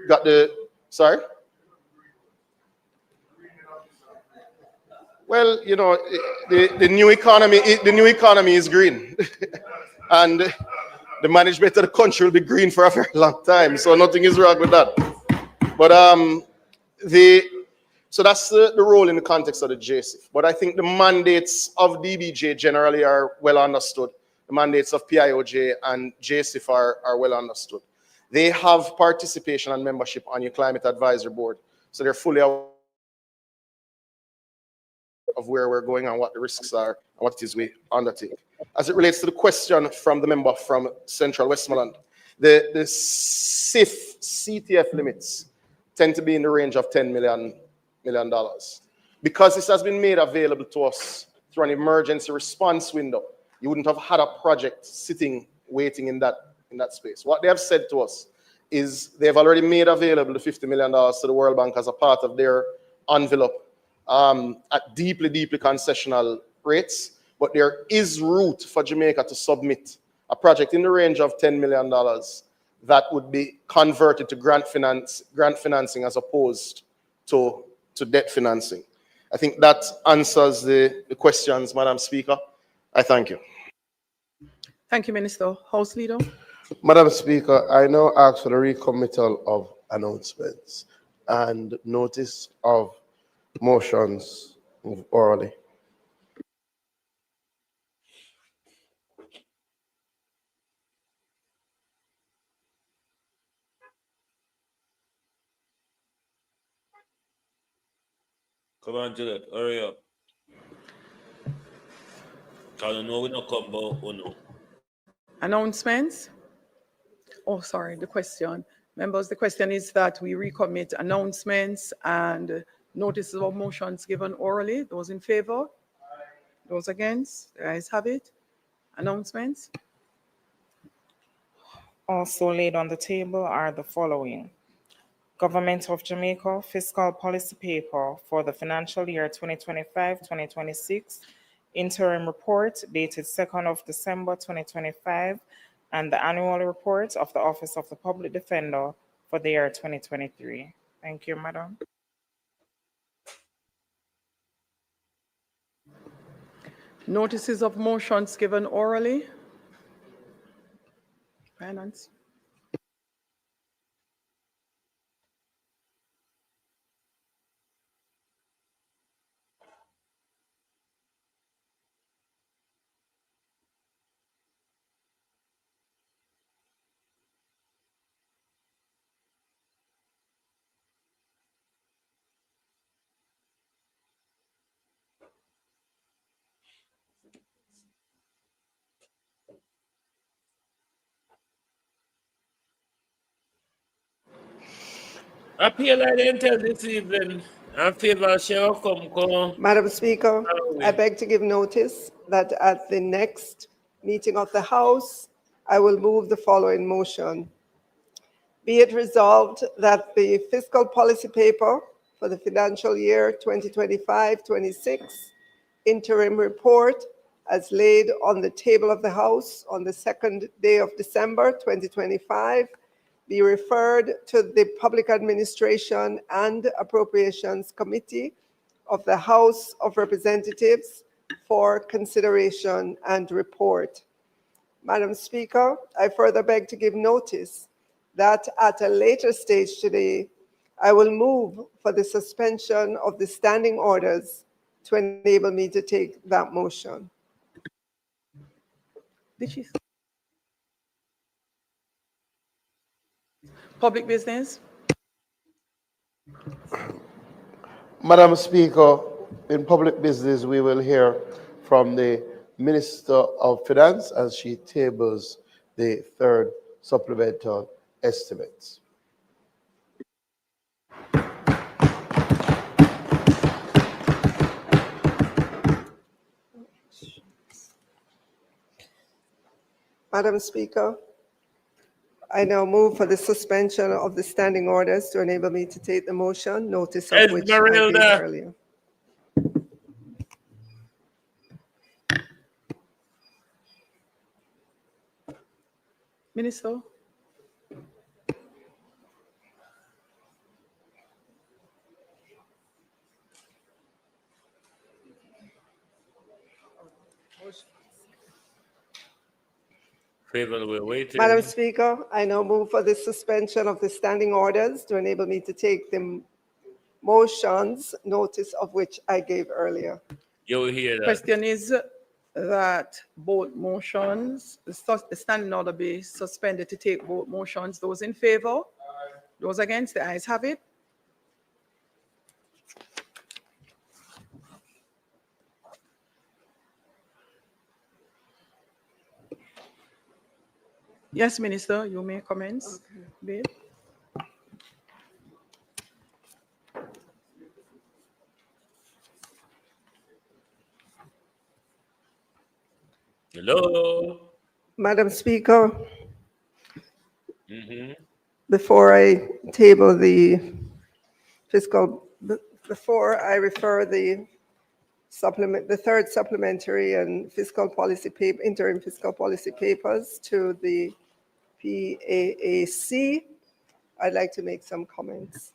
got the, sorry? Well, the new economy is green. And the management of the country will be green for a very long time, so nothing is wrong with that. But so that's the role in the context of the JSIF. But I think the mandates of DBJ generally are well understood. The mandates of PIOJ and JSIF are well understood. They have participation and membership on your climate advisory board, so they're fully aware of where we're going and what the risks are and what it is we undertake. As it relates to the question from the member from Central Westmoreland, the CIF CTF limits tend to be in the range of $10 million. Because this has been made available to us through an emergency response window, you wouldn't have had a project sitting, waiting in that space. What they have said to us is they've already made available the $50 million to the World Bank as a part of their envelope at deeply, deeply concessional rates. But there is route for Jamaica to submit a project in the range of $10 million that would be converted to grant financing as opposed to debt financing. I think that answers the questions, Madam Speaker. I thank you. Thank you, Minister. House Leader. Madam Speaker, I now ask for the recommittal of announcements and notice of motions orally. Come on, Juliet, hurry up. Because I know we don't come about Uno. Announcements? Oh, sorry, the question. Members, the question is that we recommit announcements and notices of motions given orally. Those in favor? Those against? The ayes have it. Announcements? Also laid on the table are the following. Government of Jamaica Fiscal Policy Paper for the financial year 2025-2026, interim report dated 2nd of December 2025, and the annual report of the Office of the Public Defender for the year 2023. Thank you, Madam. Notices of motions given orally. Finance. Appeal I didn't tell this evening. I favor shall come. Madam Speaker, I beg to give notice that at the next meeting of the House, I will move the following motion. Be it resolved that the fiscal policy paper for the financial year 2025-26 interim report as laid on the table of the House on the 2nd day of December 2025 be referred to the Public Administration and Appropriations Committee of the House of Representatives for consideration and report. Madam Speaker, I further beg to give notice that at a later stage today, I will move for the suspension of the standing orders to enable me to take that motion. Public business. Madam Speaker, in public business, we will hear from the Minister of Finance as she tables the third supplemental estimates. Madam Speaker, I now move for the suspension of the standing orders to enable me to take the motion, notice of which I gave earlier. Minister. We're waiting. Madam Speaker, I now move for the suspension of the standing orders to enable me to take the motions, notice of which I gave earlier. You will hear that. Question is that both motions, the standing order be suspended to take both motions. Those in favor? Those against? The ayes have it. Yes, Minister, you may commence. Okay. Hello. Madam Speaker, before I table the before I refer the third supplementary and fiscal policy paper, interim fiscal policy papers to the PAAC, I'd like to make some comments.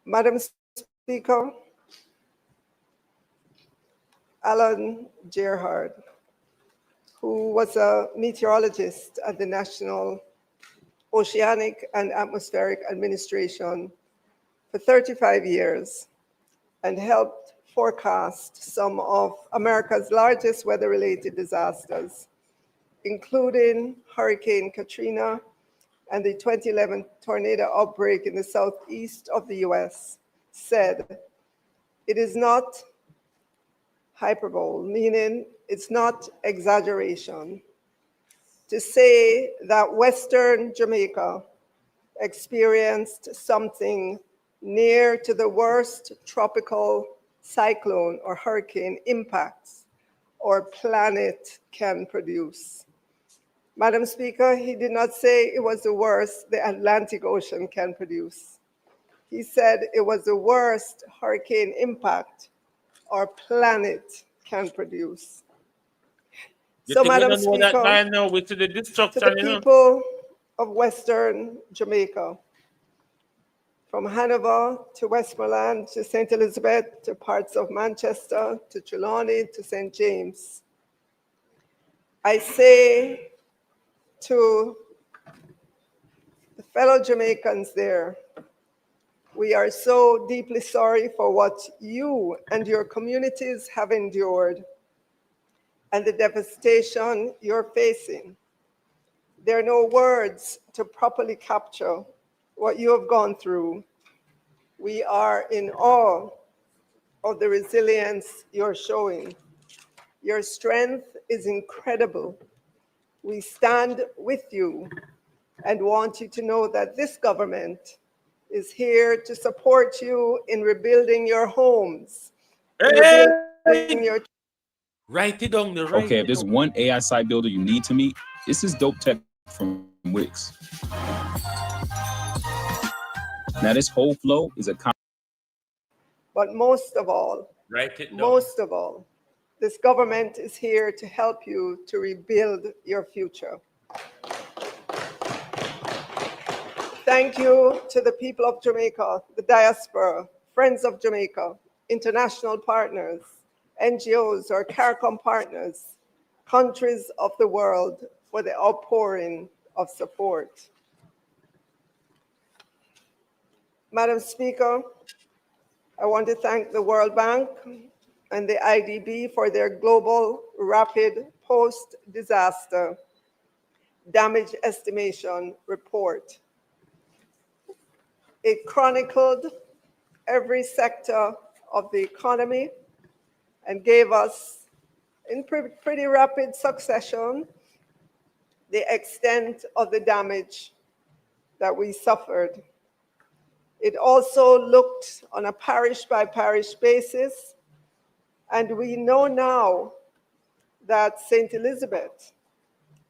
Madam Speaker, Alan Gerhard, who was a meteorologist at the National Oceanic and Atmospheric Administration for 35 years and helped forecast some of America's largest weather-related disasters, including Hurricane Katrina and the 2011 tornado outbreak in the southeast of the US, said, "It is not hyperbole," meaning it's not exaggeration, to say that Western Jamaica experienced something near to the worst tropical cyclone or hurricane impacts our planet can produce. Madam Speaker, he did not say it was the worst the Atlantic Ocean can produce. He said it was the worst hurricane impact our planet can produce. So, Madam Speaker, to the people of Western Jamaica, from Hanover to Westmoreland to St. Elizabeth to parts of Manchester to Trelawney to St. James, I say to the fellow Jamaicans there, we are so deeply sorry for what you and your communities have endured and the devastation you're facing. There are no words to properly capture what you have gone through. We are in awe of the resilience you're showing. Your strength is incredible. We stand with you and want you to know that this government is here to support you in rebuilding your homes, in rebuilding your. Write it down. Okay, if there's one AI site builder you need to meet, this is Dope Tech from Wix. Now, this whole flow is a. But most of all, this government is here to help you to rebuild your future. Thank you to the people of Jamaica, the diaspora, Friends of Jamaica, international partners, NGOs or CARICOM partners, countries of the world for the outpouring of support. Madam Speaker, I want to thank the World Bank and the IDB for their global rapid post-disaster damage estimation report. It chronicled every sector of the economy and gave us, in pretty rapid succession, the extent of the damage that we suffered. It also looked on a parish-by-parish basis, and we know now that St. Elizabeth,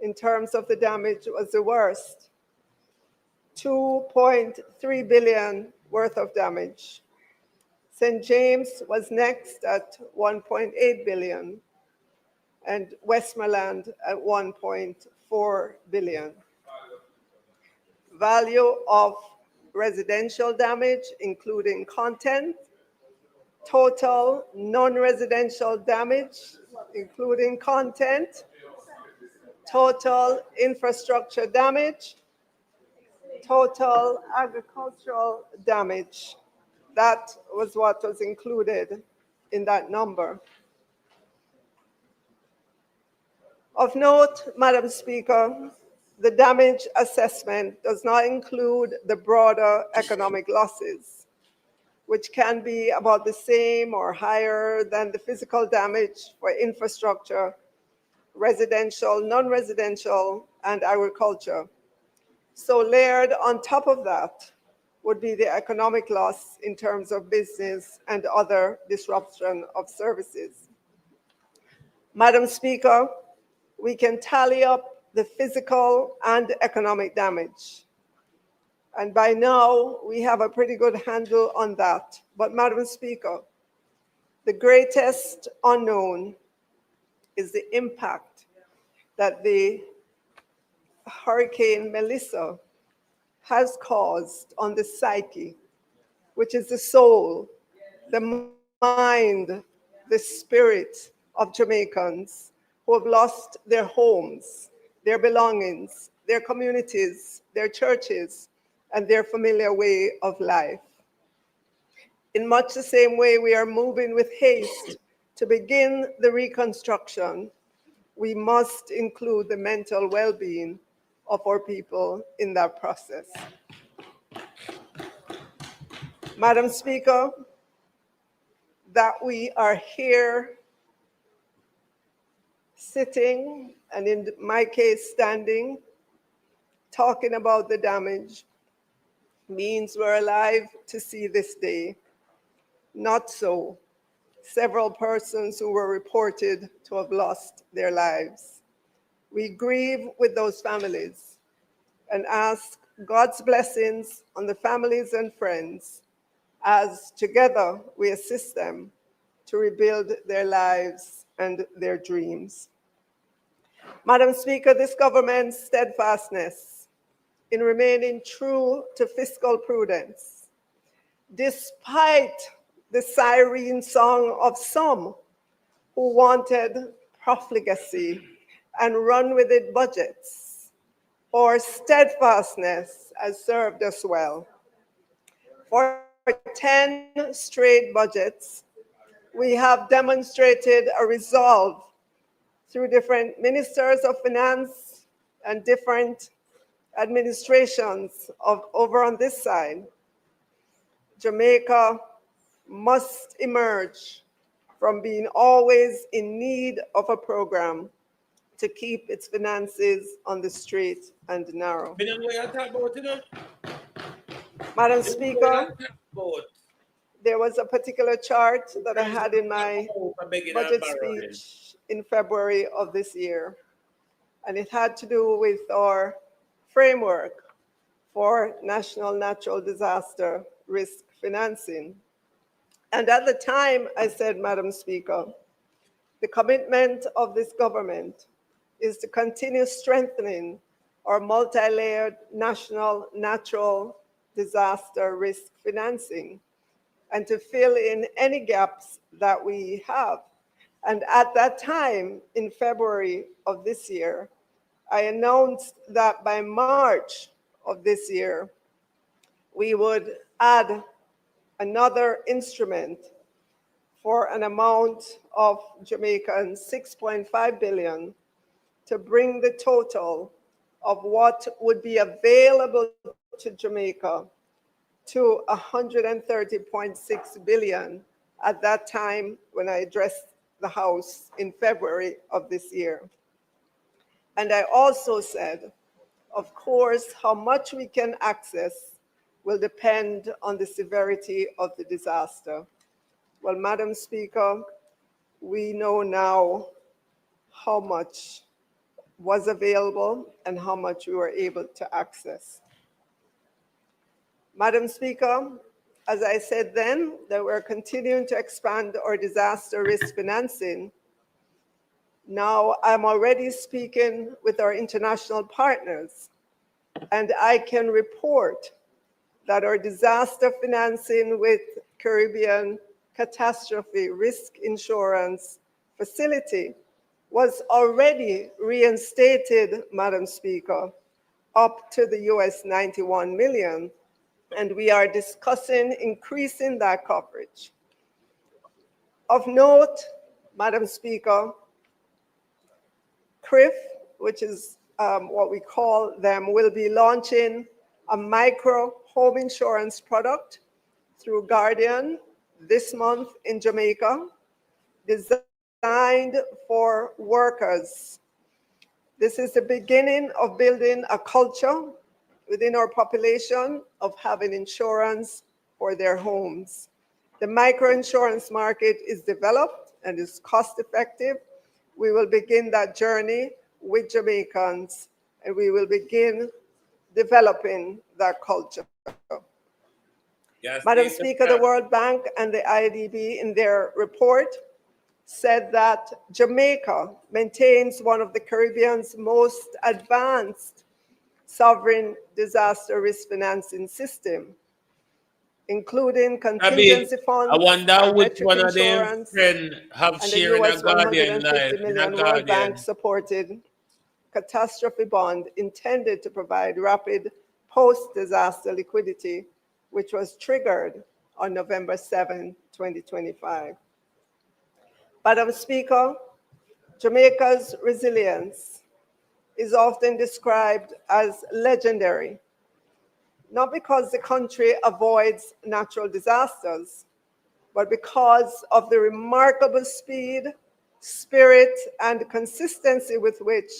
in terms of the damage, was the worst. 2.3 billion worth of damage. St. James was next at 1.8 billion, and Westmoreland at 1.4 billion. Value of residential damage, including content, total non-residential damage, including content, total infrastructure damage, total agricultural damage. That was what was included in that number. Of note, Madam Speaker, the damage assessment does not include the broader economic losses, which can be about the same or higher than the physical damage for infrastructure, residential, non-residential, and agriculture. So layered on top of that would be the economic loss in terms of business and other disruption of services. Madam Speaker, we can tally up the physical and economic damage. And by now, we have a pretty good handle on that. But Madam Speaker, the greatest unknown is the impact that the Hurricane Melissa has caused on the psyche, which is the soul, the mind, the spirit of Jamaicans who have lost their homes, their belongings, their communities, their churches, and their familiar way of life. In much the same way we are moving with haste to begin the reconstruction, we must include the mental well-being of our people in that process. Madam Speaker, that we are here sitting, and in my case standing, talking about the damage means we're alive to see this day. Not so. Several persons who were reported to have lost their lives. We grieve with those families and ask God's blessings on the families and friends as together we assist them to rebuild their lives and their dreams. Madam Speaker, this government's steadfastness in remaining true to fiscal prudence, despite the siren song of some who wanted profligacy and run with it budgets, or steadfastness has served us well. For 10 straight budgets, we have demonstrated a resolve through different ministers of finance and different administrations over on this side. Jamaica must emerge from being always in need of a program to keep its finances on the straight and narrow. Madam Speaker, there was a particular chart that I had in my budget speech in February of this year, and it had to do with our framework for national natural disaster risk financing. And at the time, I said, Madam Speaker, the commitment of this government is to continue strengthening our multi-layered national natural disaster risk financing and to fill in any gaps that we have. And at that time, in February of this year, I announced that by March of this year, we would add another instrument for an amount of Jamaican 6.5 billion to bring the total of what would be available to Jamaica to 130.6 billion at that time when I addressed the House in February of this year. And I also said, of course, how much we can access will depend on the severity of the disaster. Well, Madam Speaker, we know now how much was available and how much we were able to access. Madam Speaker, as I said then, that we're continuing to expand our disaster risk financing. Now I'm already speaking with our international partners, and I can report that our disaster financing with Caribbean Catastrophe Risk Insurance Facility was already reinstated, Madam Speaker, up to the US 91 million, and we are discussing increasing that coverage. Of note, Madam Speaker, CRIF, which is what we call them, will be launching a micro home insurance product through Guardian this month in Jamaica, designed for workers. This is the beginning of building a culture within our population of having insurance for their homes. The microinsurance market is developed and is cost effective. We will begin that journey with Jamaicans, and we will begin developing that culture. Yes, Madam Speaker, the World Bank and the IDB in their report said that Jamaica maintains one of the Caribbean's most advanced sovereign disaster risk financing system, including contingency funds, I wonder which biometric one of them insurance, friend have and the sharing US a Guardian 150 life in a million World Guardian. Bank supported catastrophe bond intended to provide rapid post-disaster liquidity, which was triggered on November 7, 2025. Madam Speaker, Jamaica's resilience is often described as legendary, not because the country avoids natural disasters, but because of the remarkable speed, spirit, and consistency with which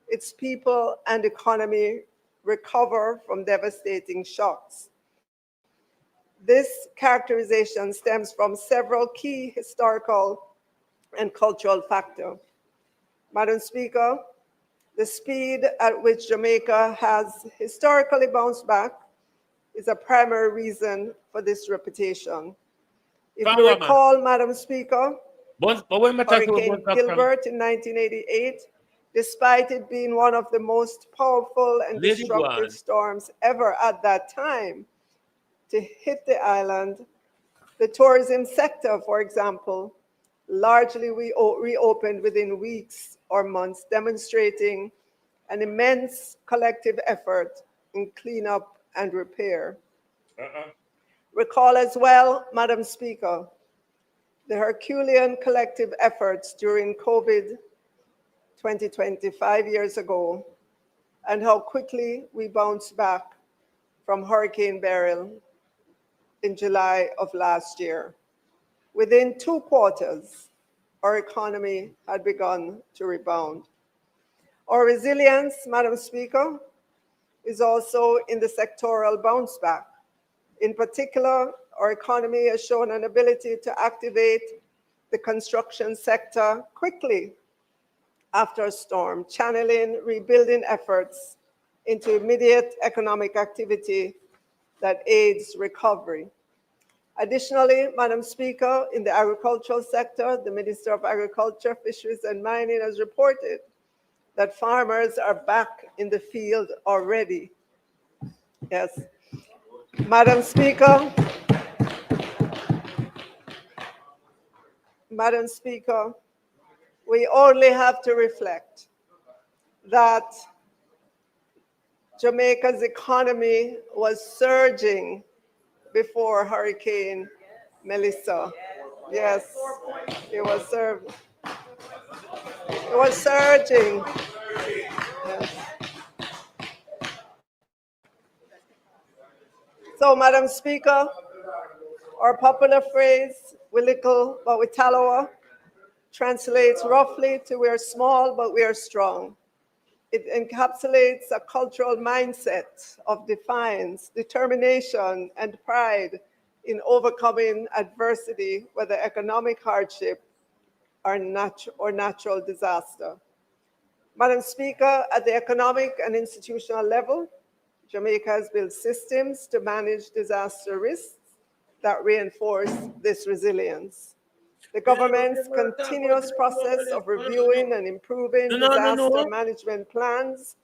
its people and economy recover from devastating shocks. This characterization stems from several key historical and cultural factors. Madam Speaker, the speed at which Jamaica has historically bounced back is a primary reason for this reputation. If you recall, Madam Speaker, Hurricane Gilbert in 1988, despite it being one of the most powerful and destructive storms ever at that time to hit the island, the tourism sector, for example, largely reopened within weeks or months, demonstrating an immense collective effort in cleanup and repair. Recall as well, Madam Speaker, the Herculean collective efforts during COVID 2020, 5 years ago, and how quickly we bounced back from Hurricane Beryl in July of last year. Within 2 quarters, our economy had begun to rebound. Our resilience, Madam Speaker, is also in the sectoral bounce back. In particular, our economy has shown an ability to activate the construction sector quickly after a storm, channeling rebuilding efforts into immediate economic activity that aids recovery. Additionally, Madam Speaker, in the agricultural sector, the Minister of Agriculture, Fisheries and Mining has reported that farmers are back in the field already. Yes. Madam Speaker, Madam Speaker, we only have to reflect that Jamaica's economy was surging before Hurricane Melissa. Yes, it was surging. Yes. So, Madam Speaker, our popular phrase, "we little but we tallow," translates roughly to "we are small but we are strong." It encapsulates a cultural mindset of defiance, determination, and pride in overcoming adversity, whether economic hardship or natural disaster. Madam Speaker, at the economic and institutional level, Jamaica has built systems to manage disaster risks that reinforce this resilience. The government's continuous process of reviewing and improving disaster management plans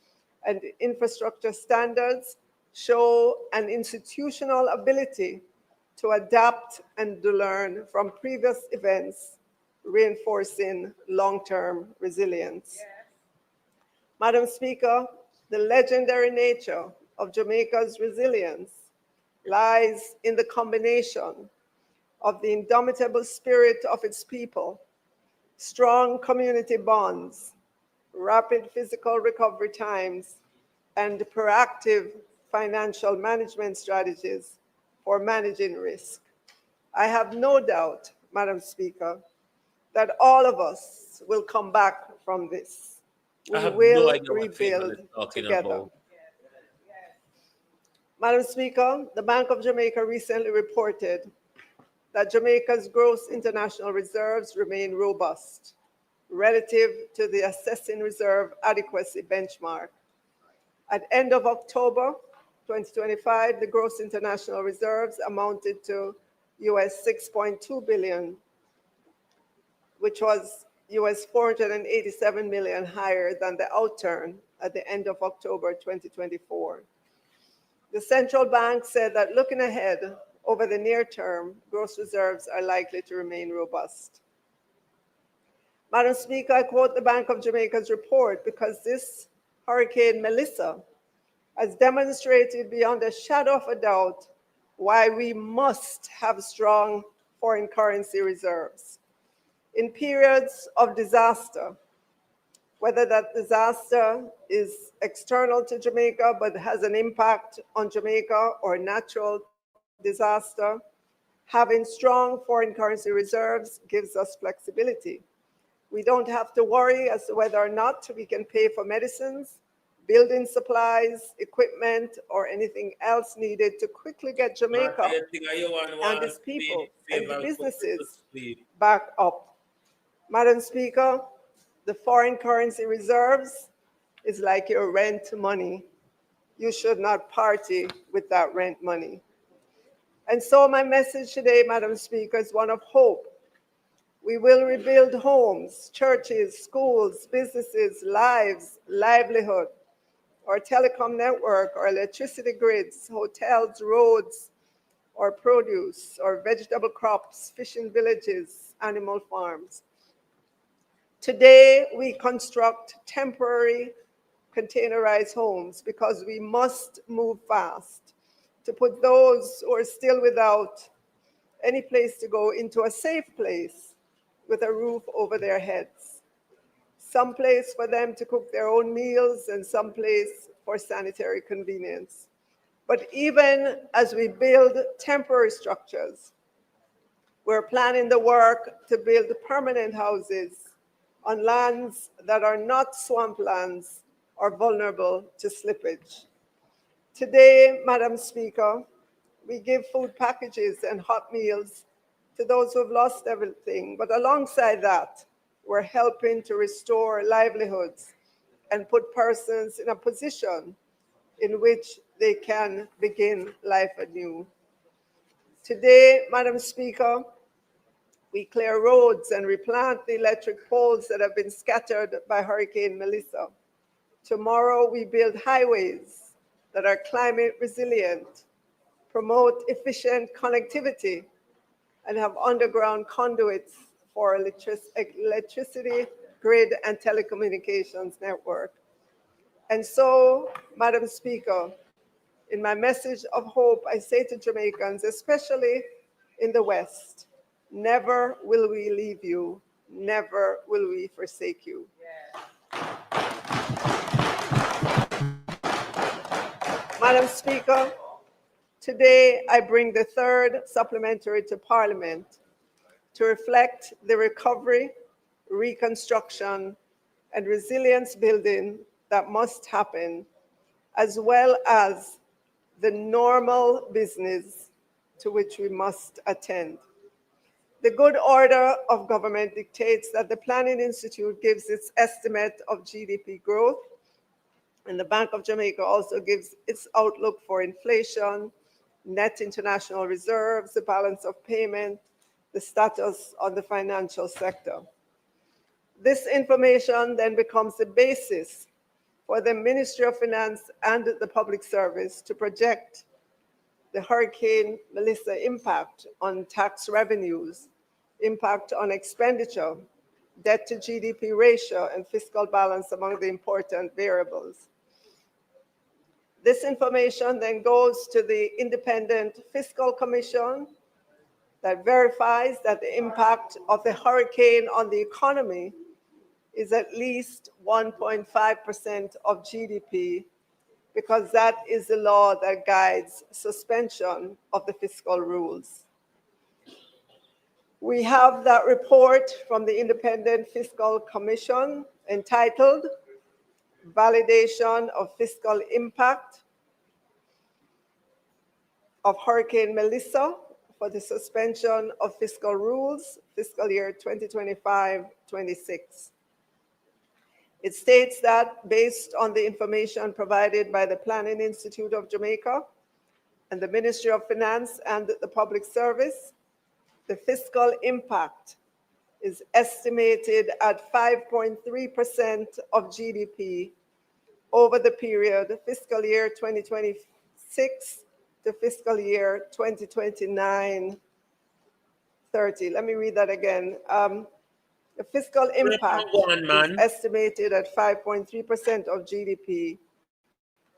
and infrastructure standards show an institutional ability to adapt and to learn from previous events, reinforcing long-term resilience. Madam Speaker, the legendary nature of Jamaica's resilience lies in the combination of the indomitable spirit of its people, strong community bonds, rapid physical recovery times, and proactive financial management strategies for managing risk. I have no doubt, Madam Speaker, that all of us will come back from this. We will rebuild together. Madam Speaker, the Bank of Jamaica recently reported that Jamaica's gross international reserves remain robust relative to the assessing reserve adequacy benchmark. At end of October 2025, the gross international reserves amounted to US $6.2 billion, which was US $487 million higher than the outturn at the end of October 2024. The central bank said that looking ahead, over the near term, gross reserves are likely to remain robust. Madam Speaker, I quote the Bank of Jamaica's report because this Hurricane Melissa has demonstrated beyond a shadow of a doubt why we must have strong foreign currency reserves. In periods of disaster, whether that disaster is external to Jamaica but has an impact on Jamaica or natural disaster, having strong foreign currency reserves gives us flexibility. We don't have to worry as to whether or not we can pay for medicines, building supplies, equipment, or anything else needed to quickly get Jamaica and its people and the businesses back up. Madam Speaker, the foreign currency reserves is like your rent money. You should not party with that rent money. And so my message today, Madam Speaker, is one of hope. We will rebuild homes, churches, schools, businesses, lives, livelihood, our telecom network, our electricity grids, hotels, roads, our produce, our vegetable crops, fishing villages, animal farms. Today, we construct temporary containerized homes because we must move fast to put those who are still without any place to go into a safe place with a roof over their heads. Some place for them to cook their own meals and some place for sanitary convenience. But even as we build temporary structures, we're planning the work to build permanent houses on lands that are not swamplands or vulnerable to slippage. Today, Madam Speaker, we give food packages and hot meals to those who have lost everything, but alongside that, we're helping to restore livelihoods and put persons in a position in which they can begin life anew. Today, Madam Speaker, we clear roads and replant the electric poles that have been scattered by Hurricane Melissa. Tomorrow, we build highways that are climate resilient, promote efficient connectivity, and have underground conduits for electricity, grid, and telecommunications network. And so, Madam Speaker, in my message of hope, I say to Jamaicans, especially in the West, never will we leave you, never will we forsake you. Madam Speaker, today I bring the third supplementary to Parliament to reflect the recovery, reconstruction, and resilience building that must happen, as well as the normal business to which we must attend. The good order of government dictates that the Planning Institute gives its estimate of GDP growth, and the Bank of Jamaica also gives its outlook for inflation, net international reserves, the balance of payment, the status of the financial sector. This information then becomes the basis for the Ministry of Finance and the Public Service to project the Hurricane Melissa impact on tax revenues, impact on expenditure, debt to GDP ratio, and fiscal balance among the important variables. This information then goes to the Independent Fiscal Commission that verifies that the impact of the hurricane on the economy is at least 1.5% of GDP, because that is the law that guides suspension of the fiscal rules. We have that report from the Independent Fiscal Commission entitled Validation of Fiscal Impact of Hurricane Melissa for the suspension of fiscal rules, fiscal year 2025-26. It states that based on the information provided by the Planning Institute of Jamaica and the Ministry of Finance and the Public Service, the fiscal impact is estimated at 5.3% of GDP over the period fiscal year 2026 to fiscal year 2029-30. Let me read that again. The fiscal impact is estimated at 5.3% of GDP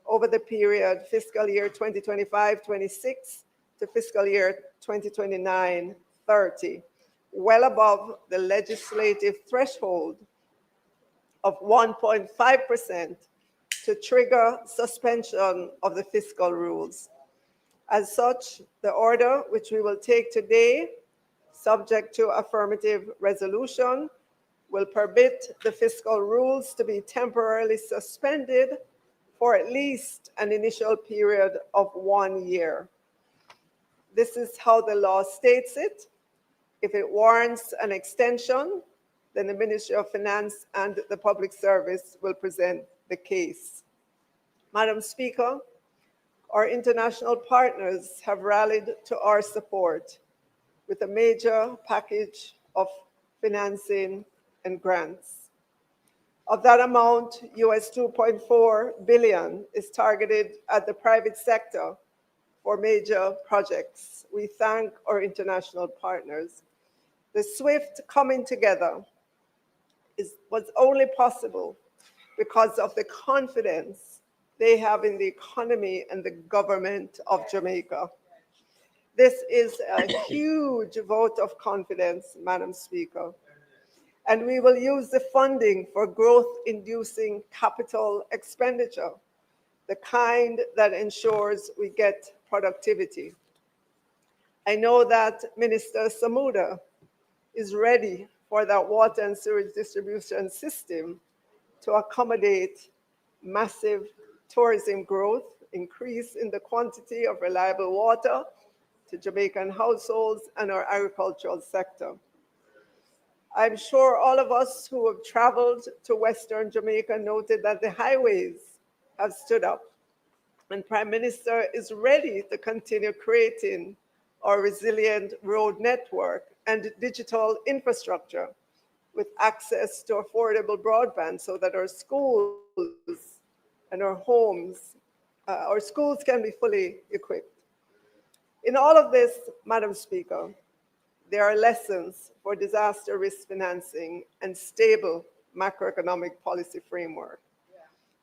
over the period fiscal year 2025-26 to fiscal year 2029-30, well above the legislative threshold of 1.5% to trigger suspension of the fiscal rules. As such, the order, which we will take today, subject to affirmative resolution, will permit the fiscal rules to be temporarily suspended for at least an initial period of 1 year. This is how the law states it. If it warrants an extension, then the Ministry of Finance and the Public Service will present the case. Madam Speaker, our international partners have rallied to our support with a major package of financing and grants. Of that amount, US $2.4 billion is targeted at the private sector for major projects. We thank our international partners. The swift coming together was only possible because of the confidence they have in the economy and the government of Jamaica. This is a huge vote of confidence, Madam Speaker. And we will use the funding for growth-inducing capital expenditure, the kind that ensures we get productivity. I know that Minister Samuda is ready for that water and sewage distribution system to accommodate massive tourism growth, increase in the quantity of reliable water to Jamaican households and our agricultural sector. I'm sure all of us who have traveled to Western Jamaica noted that the highways have stood up, and Prime Minister is ready to continue creating our resilient road network and digital infrastructure with access to affordable broadband so that our schools and our homes, our schools can be fully equipped. In all of this, Madam Speaker, there are lessons for disaster risk financing and stable macroeconomic policy framework.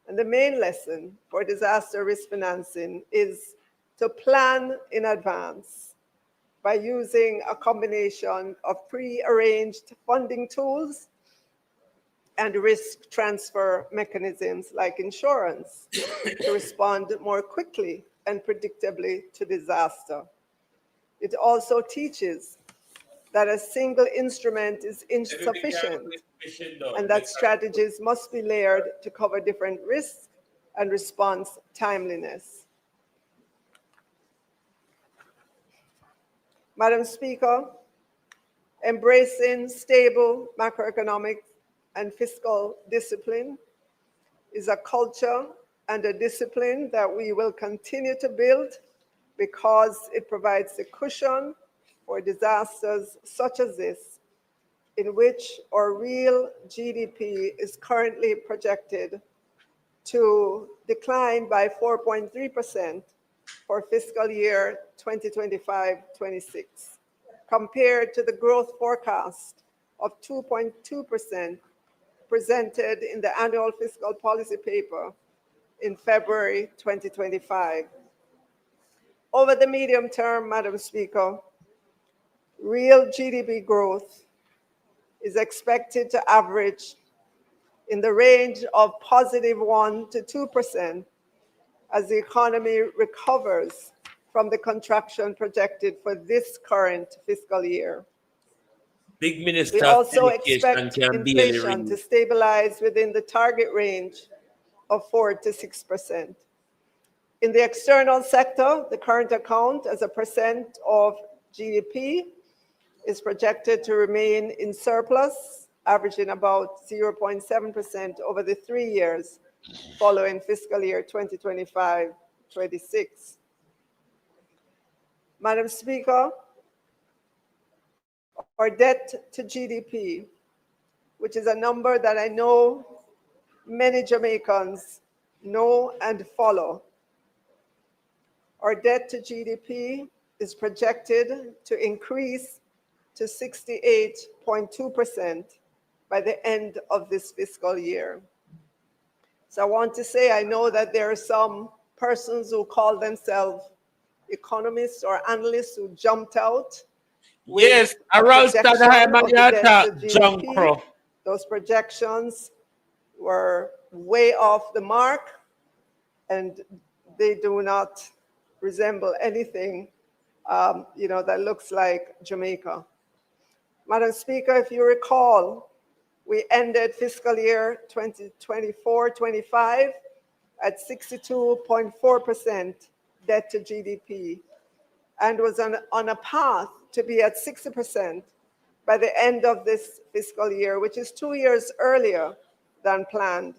And the main lesson for disaster risk financing is to plan in advance by using a combination of pre-arranged funding tools and risk transfer mechanisms like insurance to respond more quickly and predictably to disaster. It also teaches that a single instrument is insufficient and that strategies must be layered to cover different risks and response timeliness. Madam Speaker, embracing stable macroeconomic and fiscal discipline is a culture and a discipline that we will continue to build because it provides the cushion for disasters such as this, in which our real GDP is currently projected to decline by 4.3% for fiscal year 2025-26, compared to the growth forecast of 2.2% presented in the annual fiscal policy paper in February 2025. Over the medium term, Madam Speaker, real GDP growth is expected to average in the range of +1% to 2% as the economy recovers from the contraction projected for this current fiscal year. Big Minister We of also Education expect can barely inflation to read. stabilize within the target range of 4 to 6%. In the external sector, the current account as a percent of GDP is projected to remain in surplus, averaging about 0.7% over the 3 years following fiscal year 2025-26. Madam Speaker, our debt to GDP, which is a number that I know many Jamaicans know and follow. Our debt to GDP is projected to increase to 68.2% by the end of this fiscal year. So I want to say, I know that there are some persons who call themselves economists or analysts who jumped out. Yes, aroused that high John Crow. Those projections were way off the mark, and they do not resemble anything, that looks like Jamaica. Madam Speaker, if you recall, we ended fiscal year 2024-25 at 62.4% debt to GDP and was on a path to be at 60% by the end of this fiscal year, which is 2 years earlier than planned.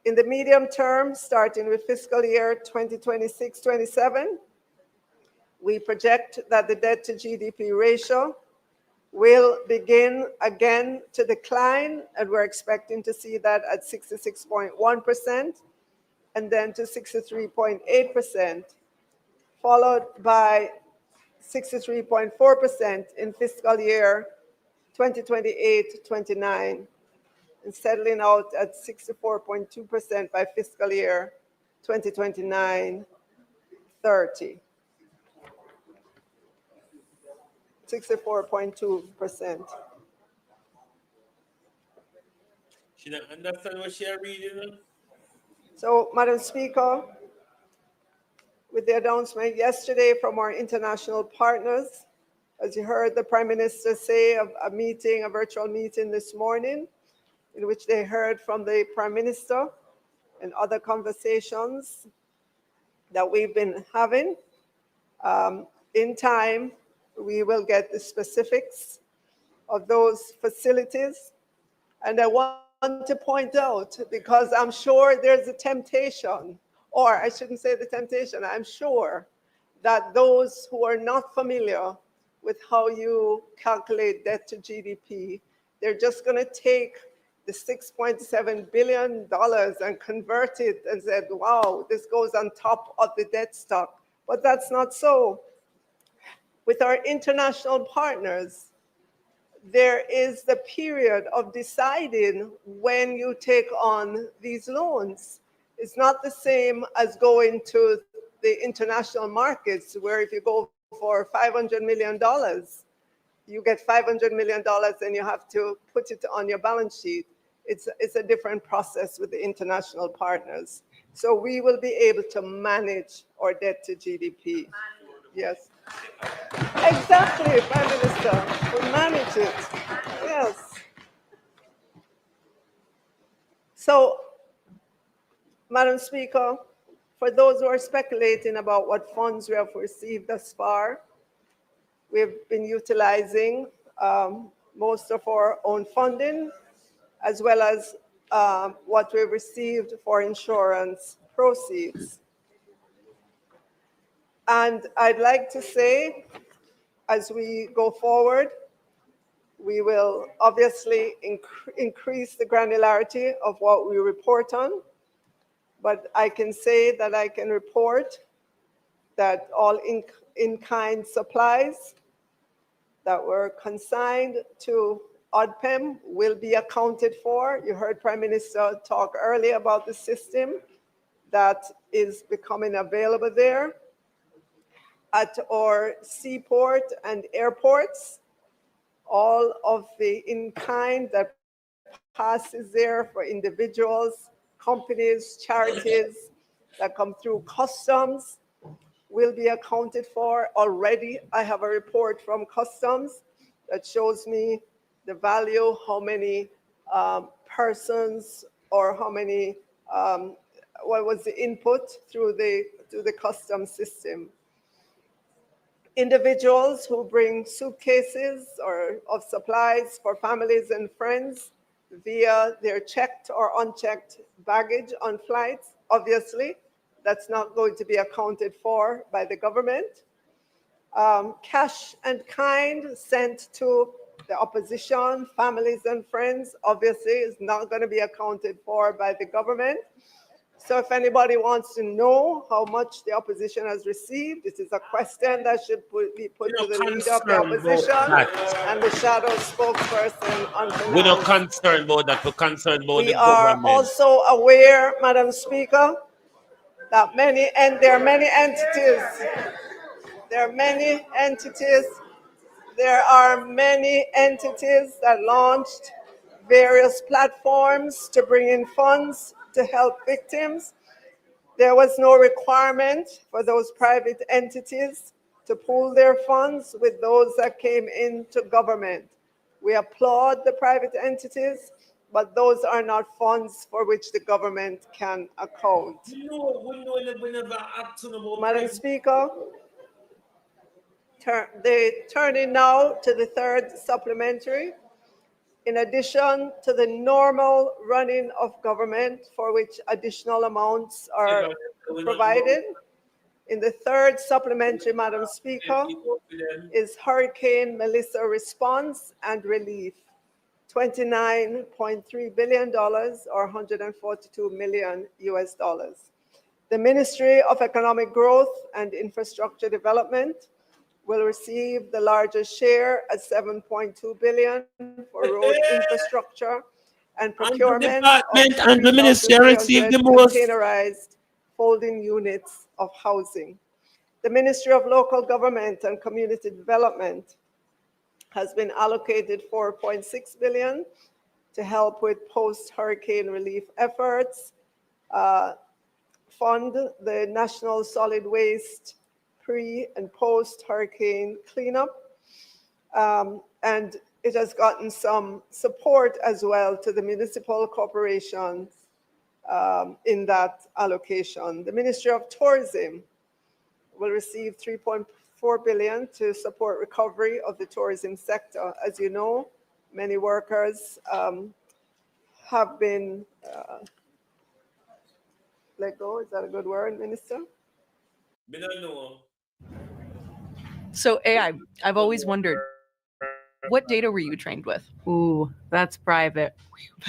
In the medium term, starting with fiscal year 2026-27, we project that the debt to GDP ratio will begin again to decline, and we're expecting to see that at 66.1% and then to 63.8%, followed by 63.4% in fiscal year 2028-29, and settling out at 64.2% by fiscal year 2029-30. 64.2%. She don't understand what she reading. So, Madam Speaker, with the announcement yesterday from our international partners As you heard the Prime Minister say, a virtual meeting this morning, in which they heard from the Prime Minister and other conversations that we've been having. In time, we will get the specifics of those facilities. And I want to point out, because I'm sure there's a temptation, or I shouldn't say the temptation, I'm sure that those who are not familiar with how you calculate debt to GDP, they're just going to take the $6.7 billion and convert it and said, wow, this goes on top of the debt stock. But that's not so. With our international partners, there is the period of deciding when you take on these loans. It's not the same as going to the international markets, where if you go for $500 million, you get $500 million and you have to put it on your balance sheet. It's a different process with the international partners. So we will be able to manage our debt to GDP. Yes. Exactly, Prime Minister. We manage it. Yes. So, Madam Speaker, for those who are speculating about what funds we have received thus far, we've been utilizing most of our own funding, as well as what we've received for insurance proceeds. And I'd like to say, as we go forward, we will obviously increase the granularity of what we report on, but I can say that I can report that all in-kind supplies that were consigned to ODPEM will be accounted for. You heard Prime Minister talk earlier about the system that is becoming available there. At our seaport and airports, all of the in-kind that passes there for individuals, companies, charities that come through customs will be accounted for. Already, I have a report from customs that shows me the value, how many persons or how many, what was the input through the customs system. Individuals who bring suitcases or of supplies for families and friends via their checked or unchecked baggage on flights, obviously, that's not going to be accounted for by the government. Cash and kind sent to the opposition, families and friends, obviously is not going to be accounted for by the government. So if anybody wants to know how much the opposition has received, this is a question that should be put to the leader of the opposition and the shadow spokesperson on finance. We're not concerned about that. We're concerned about the We are government. also aware, Madam Speaker, that there are many entities. There are many entities. There are many entities that launched various platforms to bring in funds to help victims. There was no requirement for those private entities to pool their funds with those that came into government. We applaud the private entities, but those are not funds for which the government can account. Madam Speaker, turning now to the third supplementary. In addition to the normal running of government, for which additional amounts are provided, in the third supplementary, Madam Speaker, is Hurricane Melissa response and relief, $29.3 billion or 142 million US dollars. The Ministry of Economic Growth and Infrastructure Development will receive the largest share at $7.2 billion for road infrastructure and procurement of 3,300 containerized folding units of housing. The Ministry of Local Government and Community Development has been allocated $4.6 billion to help with post-hurricane relief efforts, fund the National Solid Waste pre- and post-hurricane cleanup, And it has gotten some support as well to the municipal corporations in that allocation. The Ministry of Tourism will receive 3.4 billion to support recovery of the tourism sector. As you know, many workers have been let go. Is that a good word, Minister? We don't know. So AI, I've always wondered, what data were you trained with? Ooh, that's private.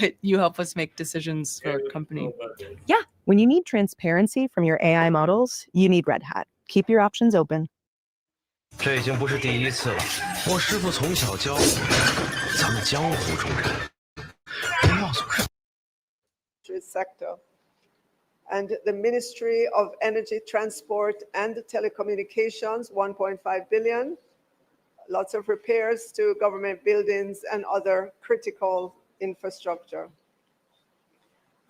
But you help us make decisions for a company. Yeah, when you need transparency from your AI models, you need Red Hat. Keep your options open. 这已经不是第一次了。我师父从小教我，咱们江湖中人不要总是。 sector. And the Ministry of Energy, Transport and Telecommunications, 1.5 billion. Lots of repairs to government buildings and other critical infrastructure.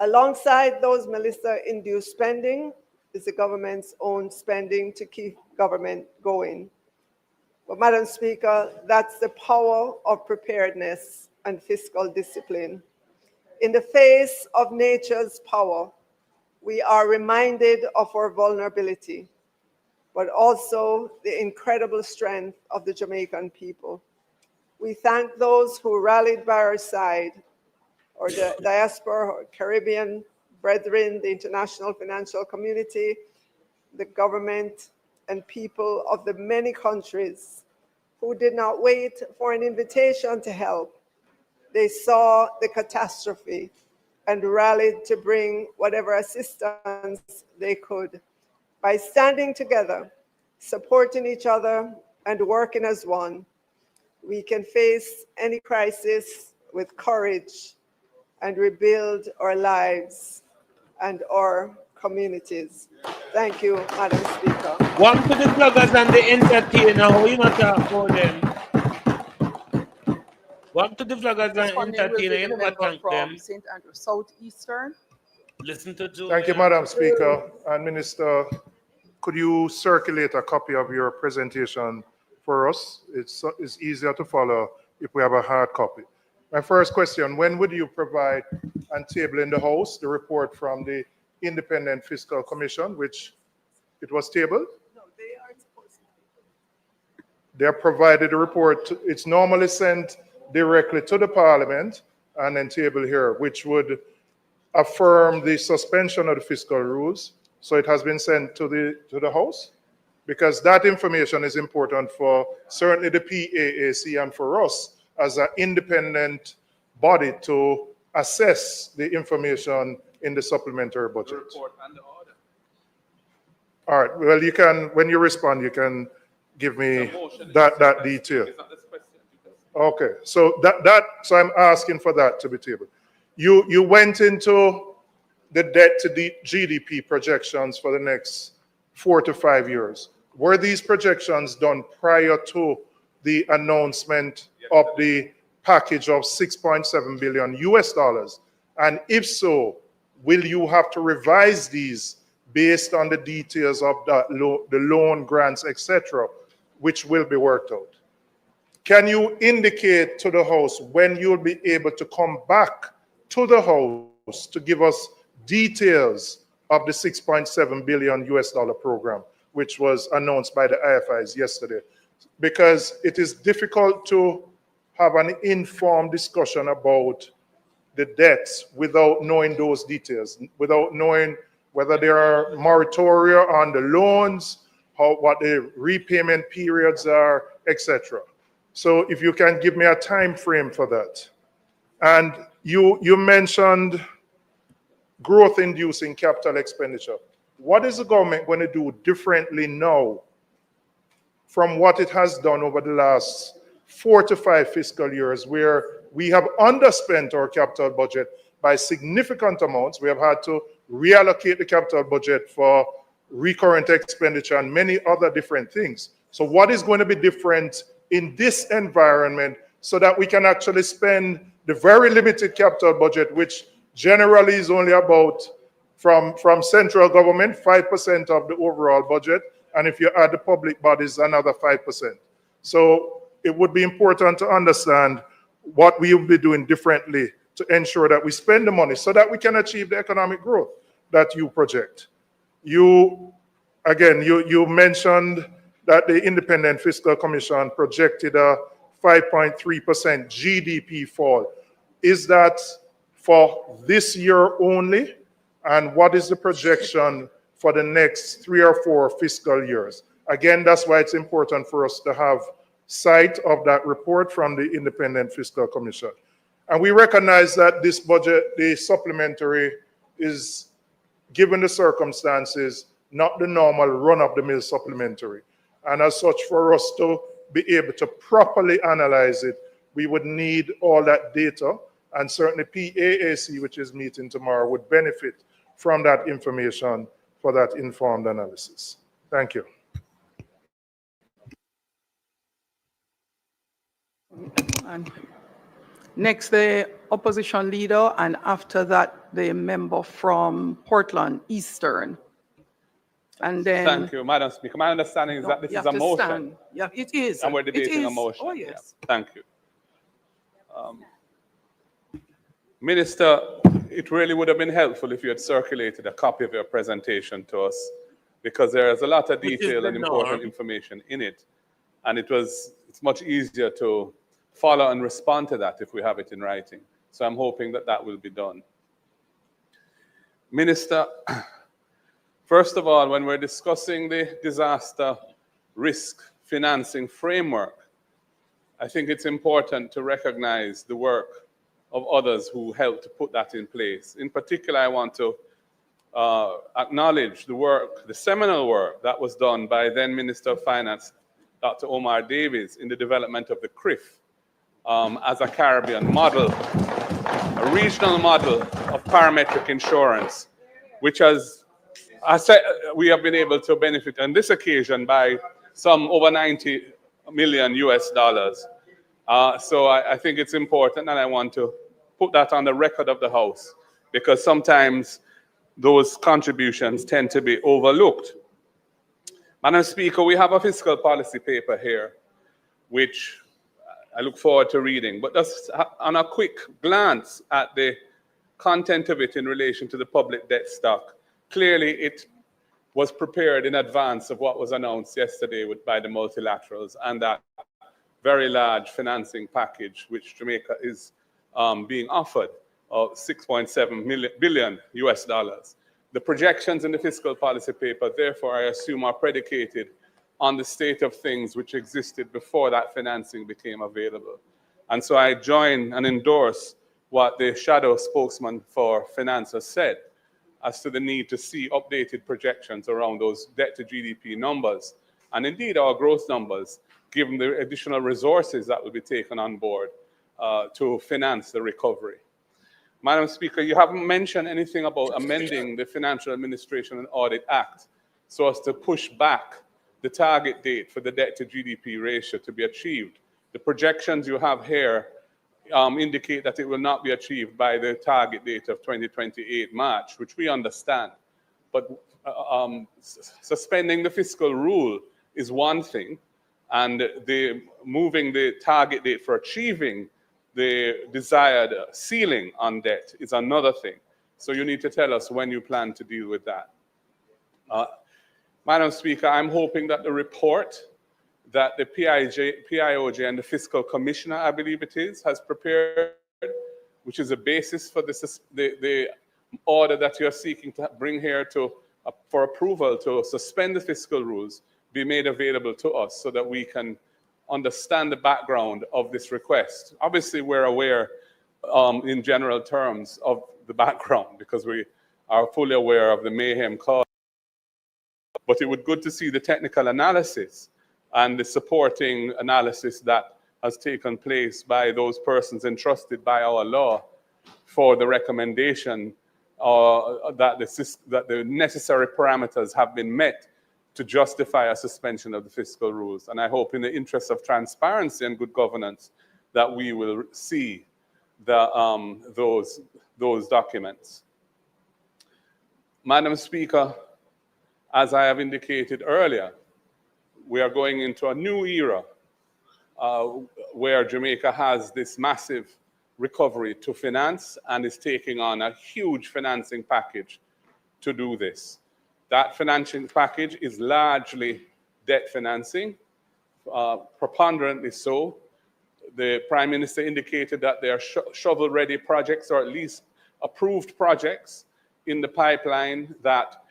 Alongside those Melissa-induced spending is the government's own spending to keep government going. But Madam Speaker, that's the power of preparedness and fiscal discipline. In the face of nature's power, we are reminded of our vulnerability, but also the incredible strength of the Jamaican people. We thank those who rallied by our side, or the diaspora, or Caribbean brethren, the international financial community, the government and people of the many countries who did not wait for an invitation to help. They saw the catastrophe and rallied to bring whatever assistance they could. By standing together, supporting each other, and working as one, we can face any crisis with courage and rebuild our lives and our communities. Thank you, Madam Speaker. One to the bloggers and the entertainer, how you not talk about them? One to the vloggers and entertainer, you never thank them. St. Andrew Southeastern. Listen to Julia. Thank you, Madam Speaker. And Minister, could you circulate a copy of your presentation for us? It's easier to follow if we have a hard copy. My first question, when would you provide and table in the House the report from the Independent Fiscal Commission, which it was tabled? No, they are supposed to. They are provided a report. It's normally sent directly to the Parliament and then table here, which would affirm the suspension of the fiscal rules. So it has been sent to the House, because that information is important for certainly the PAAC and for us as an independent body to assess the information in the supplementary budget. The report and the order. All right, well, you can, when you respond, you can give me that detail. Okay, so so I'm asking for that to be tabled. You went into the debt to GDP projections for the next 4 to 5 years. Were these projections done prior to the announcement of the package of $6.7 billion US dollars? And if so, will you have to revise these based on the details of the loan grants, etc., which will be worked out? Can you indicate to the House when you'll be able to come back to the House to give us details of the $6.7 billion US dollar program, which was announced by the IFIs yesterday? Because it is difficult to have an informed discussion about the debts without knowing those details, without knowing whether there are moratoria on the loans, what the repayment periods are, etc. So if you can give me a time frame for that. And you mentioned growth-inducing capital expenditure. What is the government going to do differently now from what it has done over the last 4 to 5 fiscal years, where we have underspent our capital budget by significant amounts? We have had to reallocate the capital budget for recurrent expenditure and many other different things. So what is going to be different in this environment so that we can actually spend the very limited capital budget, which generally is only about, from central government, 5% of the overall budget, and if you add the public bodies, another 5%. So it would be important to understand what we will be doing differently to ensure that we spend the money so that we can achieve the economic growth that you project. You mentioned that the Independent Fiscal Commission projected a 5.3% GDP fall. Is that for this year only? And what is the projection for the next 3 or 4 fiscal years? Again, that's why it's important for us to have sight of that report from the Independent Fiscal Commission. And we recognize that this budget, the supplementary, is, given the circumstances, not the normal run-of-the-mill supplementary. And as such, for us to be able to properly analyze it, we would need all that data, and certainly PAAC, which is meeting tomorrow, would benefit from that information for that informed analysis. Thank you. And next, the opposition leader, and after that, the member from Portland Eastern. And then, thank you, Madam Speaker. My understanding is that this is a motion. Stand. Yeah, it is. And we're debating a motion. Oh, yes. Yeah. Thank you. Minister, it really would have been helpful if you had circulated a copy of your presentation to us, because there is a lot of detail and important information in it. And it's much easier to follow and respond to that if we have it in writing. So I'm hoping that that will be done. Minister, first of all, when we're discussing the disaster risk financing framework, I think it's important to recognize the work of others who helped to put that in place. In particular, I want to acknowledge the work, the seminal work that was done by then Minister of Finance, Dr. Omar Davies, in the development of the CRIF as a Caribbean model, a regional model of parametric insurance, which has, we have been able to benefit on this occasion by some over 90 million US dollars. So I think it's important, and I want to put that on the record of the House, because sometimes those contributions tend to be overlooked. Madam Speaker, we have a fiscal policy paper here, which I look forward to reading, but just on a quick glance at the content of it in relation to the public debt stock, clearly it was prepared in advance of what was announced yesterday by the multilaterals and that very large financing package which Jamaica is being offered of 6.7 billion US dollars. The projections in the fiscal policy paper, therefore, I assume are predicated on the state of things which existed before that financing became available. And so I join and endorse what the shadow spokesman for finance has said as to the need to see updated projections around those debt to GDP numbers, and indeed our growth numbers, given the additional resources that will be taken on board to finance the recovery. Madam Speaker, you haven't mentioned anything about amending the Financial Administration and Audit Act so as to push back the target date for the debt to GDP ratio to be achieved. The projections you have here indicate that it will not be achieved by the target date of 2028 March, which we understand. But suspending the fiscal rule is one thing, and moving the target date for achieving the desired ceiling on debt is another thing. So you need to tell us when you plan to deal with that. Madam Speaker, I'm hoping that the report that the PIOJ and the Fiscal Commissioner, I believe it is, has prepared, which is a basis for the order that you're seeking to bring here for approval to suspend the fiscal rules, be made available to us so that we can understand the background of this request. Obviously, we're aware in general terms of the background because we are fully aware of the mayhem caused. But it would be good to see the technical analysis and the supporting analysis that has taken place by those persons entrusted by our law for the recommendation that the necessary parameters have been met to justify a suspension of the fiscal rules. And I hope in the interest of transparency and good governance that we will see those documents. Madam Speaker, as I have indicated earlier, we are going into a new era where Jamaica has this massive recovery to finance and is taking on a huge financing package to do this. That financing package is largely debt financing, preponderantly so. The Prime Minister indicated that there are shovel-ready projects, or at least approved projects in the pipeline that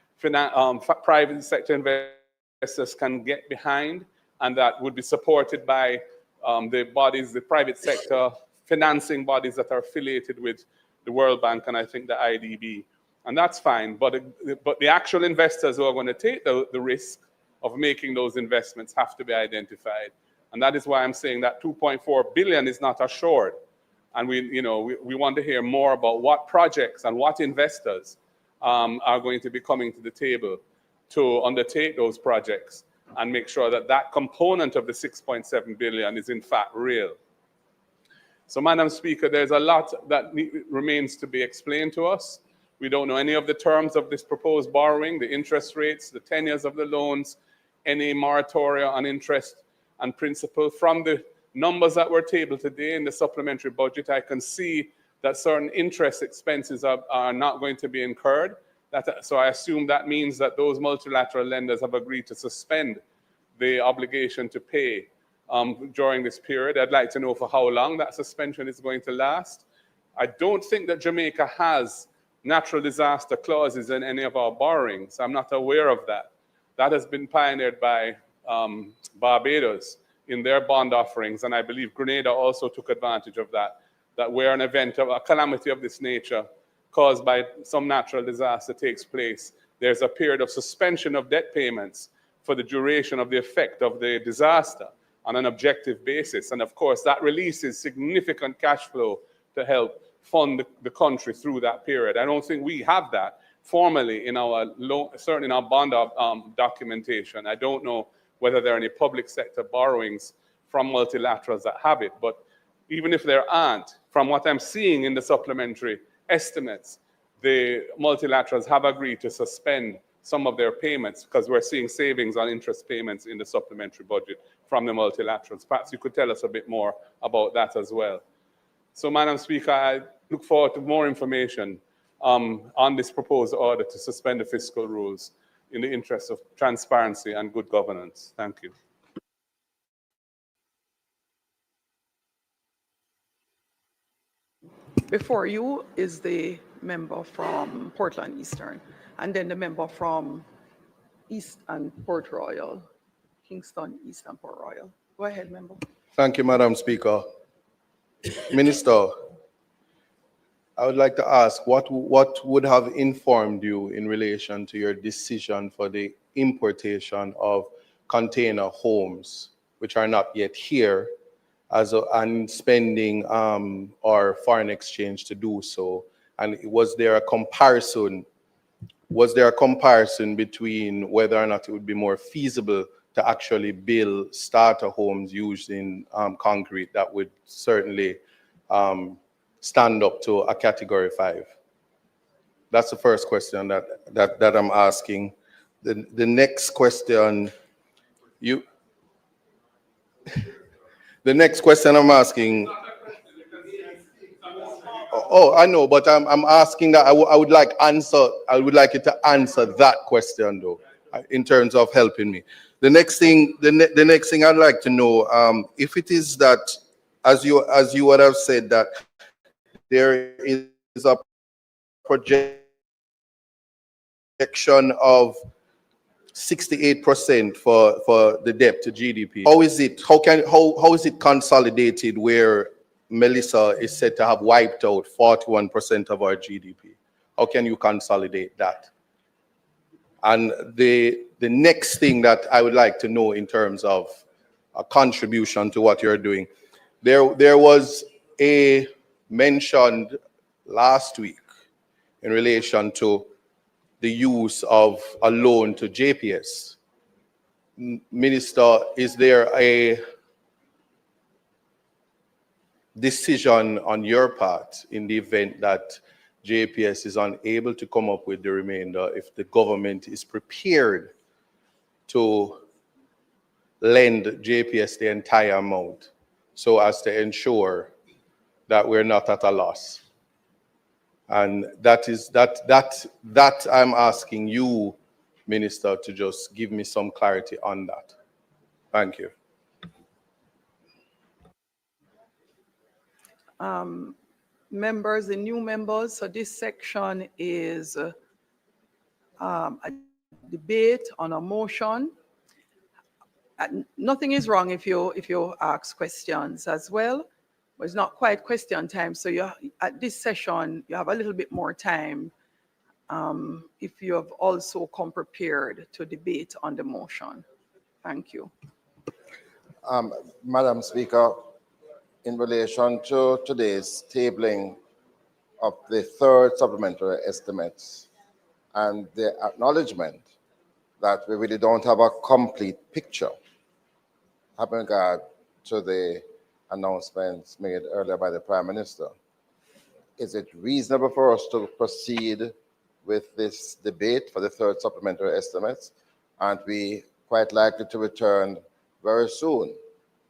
private sector investors can get behind, and that would be supported by the private sector financing bodies that are affiliated with the World Bank and I think the IDB. And that's fine, but the actual investors who are going to take the risk of making those investments have to be identified. And that is why I'm saying that 2.4 billion is not assured. And we want to hear more about what projects and what investors are going to be coming to the table to undertake those projects and make sure that that component of the 6.7 billion is in fact real. So, Madam Speaker, there's a lot that remains to be explained to us. We don't know any of the terms of this proposed borrowing, the interest rates, the tenures of the loans, any moratoria on interest and principal. From the numbers that were tabled today in the supplementary budget, I can see that certain interest expenses are not going to be incurred. So I assume that means that those multilateral lenders have agreed to suspend the obligation to pay during this period. I'd like to know for how long that suspension is going to last. I don't think that Jamaica has natural disaster clauses in any of our borrowings. I'm not aware of that. That has been pioneered by Barbados in their bond offerings, and I believe Grenada also took advantage of that, that where an event of a calamity of this nature caused by some natural disaster takes place, there's a period of suspension of debt payments for the duration of the effect of the disaster on an objective basis. And of course, that releases significant cash flow to help fund the country through that period. I don't think we have that formally in our certainly in our bond documentation. I don't know whether there are any public sector borrowings from multilaterals that have it, but even if there aren't, from what I'm seeing in the supplementary estimates, the multilaterals have agreed to suspend some of their payments because we're seeing savings on interest payments in the supplementary budget from the multilaterals. Perhaps you could tell us a bit more about that as well. So, Madam Speaker, I look forward to more information on this proposed order to suspend the fiscal rules in the interest of transparency and good governance. Thank you. Before you is the member from Portland Eastern, and then the member from East and Port Royal, Kingston, East and Port Royal. Go ahead, member. Thank you, Madam Speaker. Minister, I would like to ask what would have informed you in relation to your decision for the importation of container homes, which are not yet here, and spending or foreign exchange to do so? And was there a comparison? Was there a comparison between whether or not it would be more feasible to actually build starter homes using concrete that would certainly stand up to a Category 5? That's the first question that I'm asking. The next question, the next question I'm asking. Oh, I know, but I'm asking that I would like you to answer that question though, in terms of helping me. The next thing I'd like to know, if it is that, as you would have said, that there is a projection of 68% for the debt to GDP. How is it consolidated where Melissa is said to have wiped out 41% of our GDP? How can you consolidate that? And the next thing that I would like to know in terms of a contribution to what you're doing, there was a mentioned last week in relation to the use of a loan to JPS. Minister, is there a decision on your part in the event that JPS is unable to come up with the remainder, if the government is prepared to lend JPS the entire amount so as to ensure that we're not at a loss. And that I'm asking you, Minister, to just give me some clarity on that. Thank you. Members and new members, so this section is a debate on a motion. Nothing is wrong if you ask questions as well, but it's not quite question time. So at this session, you have a little bit more time if you have also come prepared to debate on the motion. Thank you. Madam Speaker, in relation to today's tabling of the third supplementary estimates and the acknowledgement that we really don't have a complete picture having regard to the announcements made earlier by the Prime Minister, is it reasonable for us to proceed with this debate for the third supplementary estimates? Aren't we quite likely to return very soon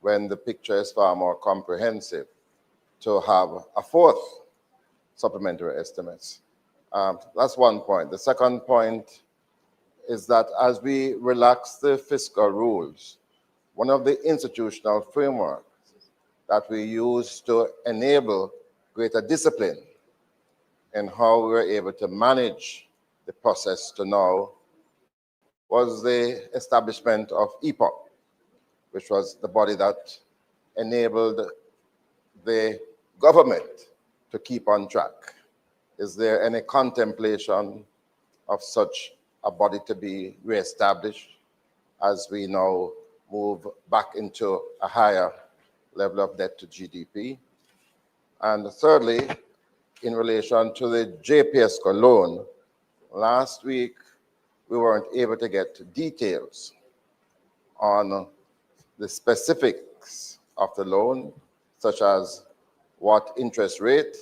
when the picture is far more comprehensive to have a fourth supplementary estimates? That's one point. The second point is that as we relax the fiscal rules, one of the institutional frameworks that we use to enable greater discipline in how we were able to manage the process to now was the establishment of EPOC, which was the body that enabled the government to keep on track. Is there any contemplation of such a body to be reestablished as we now move back into a higher level of debt to GDP? And thirdly, in relation to the JPSCO loan, last week we weren't able to get details on the specifics of the loan, such as what interest rate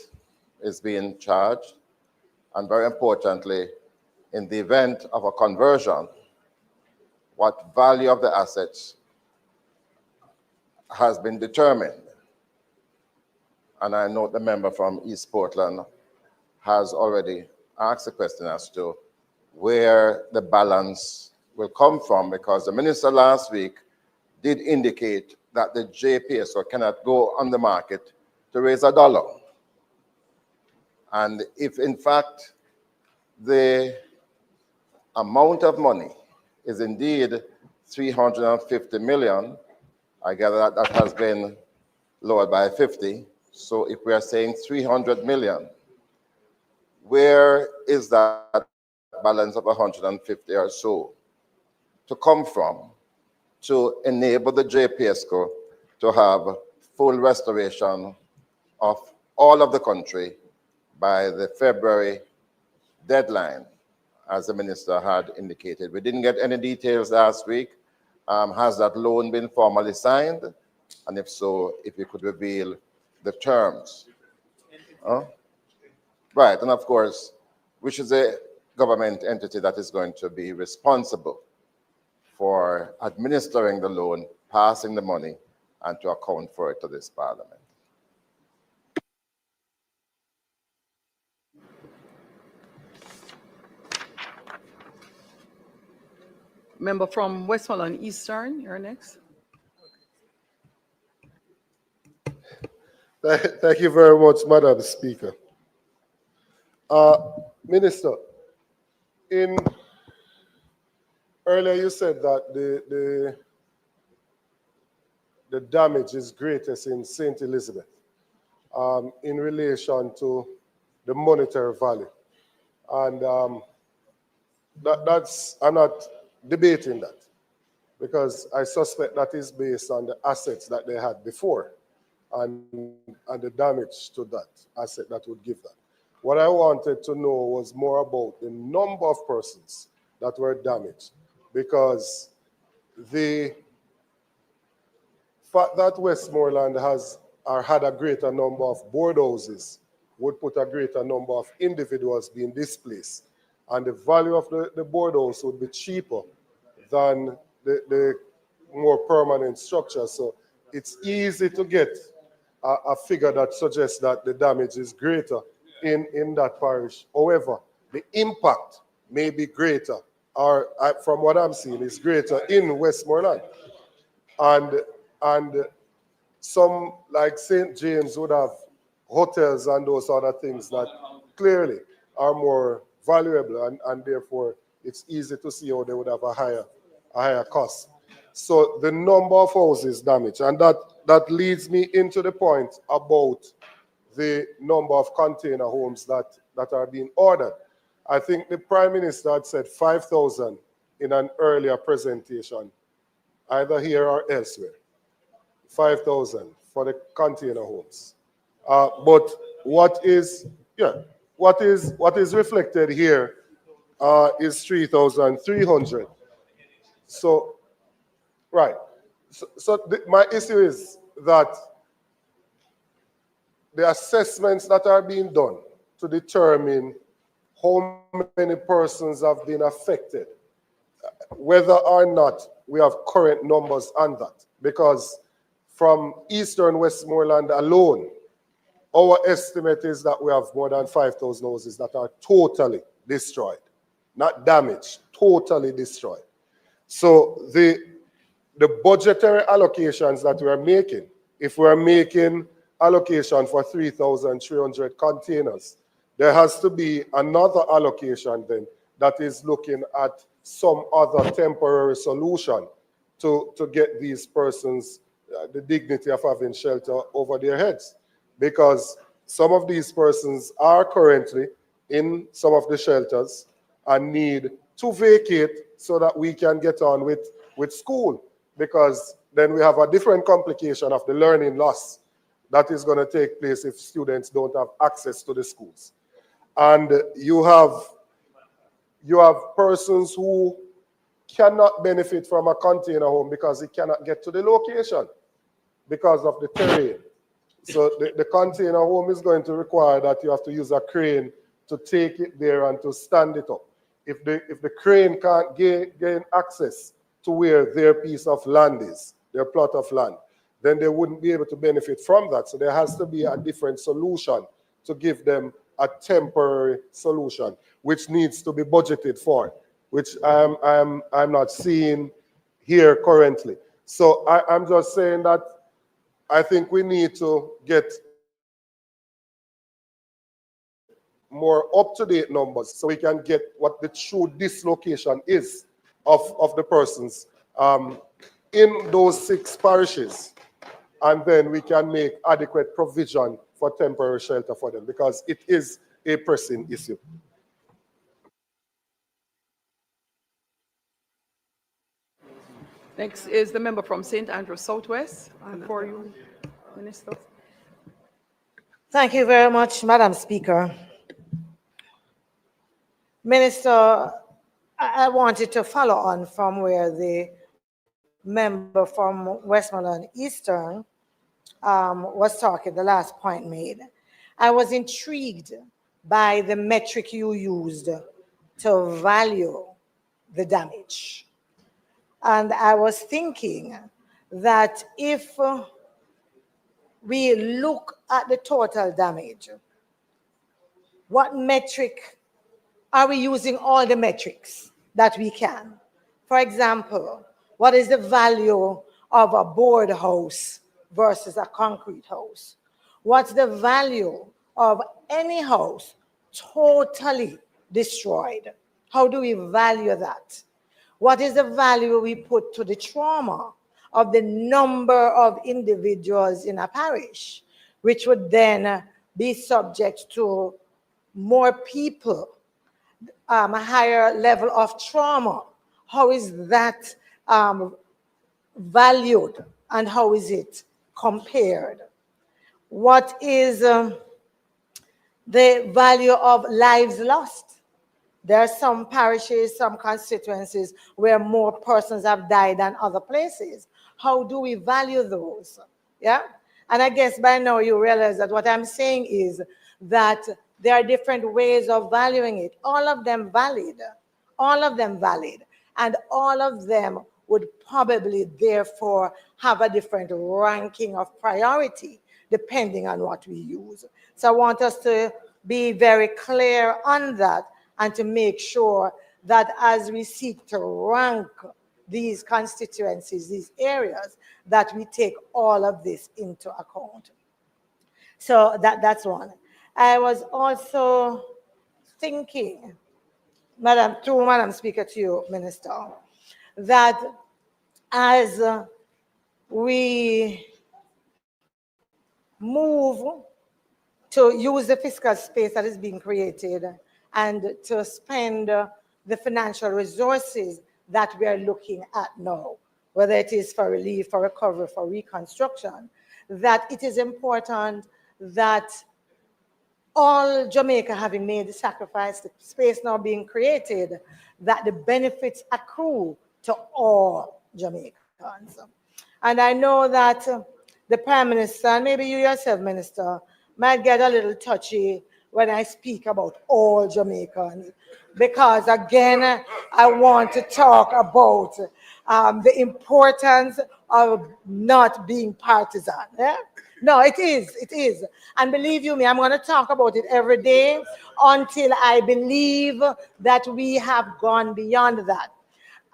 is being charged, and very importantly, in the event of a conversion, what value of the assets has been determined. And I know the member from East Portland has already asked the question as to where the balance will come from, because the minister last week did indicate that the JPSO cannot go on the market to raise $1. And if in fact the amount of money is indeed 350 million, I gather that that has been lowered by 50. So if we are saying 300 million, where is that balance of 150 or so to come from to enable the JPSCO to have full restoration of all of the country by the February deadline, as the minister had indicated? We didn't get any details last week. Has that loan been formally signed? And if so, if you could reveal the terms. Right, and of course, which is a government entity that is going to be responsible for administering the loan, passing the money, and to account for it to this parliament. Member from Westmoreland Eastern, you're next. Thank you very much, Madam Speaker. Minister, earlier you said that the damage is greatest in St. Elizabeth in relation to the monetary value. And I'm not debating that, because I suspect that is based on the assets that they had before and the damage to that asset that would give that. What I wanted to know was more about the number of persons that were damaged, because the fact that Westmoreland had a greater number of board houses would put a greater number of individuals being displaced, and the value of the board house would be cheaper than the more permanent structure. So it's easy to get a figure that suggests that the damage is greater in that parish. However, the impact may be greater, or from what I'm seeing, is greater in Westmoreland. And some, like St. James, would have hotels and those other things that clearly are more valuable, and therefore it's easy to see how they would have a higher cost. So the number of houses damaged, and that leads me into the point about the number of container homes that are being ordered. I think the Prime Minister had said 5,000 in an earlier presentation, either here or elsewhere. 5,000 for the container homes. But what is reflected here is 3,300. So, right. So my issue is that the assessments that are being done to determine how many persons have been affected, whether or not we have current numbers on that, because from Eastern Westmoreland alone, our estimate is that we have more than 5,000 houses that are totally destroyed, not damaged, totally destroyed. So the budgetary allocations that we are making, if we are making allocation for 3,300 containers, there has to be another allocation then that is looking at some other temporary solution to get these persons the dignity of having shelter over their heads. Because some of these persons are currently in some of the shelters and need to vacate so that we can get on with school. Because then we have a different complication of the learning loss that is going to take place if students don't have access to the schools. And you have persons who cannot benefit from a container home because they cannot get to the location because of the terrain. So the container home is going to require that you have to use a crane to take it there and to stand it up. If the crane can't gain access to where their piece of land is, their plot of land, then they wouldn't be able to benefit from that. So there has to be a different solution to give them a temporary solution, which needs to be budgeted for, which I'm not seeing here currently. So I'm just saying that I think we need to get more up-to-date numbers so we can get what the true dislocation is of the persons in those 6 parishes. And then we can make adequate provision for temporary shelter for them, because it is a pressing issue. Next is the member from St. Andrews Southwest. For you, Minister. Thank you very much, Madam Speaker. Minister, I wanted to follow on from where the member from Westmoreland Eastern was talking, the last point made. I was intrigued by the metric you used to value the damage. And I was thinking that if we look at the total damage, what metric are we using? All the metrics that we can. For example, what is the value of a board house versus a concrete house? What's the value of any house totally destroyed? How do we value that? What is the value we put to the trauma of the number of individuals in a parish, which would then be subject to more people, a higher level of trauma? How is that valued, and how is it compared? What is the value of lives lost? There are some parishes, some constituencies where more persons have died than other places. How do we value those? Yeah? And I guess by now you realize that what I'm saying is that there are different ways of valuing it. All of them valid. All of them valid. And all of them would probably therefore have a different ranking of priority depending on what we use. So I want us to be very clear on that and to make sure that as we seek to rank these constituencies, these areas, that we take all of this into account. So that's one. I was also thinking, Madam Speaker, to you, Minister, that as we move to use the fiscal space that is being created and to spend the financial resources that we are looking at now, whether it is for relief, for recovery, for reconstruction, that it is important that all Jamaica having made the sacrifice, the space now being created, that the benefits accrue to all Jamaicans. And I know that the Prime Minister, and maybe you yourself, Minister, might get a little touchy when I speak about all Jamaicans, because again, I want to talk about the importance of not being partisan. Yeah? No, it is. And believe you me, I'm going to talk about it every day until I believe that we have gone beyond that.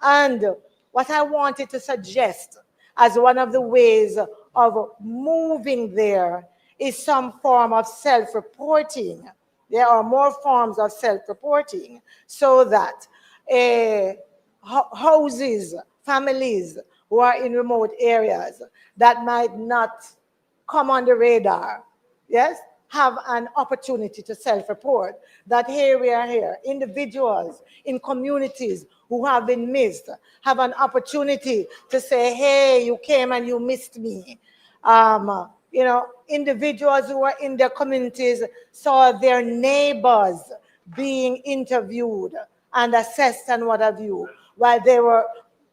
And what I wanted to suggest as one of the ways of moving there is some form of self-reporting. There are more forms of self-reporting so that houses, families who are in remote areas that might not come on the radar, yes, have an opportunity to self-report that, hey, we are here. Individuals in communities who have been missed have an opportunity to say, hey, you came and you missed me. You know, individuals who are in their communities saw their neighbors being interviewed and assessed and what have you while they were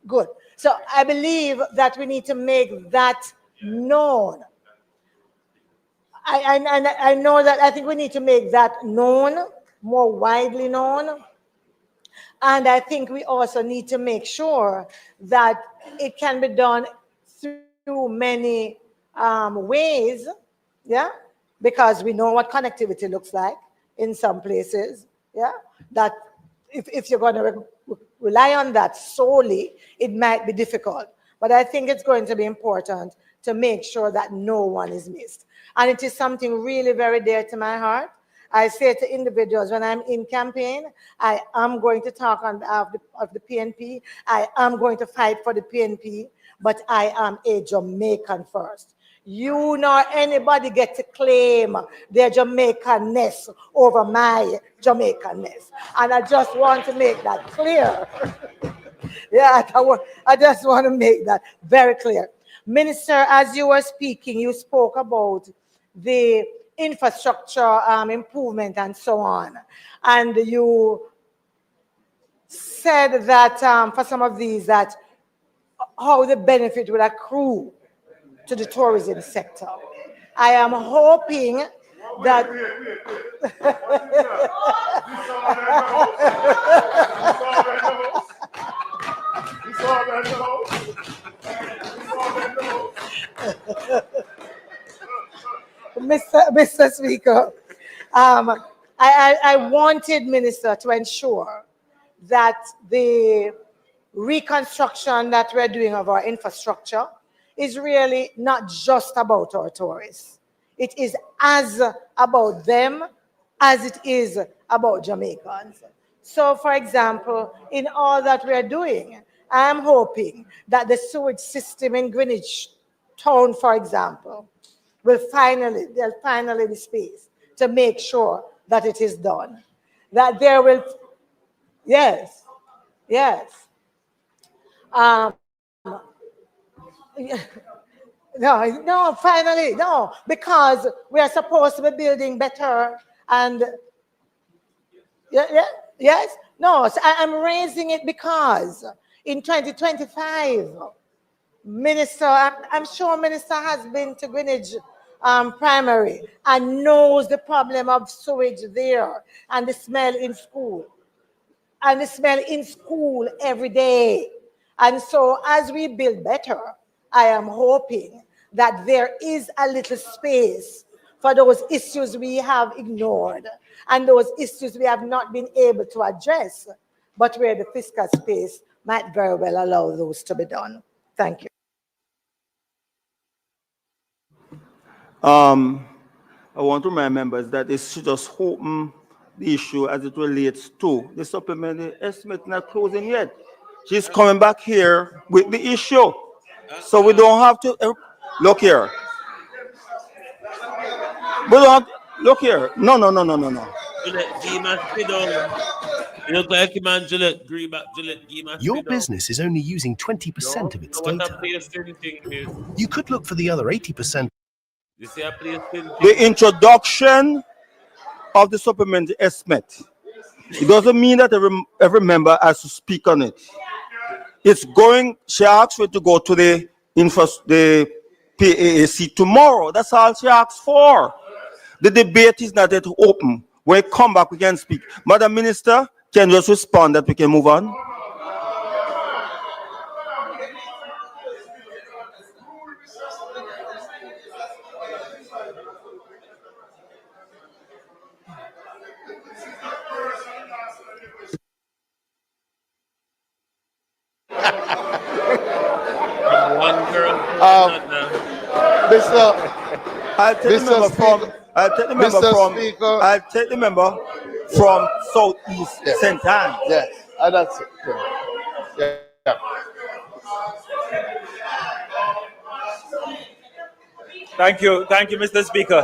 good. So I believe that we need to make that known. I know that I think we need to make that known, more widely known. And I think we also need to make sure that it can be done through many ways, yeah, because we know what connectivity looks like in some places, yeah, that if you're going to rely on that solely, it might be difficult. But I think it's going to be important to make sure that no one is missed. And it is something really very dear to my heart. I say to individuals when I'm in campaign, I am going to talk on behalf of the PNP. I am going to fight for the PNP, but I am a Jamaican first. You nor anybody get to claim their Jamaicanness over my Jamaicanness. And I just want to make that clear. Yeah, I just want to make that very clear. Minister, as you were speaking, you spoke about the infrastructure improvement and so on. And you said that for some of these, that how the benefit will accrue to the tourism sector. I am hoping that... Mr. Speaker, I wanted, Minister, to ensure that the reconstruction that we're doing of our infrastructure is really not just about our tourists. It is as about them as it is about Jamaicans. So, for example, in all that we're doing, I'm hoping that the sewage system in Greenwich Town, for example, will finally be spaced to make sure that it is done. That there will, yes. No, finally, no, because we are supposed to be building better and, yes, no, so I'm raising it because in 2025, Minister, I'm sure Minister has been to Greenwich Primary and knows the problem of sewage there and the smell in school. And the smell in school every day. And so as we build better, I am hoping that there is a little space for those issues we have ignored and those issues we have not been able to address, but where the fiscal space might very well allow those to be done. Thank you. I want to remind members that they should just open the issue as it relates to the supplementary estimate not closing yet. She's coming back here with the issue. So we don't have to look here. We don't look here. No. Your business is only using 20% of its data. You could look for the other 80%. The introduction of the supplementary estimate. It doesn't mean that every member has to speak on it. It's going, she asked for it to go to the PAAC tomorrow. That's all she asked for. The debate is not yet open. When we come back, we can speak. Madam Minister, can you just respond that we can move on? I'll take the member from Southeast St. Anne. Yes, and that's it. Yeah. Thank you, Mr. Speaker.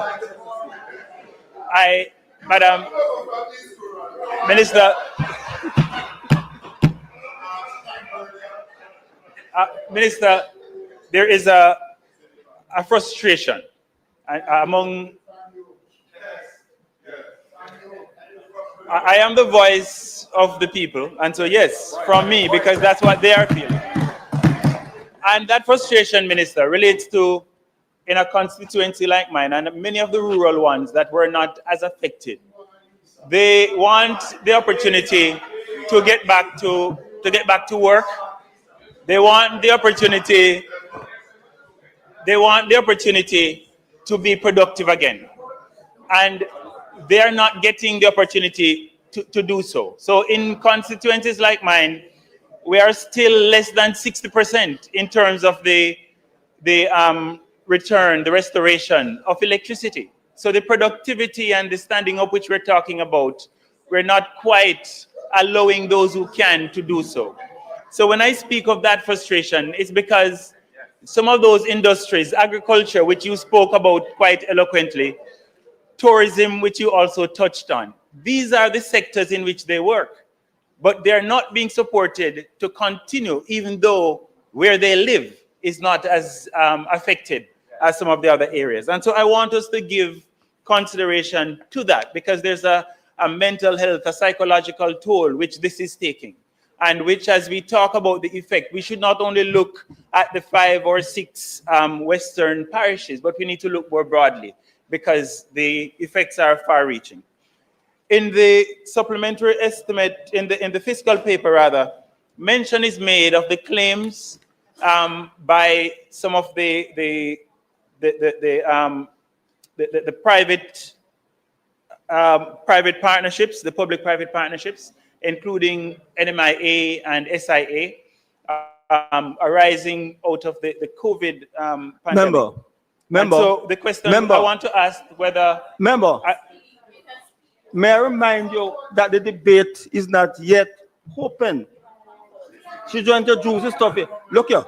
Madam Minister, Minister, there is a frustration among. I am the voice of the people, and so yes, from me, because that's what they are feeling. And that frustration, Minister, relates to in a constituency like mine and many of the rural ones that were not as affected. They want the opportunity to get back to work. They want the opportunity. They want the opportunity to be productive again, and they are not getting the opportunity to do so. So in constituencies like mine, we are still less than 60% in terms of the restoration of electricity. So the productivity and the standing up which we're talking about, we're not quite allowing those who can to do so. So when I speak of that frustration, it's because some of those industries, agriculture, which you spoke about quite eloquently, tourism, which you also touched on, these are the sectors in which they work, but they're not being supported to continue, even though where they live is not as affected as some of the other areas. And so I want us to give consideration to that, because there's a mental health, a psychological toll which this is taking, and which, as we talk about the effect, we should not only look at the 5 or 6 Western parishes, but we need to look more broadly, because the effects are far-reaching. In the supplementary estimate, in the fiscal paper rather, mention is made of the claims by some of the private partnerships, the public-private partnerships, including NMIA and SIA, arising out of the COVID pandemic. Member, so the question I want to ask whether... May I remind you that the debate is not yet open. She's going to introduce the stuff here. Look here.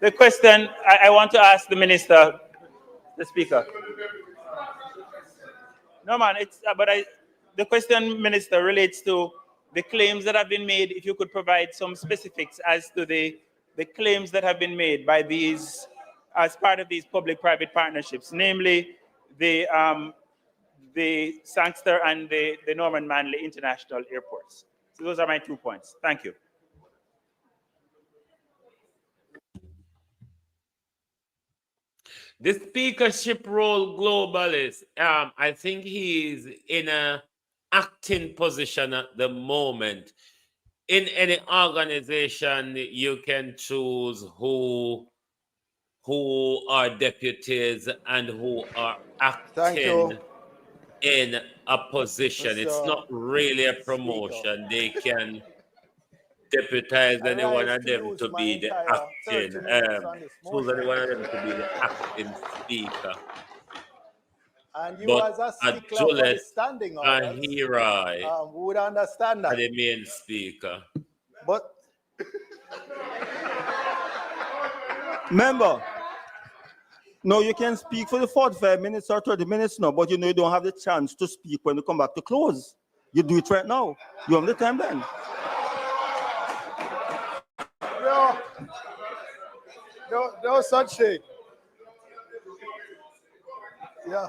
The question I want to ask the minister, the speaker. No, man, the question, Minister, relates to the claims that have been made. If you could provide some specifics as to the claims that have been made by these, as part of these public-private partnerships, namely the Sangster and the Norman Manley International Airports. So those are my 2 points. Thank you. The speakership role globalist, I think he's in a acting position at the moment. In any organization, you can choose who are deputies and who are Thank you, acting in a position. It's Mr. not really a Speaker. promotion. They can deputize I any one rise of to them use to my be the entire 30 acting, minutes on this choose any motion. one of them to be the acting speaker. And you, But as a a stickler for the Juliet standing and orders, Hirai would understand are that. the main speaker. But Member, no, you can speak for the 45 minutes or 30 minutes now, but you know you don't have the chance to speak when you come back to close. You do it right now. You have the time then. no such thing. Yeah.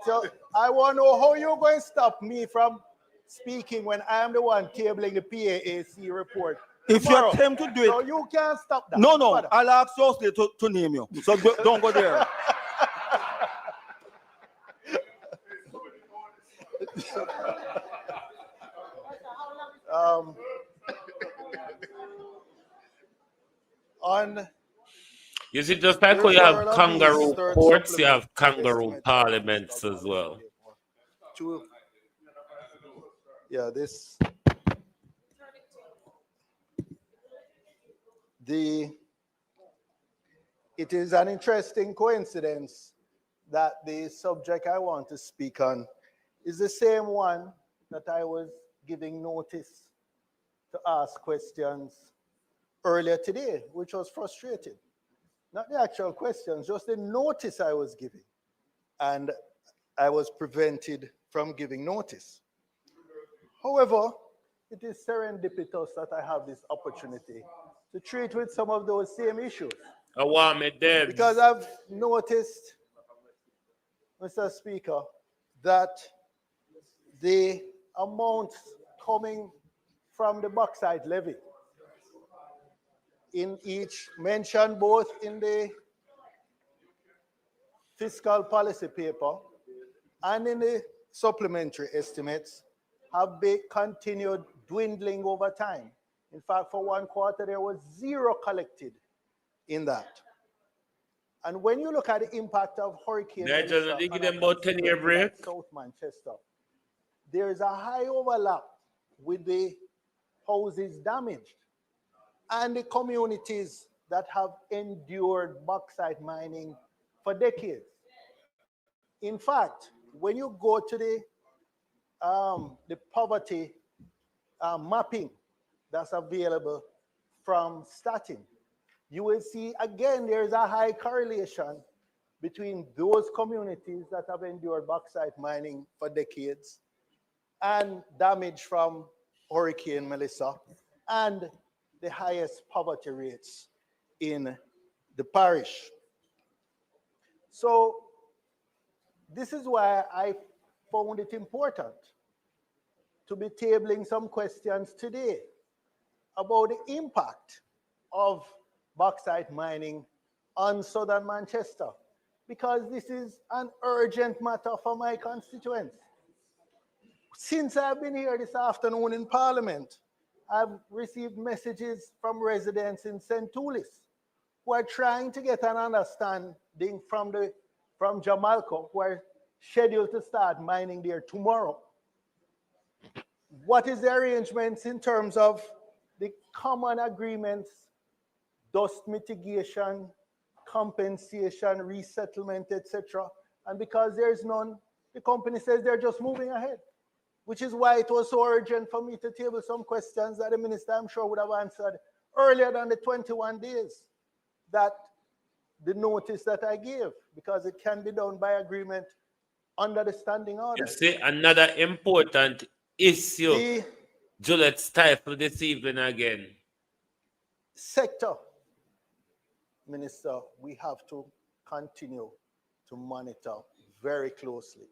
So I want to know how you're going to stop me from speaking when I am the one tabling the PAAC report. If you tomorrow. attempt to do it, So you can't stop that. no, Father. I'll ask Yosley to name you. So don't go there. On You see, just like how you have kangaroo courts, you have kangaroo parliaments as well. Yeah, it is an interesting coincidence that the subject I want to speak on is the same one that I was giving notice to ask questions earlier today, which was frustrating. Not the actual questions, just the notice I was giving. And I was prevented from giving notice. However, it is serendipitous that I have this opportunity to treat with some of those same issues. Because I've noticed, Mr. Speaker, that the amount coming from the bauxite levy in each mentioned both in the fiscal policy paper and in the supplementary estimates have been continued dwindling over time. In fact, for one quarter, there was zero collected in that. And when you look at the impact of Hurricane Melissa on a constituency like South Manchester, there is a high overlap with the houses damaged and the communities that have endured bauxite mining for decades. In fact, when you go to the poverty mapping that's available from Statin, you will see again there's a high correlation between those communities that have endured bauxite mining for decades and damage from Hurricane Melissa and the highest poverty rates in the parish. So this is why I found it important to be tabling some questions today about the impact of bauxite mining on southern Manchester, because this is an urgent matter for my constituents. Since I've been here this afternoon in Parliament, I've received messages from residents in St. Toulis who are trying to get an understanding from Jamalco, who are scheduled to start mining there tomorrow. What is the arrangements in terms of the common agreements, dust mitigation, compensation, resettlement, etc.? And because there's none, the company says they're just moving ahead, which is why it was so urgent for me to table some questions that the minister, I'm sure, would have answered earlier than the 21 days that the notice that I gave, because it can be done by agreement under the standing order. You see, another important issue, Juliet stifled this evening again. Sector, Minister, we have to continue to monitor very closely,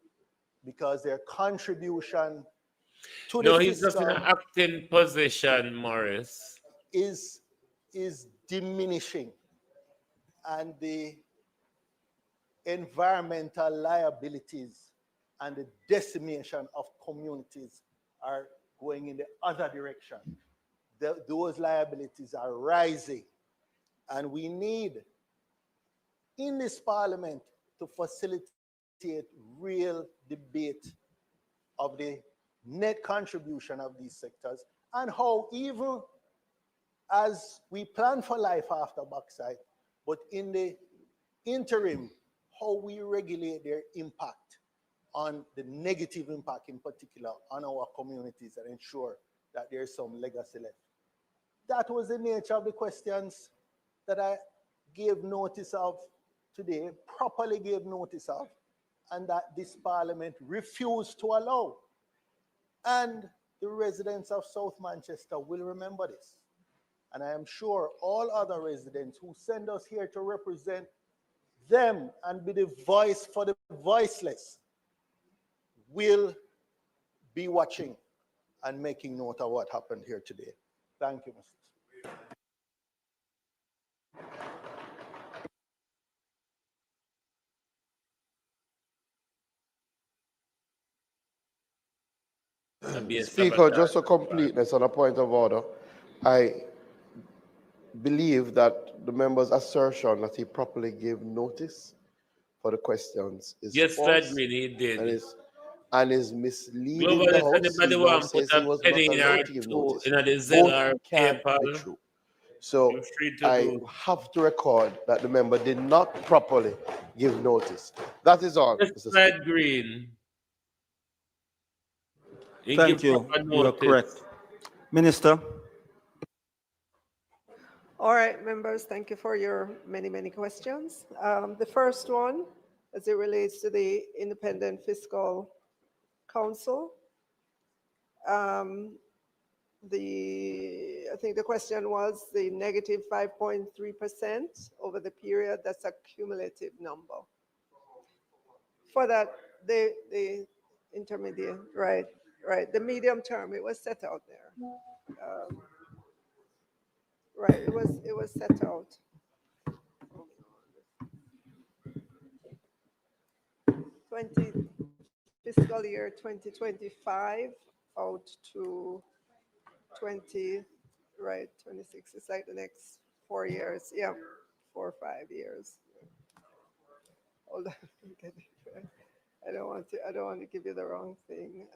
because their contribution to the he's just in an acting position, Morris. Is diminishing, and the environmental liabilities and the decimation of communities are going in the other direction. Those liabilities are rising. And we need, in this parliament, to facilitate real debate of the net contribution of these sectors and how, even as we plan for life after bauxite, but in the interim, how we regulate their impact on the negative impact in particular on our communities and ensure that there's some legacy left. That was the nature of the questions that I gave notice of today, properly gave notice of, and that this parliament refused to allow. And the residents of South Manchester will remember this. And I am sure all other residents who send us here to represent them and be the voice for the voiceless will be watching and making note of what happened here today. Thank you, Mr. Speaker, just for completeness on a point of order, I believe that the member's assertion that he properly gave notice for the questions is Yes, false. Fred Green, he did. And is misleading Global, the if House. anybody He now want to says put he a was not penny allowed or to give two notice. in the Zelle or Both can't be PayPal, true. So you're free to I do. have to record that the member did not properly give notice. That is all, Yes, Mr. Fred Speaker. Green. He Thank give you. proper You are notice. correct. Minister. All right, members, thank you for your many, many questions. The first one, as it relates to the Independent Fiscal Council, I think the question was the negative 5.3% over the period. That's a cumulative number. For that, the intermediate, right, the medium term, it was set out there. Right, it was set out. 20 fiscal year 2025 out to 20, right, 26. It's like the next 4 years. Yeah, 4 or 5 years. Hold on. I don't want to give you the wrong thing.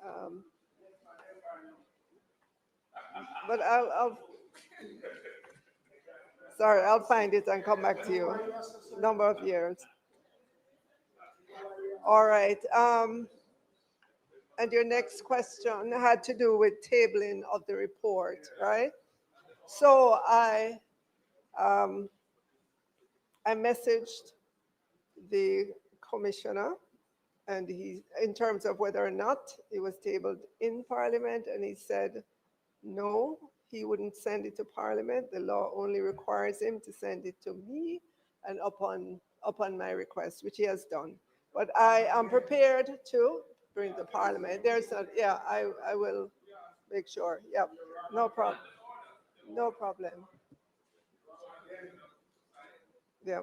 But sorry, I'll find it and come back to you. Number of years. All right. And your next question had to do with tabling of the report, right? So I messaged the commissioner, and he, in terms of whether or not it was tabled in Parliament, and he said no, he wouldn't send it to Parliament. The law only requires him to send it to me, and upon my request, which he has done. But I am prepared to bring to Parliament. There's a, yeah, I will make sure. Yep, no problem. No problem. Yeah.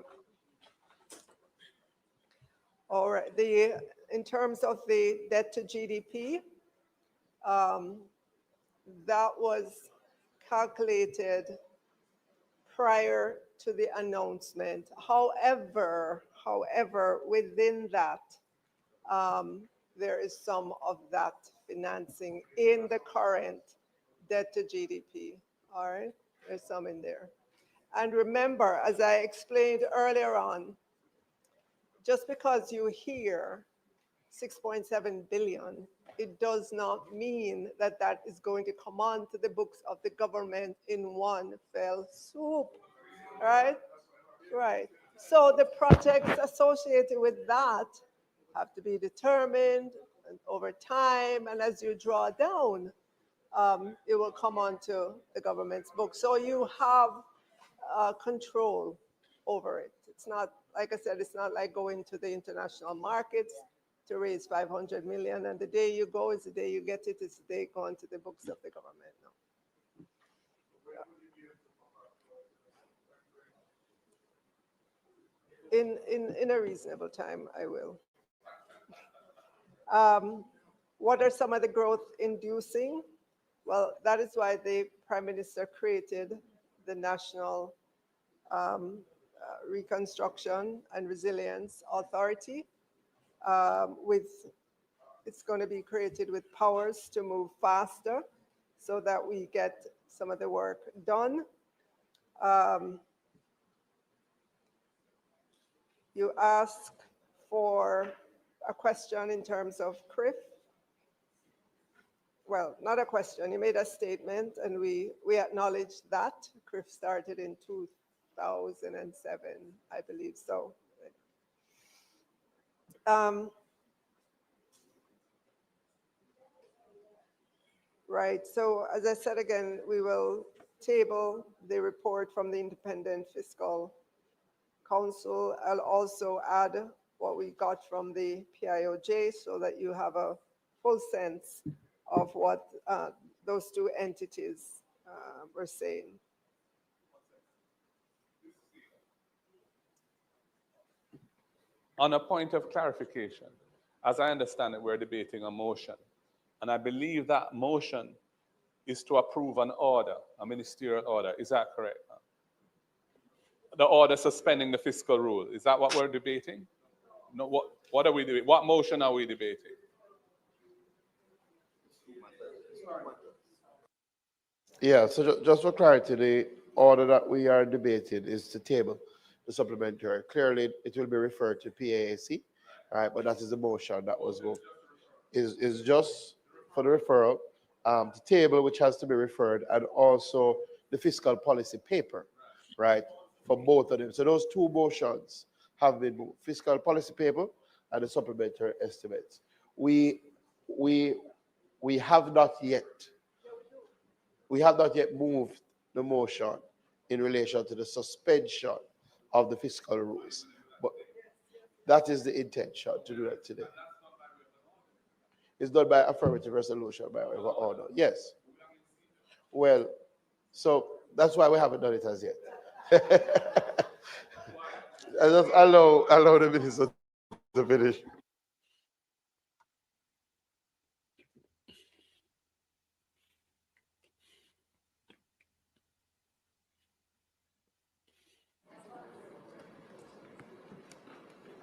All right. In terms of the debt to GDP, that was calculated prior to the announcement. However, within that, there is some of that financing in the current debt to GDP. All right, there's some in there. And remember, as I explained earlier on, just because you hear 6.7 billion, it does not mean that that is going to come onto the books of the government in one fell swoop, right? Right. So the projects associated with that have to be determined over time, and as you draw down, it will come onto the government's books. So you have control over it. It's not, like I said, it's not like going to the international markets to raise 500 million, and the day you go is the day you get it, it's the day going to the books of the government. No. In a reasonable time, I will. What are some of the growth inducing? Well, that is why the Prime Minister created the National Reconstruction and Resilience Authority. It's going to be created with powers to move faster so that we get some of the work done. You asked for a question in terms of CRIF. Well, not a question, you made a statement, and we acknowledge that. CRIF started in 2007, I believe so. Right, so as I said again, we will table the report from the Independent Fiscal Council. I'll also add what we got from the PIOJ so that you have a full sense of what those two entities were saying. On a point of clarification, as I understand it, we're debating a motion. And I believe that motion is to approve an order, a ministerial order. Is that correct? The order suspending the fiscal rule. Is that what we're debating? No, what are we doing? What motion are we debating? Yeah, so just for clarity, the order that we are debating is to table the supplementary. Clearly, it will be referred to PAAC, right? But that is the motion that was moved. Is just for the referral, the table which has to be referred, and also the fiscal policy paper, right, for both of them. So those two motions have been moved: fiscal policy paper and the supplementary estimates. We have not yet moved the motion in relation to the suspension of the fiscal rules, but that is the intention to do that today. It's done by affirmative resolution, by whatever order. Yes. Well, so that's why we haven't done it as yet. I just allow the minister to finish.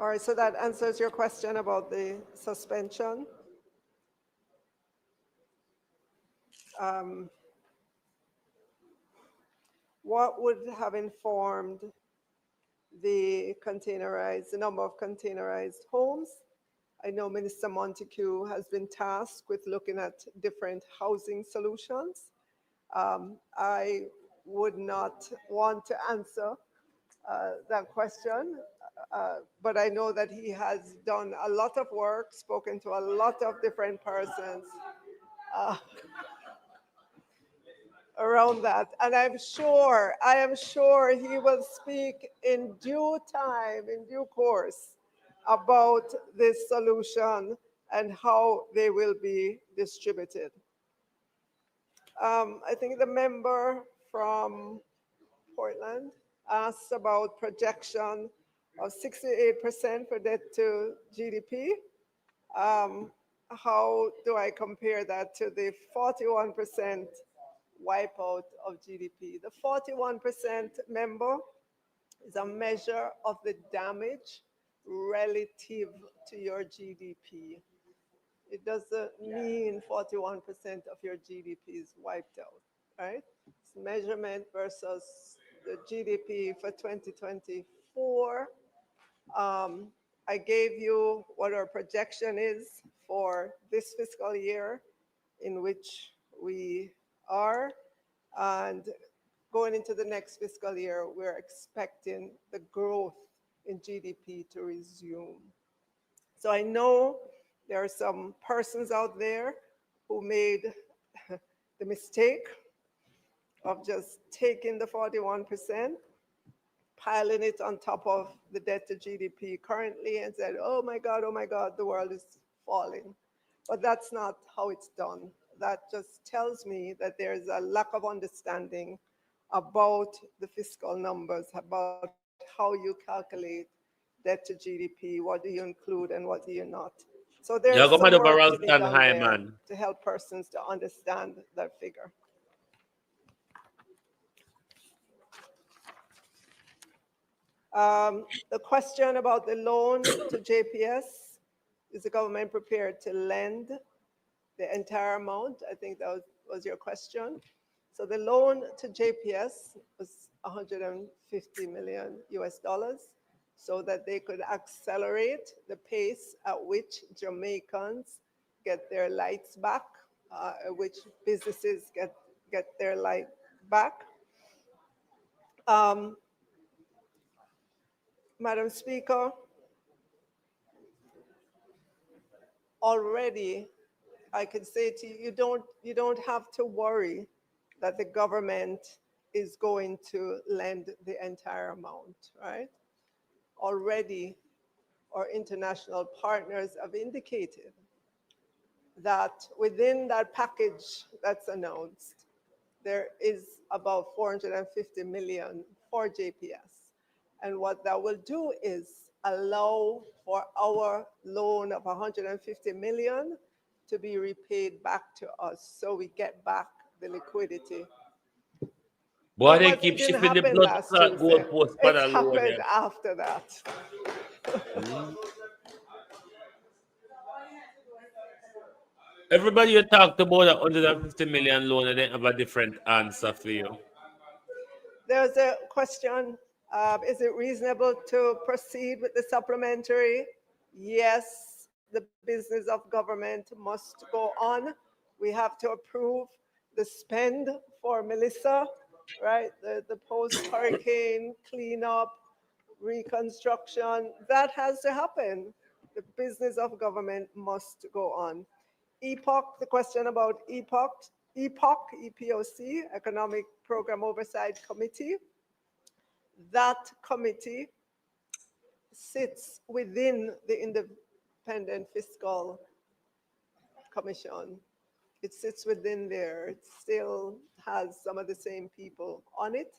All right, so that answers your question about the suspension. What would have informed the number of containerized homes? I know Minister Montague has been tasked with looking at different housing solutions. I would not want to answer that question, but I know that he has done a lot of work, spoken to a lot of different persons around that, and I am sure he will speak in due time, in due course, about this solution and how they will be distributed. I think the member from Portland asked about projection of 68% for debt to GDP. How do I compare that to the 41% wipeout of GDP? The 41% member is a measure of the damage relative to your GDP. It doesn't mean 41% of your GDP is wiped out, right? It's measurement versus the GDP for 2024. I gave you what our projection is for this fiscal year in which we are, and going into the next fiscal year, we're expecting the growth in GDP to resume. So I know there are some persons out there who made the mistake of just taking the 41%, piling it on top of the debt to GDP currently, and said, oh my God, the world is falling. But that's not how it's done. That just tells me that there's a lack of understanding about the fiscal numbers, about how you calculate debt to GDP, what do you include and what do you not. So Yeah, there's go some mad over work to be Ralston done High, there man. to help persons to understand that figure. The question about the loan to JPS, is the government prepared to lend the entire amount? I think that was your question. So the loan to JPS was 150 million US dollars so that they could accelerate the pace at which Jamaicans get their lights back, which businesses get their light back. Madam Speaker, already I could say to you, you don't have to worry that the government is going to lend the entire amount, right? Already our international partners have indicated that within that package that's announced, there is about 450 million for JPS. And what that will do is allow for our loan of 150 million to be repaid back to us, so we get back the liquidity. Boy, they It keep didn't shifting the happen blood last clot Tuesday. goalpost for It that loan. happened after that. Everybody you talked about a 150 million loan and they have a different answer for you. There's a question, is it reasonable to proceed with the supplementary? Yes, the business of government must go on. We have to approve the spend for Melissa, right? The post-hurricane cleanup, reconstruction, that has to happen. The business of government must go on. EPOC, the question about EPOC, Economic Program Oversight Committee. That committee sits within the Independent Fiscal Commission. It sits within there. It still has some of the same people on it.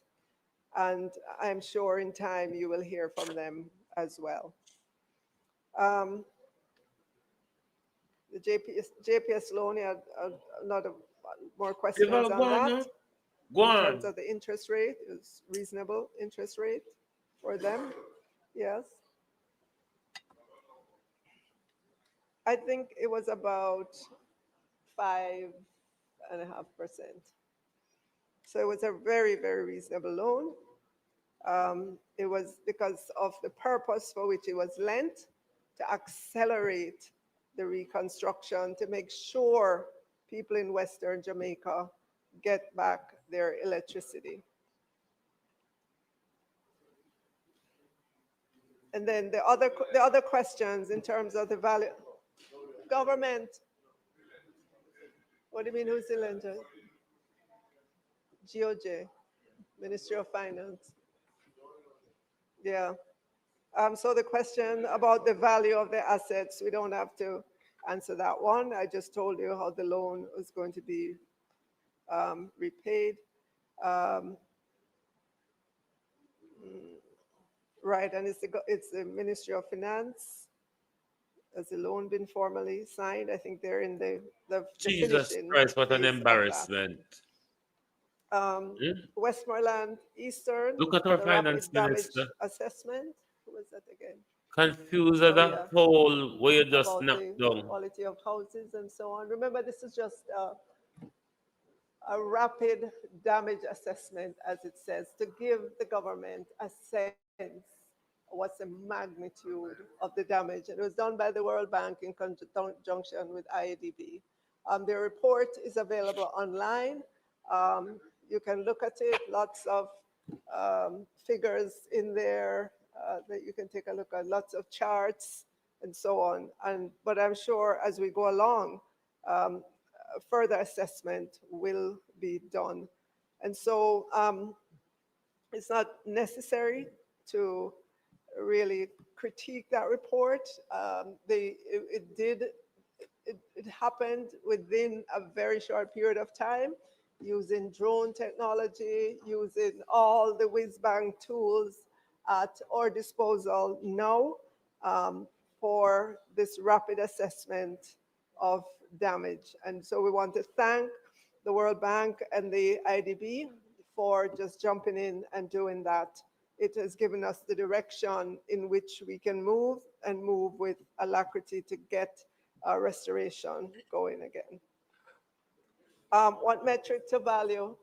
And I'm sure in time you will hear from them as well. The JPS loan, had a lot of more questions on that. Go in terms on. of the interest rate, it was reasonable interest rate for them. Yes. I think it was about 5.5%. So it was a very, very reasonable loan. It was because of the purpose for which it was lent, to accelerate the reconstruction, to make sure people in Western Jamaica get back their electricity. And then the other questions in terms of the value. Government. What do you mean, who's the lender? GOJ, Ministry of Finance. Yeah. So the question about the value of the assets, we don't have to answer that one. I just told you how the loan was going to be repaid. Right, and it's the Ministry of Finance. Has the loan been formally signed? I think they're in the Jesus finishing Christ, what an phase of that. embarrassment. Westmoreland Eastern, Look at our the finance rapid damage minister. assessment. Who was that again? Confused as a Yeah. whole where you just About knocked the down. quality of houses and so on. Remember, this is just a rapid damage assessment, as it says, to give the government a sense of what's the magnitude of the damage. And it was done by the World Bank in conjunction with IADB. The report is available online. You can look at it, lots of figures in there that you can take a look at, lots of charts and so on. But I'm sure as we go along, further assessment will be done. And so it's not necessary to really critique that report. It happened within a very short period of time, using drone technology, using all the whiz-bang tools at our disposal now for this rapid assessment of damage. And so we want to thank the World Bank and the IDB for just jumping in and doing that. It has given us the direction in which we can move and move with alacrity to get restoration going again. What metric to value?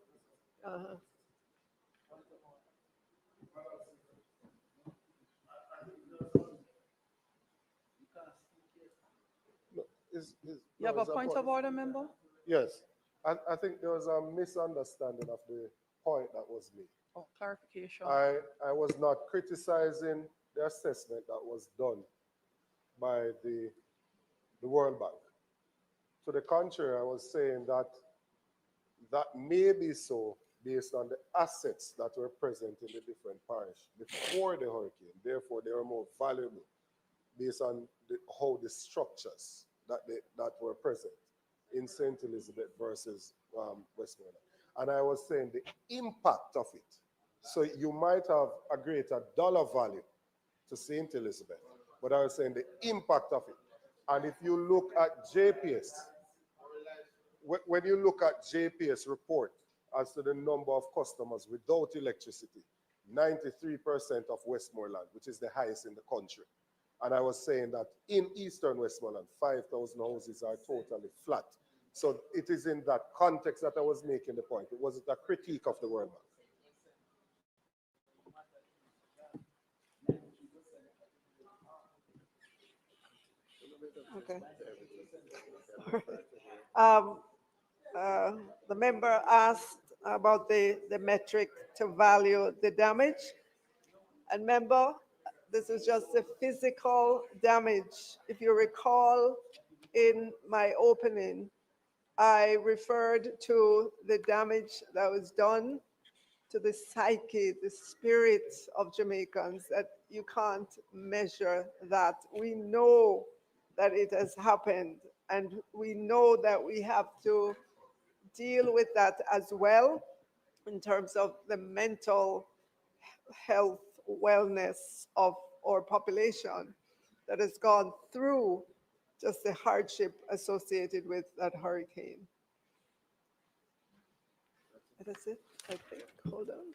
You have a point of order, member? Yes. I think there was a misunderstanding of the point that was made. Oh, clarification. I was not criticizing the assessment that was done by the World Bank. To the contrary, I was saying that that may be so based on the assets that were present in the different parishes before the hurricane. Therefore, they were more valuable based on how the structures that were present in St. Elizabeth versus Westmoreland. And I was saying the impact of it. So you might have a greater dollar value to St. Elizabeth, but I was saying the impact of it. And if you look at JPS, when you look at JPS report as to the number of customers without electricity, 93% of Westmoreland, which is the highest in the country. And I was saying that in Eastern Westmoreland, 5,000 houses are totally flat. So it is in that context that I was making the point. It wasn't a critique of the World Bank. Okay. The member asked about the metric to value the damage. And member, this is just the physical damage. If you recall, in my opening, I referred to the damage that was done to the psyche, the spirit of Jamaicans, that you can't measure that. We know that it has happened, and we know that we have to deal with that as well in terms of the mental health, wellness of our population that has gone through just the hardship associated with that hurricane. That's it, I think. Hold on.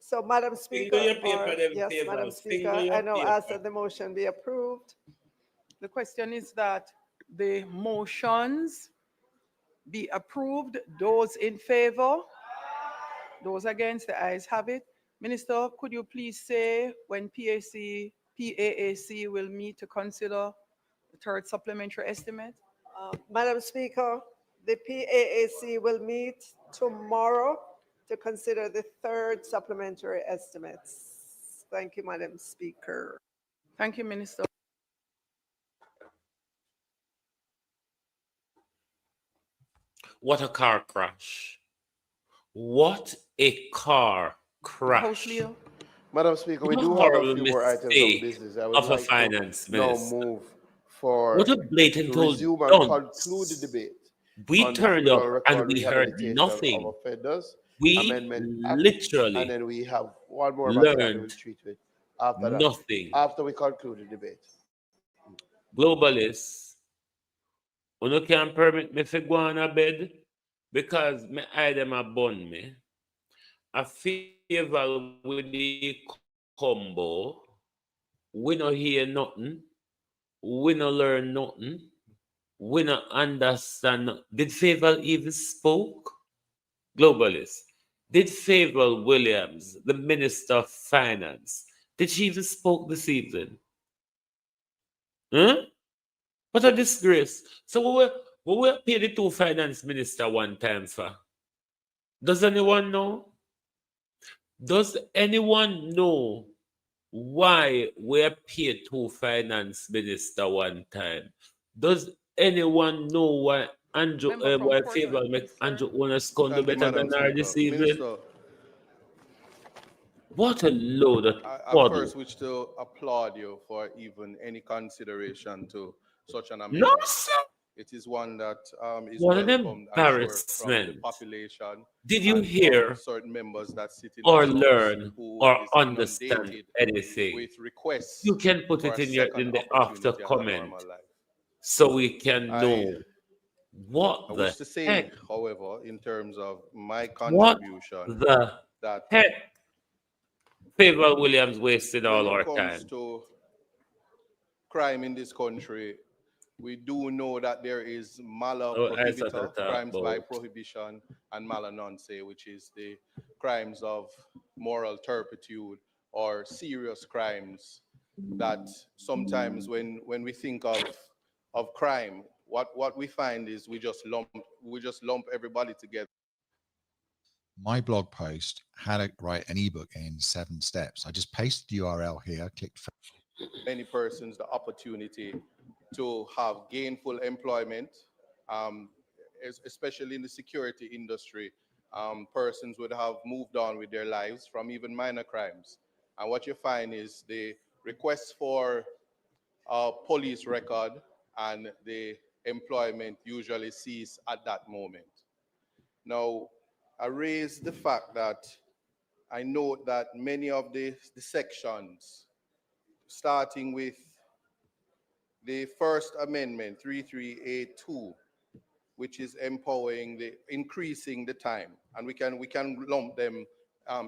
So, Madam Speaker, yes, Madam Speaker, I now ask that the motion be approved. The question is that the motions be approved. Those in favor? Those against? The ayes have it. Minister, could you please say when PAAC will meet to consider the third supplementary estimate? Madam Speaker, the PAAC will meet tomorrow to consider the third supplementary estimates. Thank you, Madam Speaker. Thank you, Minister. What a car crash. What a car crash. Madam Speaker, we do have a few more items of business. I would like to now move for what a blatant to resume and conclude the debate. We turned up and we heard nothing. We literally and then we have one more matter that we'll treat with after nothing. That, after we conclude the debate. Globalists, you can't permit me to go on a bed because me eye them a bun me. A favor with the combo. We no hear nothing. We no learn nothing. We no understand. Did Favor even spoke? Globalists. Did Favor Williams, the Minister of Finance, did she even spoke this evening? Huh? What a disgrace. So we will pay the two finance minister one time for. Does anyone know? Does anyone know why we paid two finance minister one time? Does anyone know why Andrew why Favor make Andrew Holness do better than her this evening? What a load of I first wish to applaud you for even any consideration to such an amendment. No, sir. It is one that is What an welcomed, I'm sure, from the embarrassment. population. Did you and from hear certain members that sit in or this House learn who or is understand inundated anything? with requests You can put for it a in second the after opportunity at a comment normal life. so we can know I what wish the to say, heck, however, in terms of my what contribution, the that heck Favor Williams wasted when all it our comes time. to crime in this country, we do know that there is mala Oh, I started prohibita, to talk crimes by about prohibition, and mala nonce, which is the crimes of moral turpitude or serious crimes that sometimes when we think of crime, what we find is we just lump everybody together. My blog post, how to write an ebook in 7 steps. I just pasted the URL here, clicked. Many persons the opportunity to have gainful employment, especially in the security industry. Persons would have moved on with their lives from even minor crimes. And what you find is the request for a police record and the employment usually cease at that moment. Now, I raise the fact that I note that many of the sections, starting with the First Amendment, 3382, which is increasing the time, and we can lump them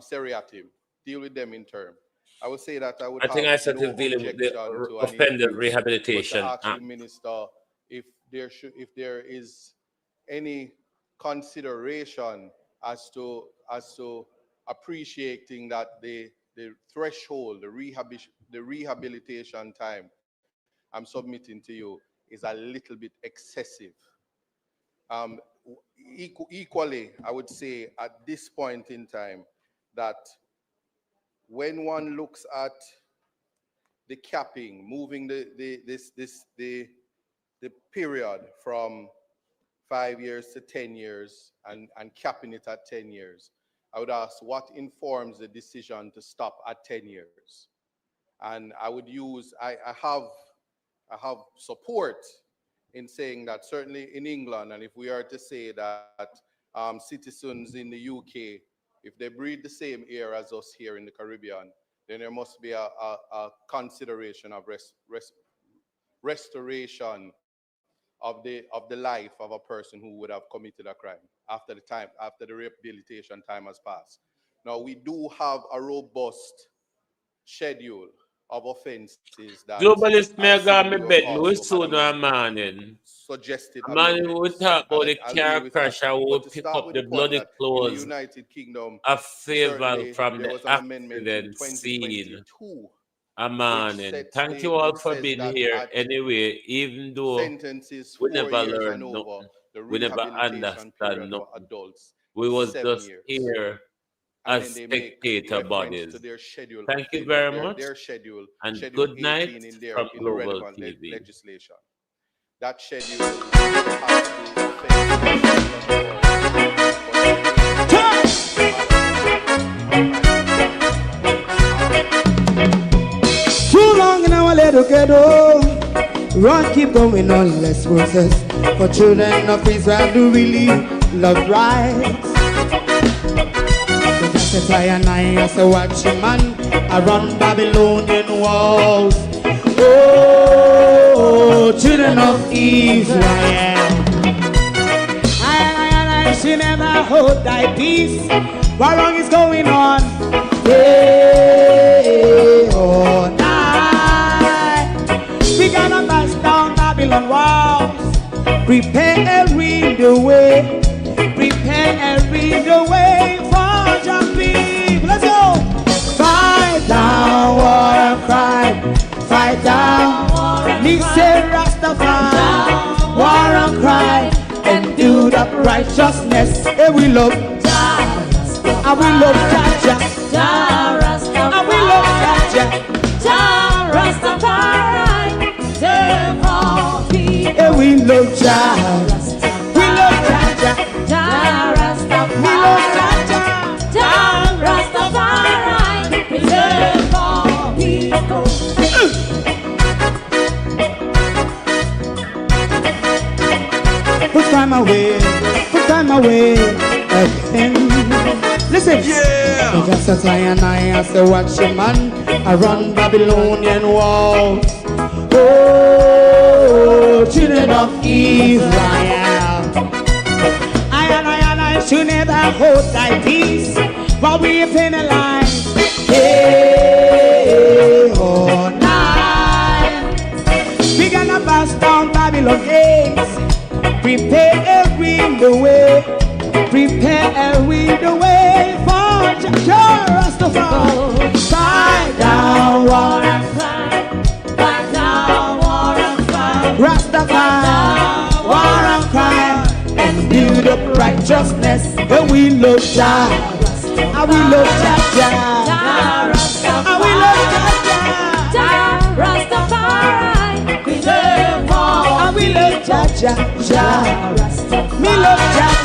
seriatim, deal with them in turn. I would say that I would I think I have started no dealing with the objection to an Offender increase, Rehabilitation but to ask Act. the minister if there is any consideration as to appreciating that the threshold, the rehabilitation time I'm submitting to you is a little bit excessive. Equally, I would say at this point in time that when one looks at the capping, moving the period from 5 years to 10 years and capping it at 10 years, I would ask what informs the decision to stop at 10 years? And I would use, I have support in saying that certainly in England, and if we are to say that citizens in the UK, if they breathe the same air as us here in the Caribbean, then there must be a consideration of restoration of the life of a person who would have committed a crime after the rehabilitation time has passed. Now, we do have a robust schedule of offenses that Globalist me I've got seen me you bed, have we also had soon a morning. suggested Man, we amendments, talk about and the I'll car deal with crash that. and we But to pick start up with the the point bloody that in the clothes United Kingdom, of Favor certainly from there the was an amendment in accident scene. 2022 A morning. sets Thank you all which for says being that here at anyway, even though sentences we 4 never years and learned over, nothing. the We never rehabilitation understand period for nothing. adults We is was 7 just years. here And as then they make spectator reference to bodies. their schedule, Thank you Favor, very much. their schedule, And schedule good 18 night in there from in the Global relevant TV. legislation. That schedule has the offense Too long in our little ghetto, run keep going on, less process. For children of Israel do really love rights. So that's why and I say watch him man around Babylonian walls. Oh, children of Israel, I should never hold thy peace. What wrong is going on? Day or night, we gotta bust down Babylon walls. Prepare the way, prepare the way for your people. Let's go. Fight down war and crime, fight down. Me say Rastafari, war and crime, and do the righteousness. Hey, we love Jah, and we love Jah, and we love Jah, Rastafari, save all people. Hey, we love Jah, we love Jah, Rastafari, we love Jah, Rastafari, we save all people. away again. Listen. Yeah. Just as I say, watch your man, I run Babylonian walls. Oh, children of Israel. I should never hold thy peace, but we penalize. Hey, oh, night. We gonna bust down Babylon gates. Prepare the way. Prepare the way for Rastafari. Fight down war and cry. Fight down war and cry. Rastafari, war and cry. And build up righteousness. And we love Jah. And we love Jah. And we love Jah. Rastafari, preserve all. And we love Jah. Me love Jah.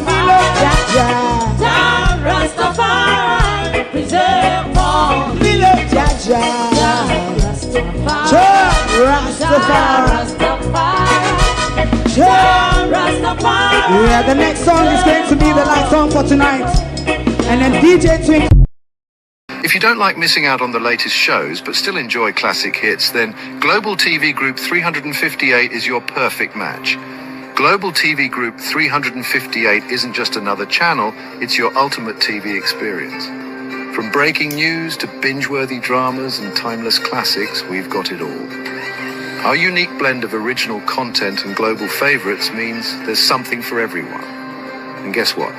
Me love Jah. Rastafari, preserve all. Me love Jah. Rastafari. Yeah, the next song is going to be the last song for tonight. And then DJ Twink. If you don't like missing out on the latest shows but still enjoy classic hits, then Global TV Group 358 is your perfect match. Global TV Group 358 isn't just another channel, it's your ultimate TV experience. From breaking news to binge-worthy dramas and timeless classics, we've got it all. Our unique blend of original content and global favorites means there's something for everyone. And guess what?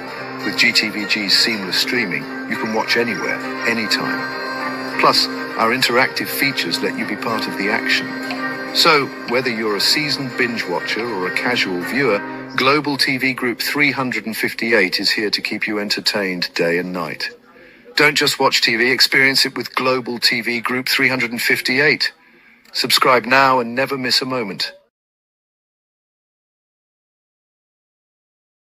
With GTVG's seamless streaming, you can watch anywhere, anytime. Plus, our interactive features let you be part of the action. So, whether you're a seasoned binge watcher or a casual viewer, Global TV Group 358 is here to keep you entertained day and night. Don't just watch TV, experience it with Global TV Group 358. Subscribe now and never miss a moment.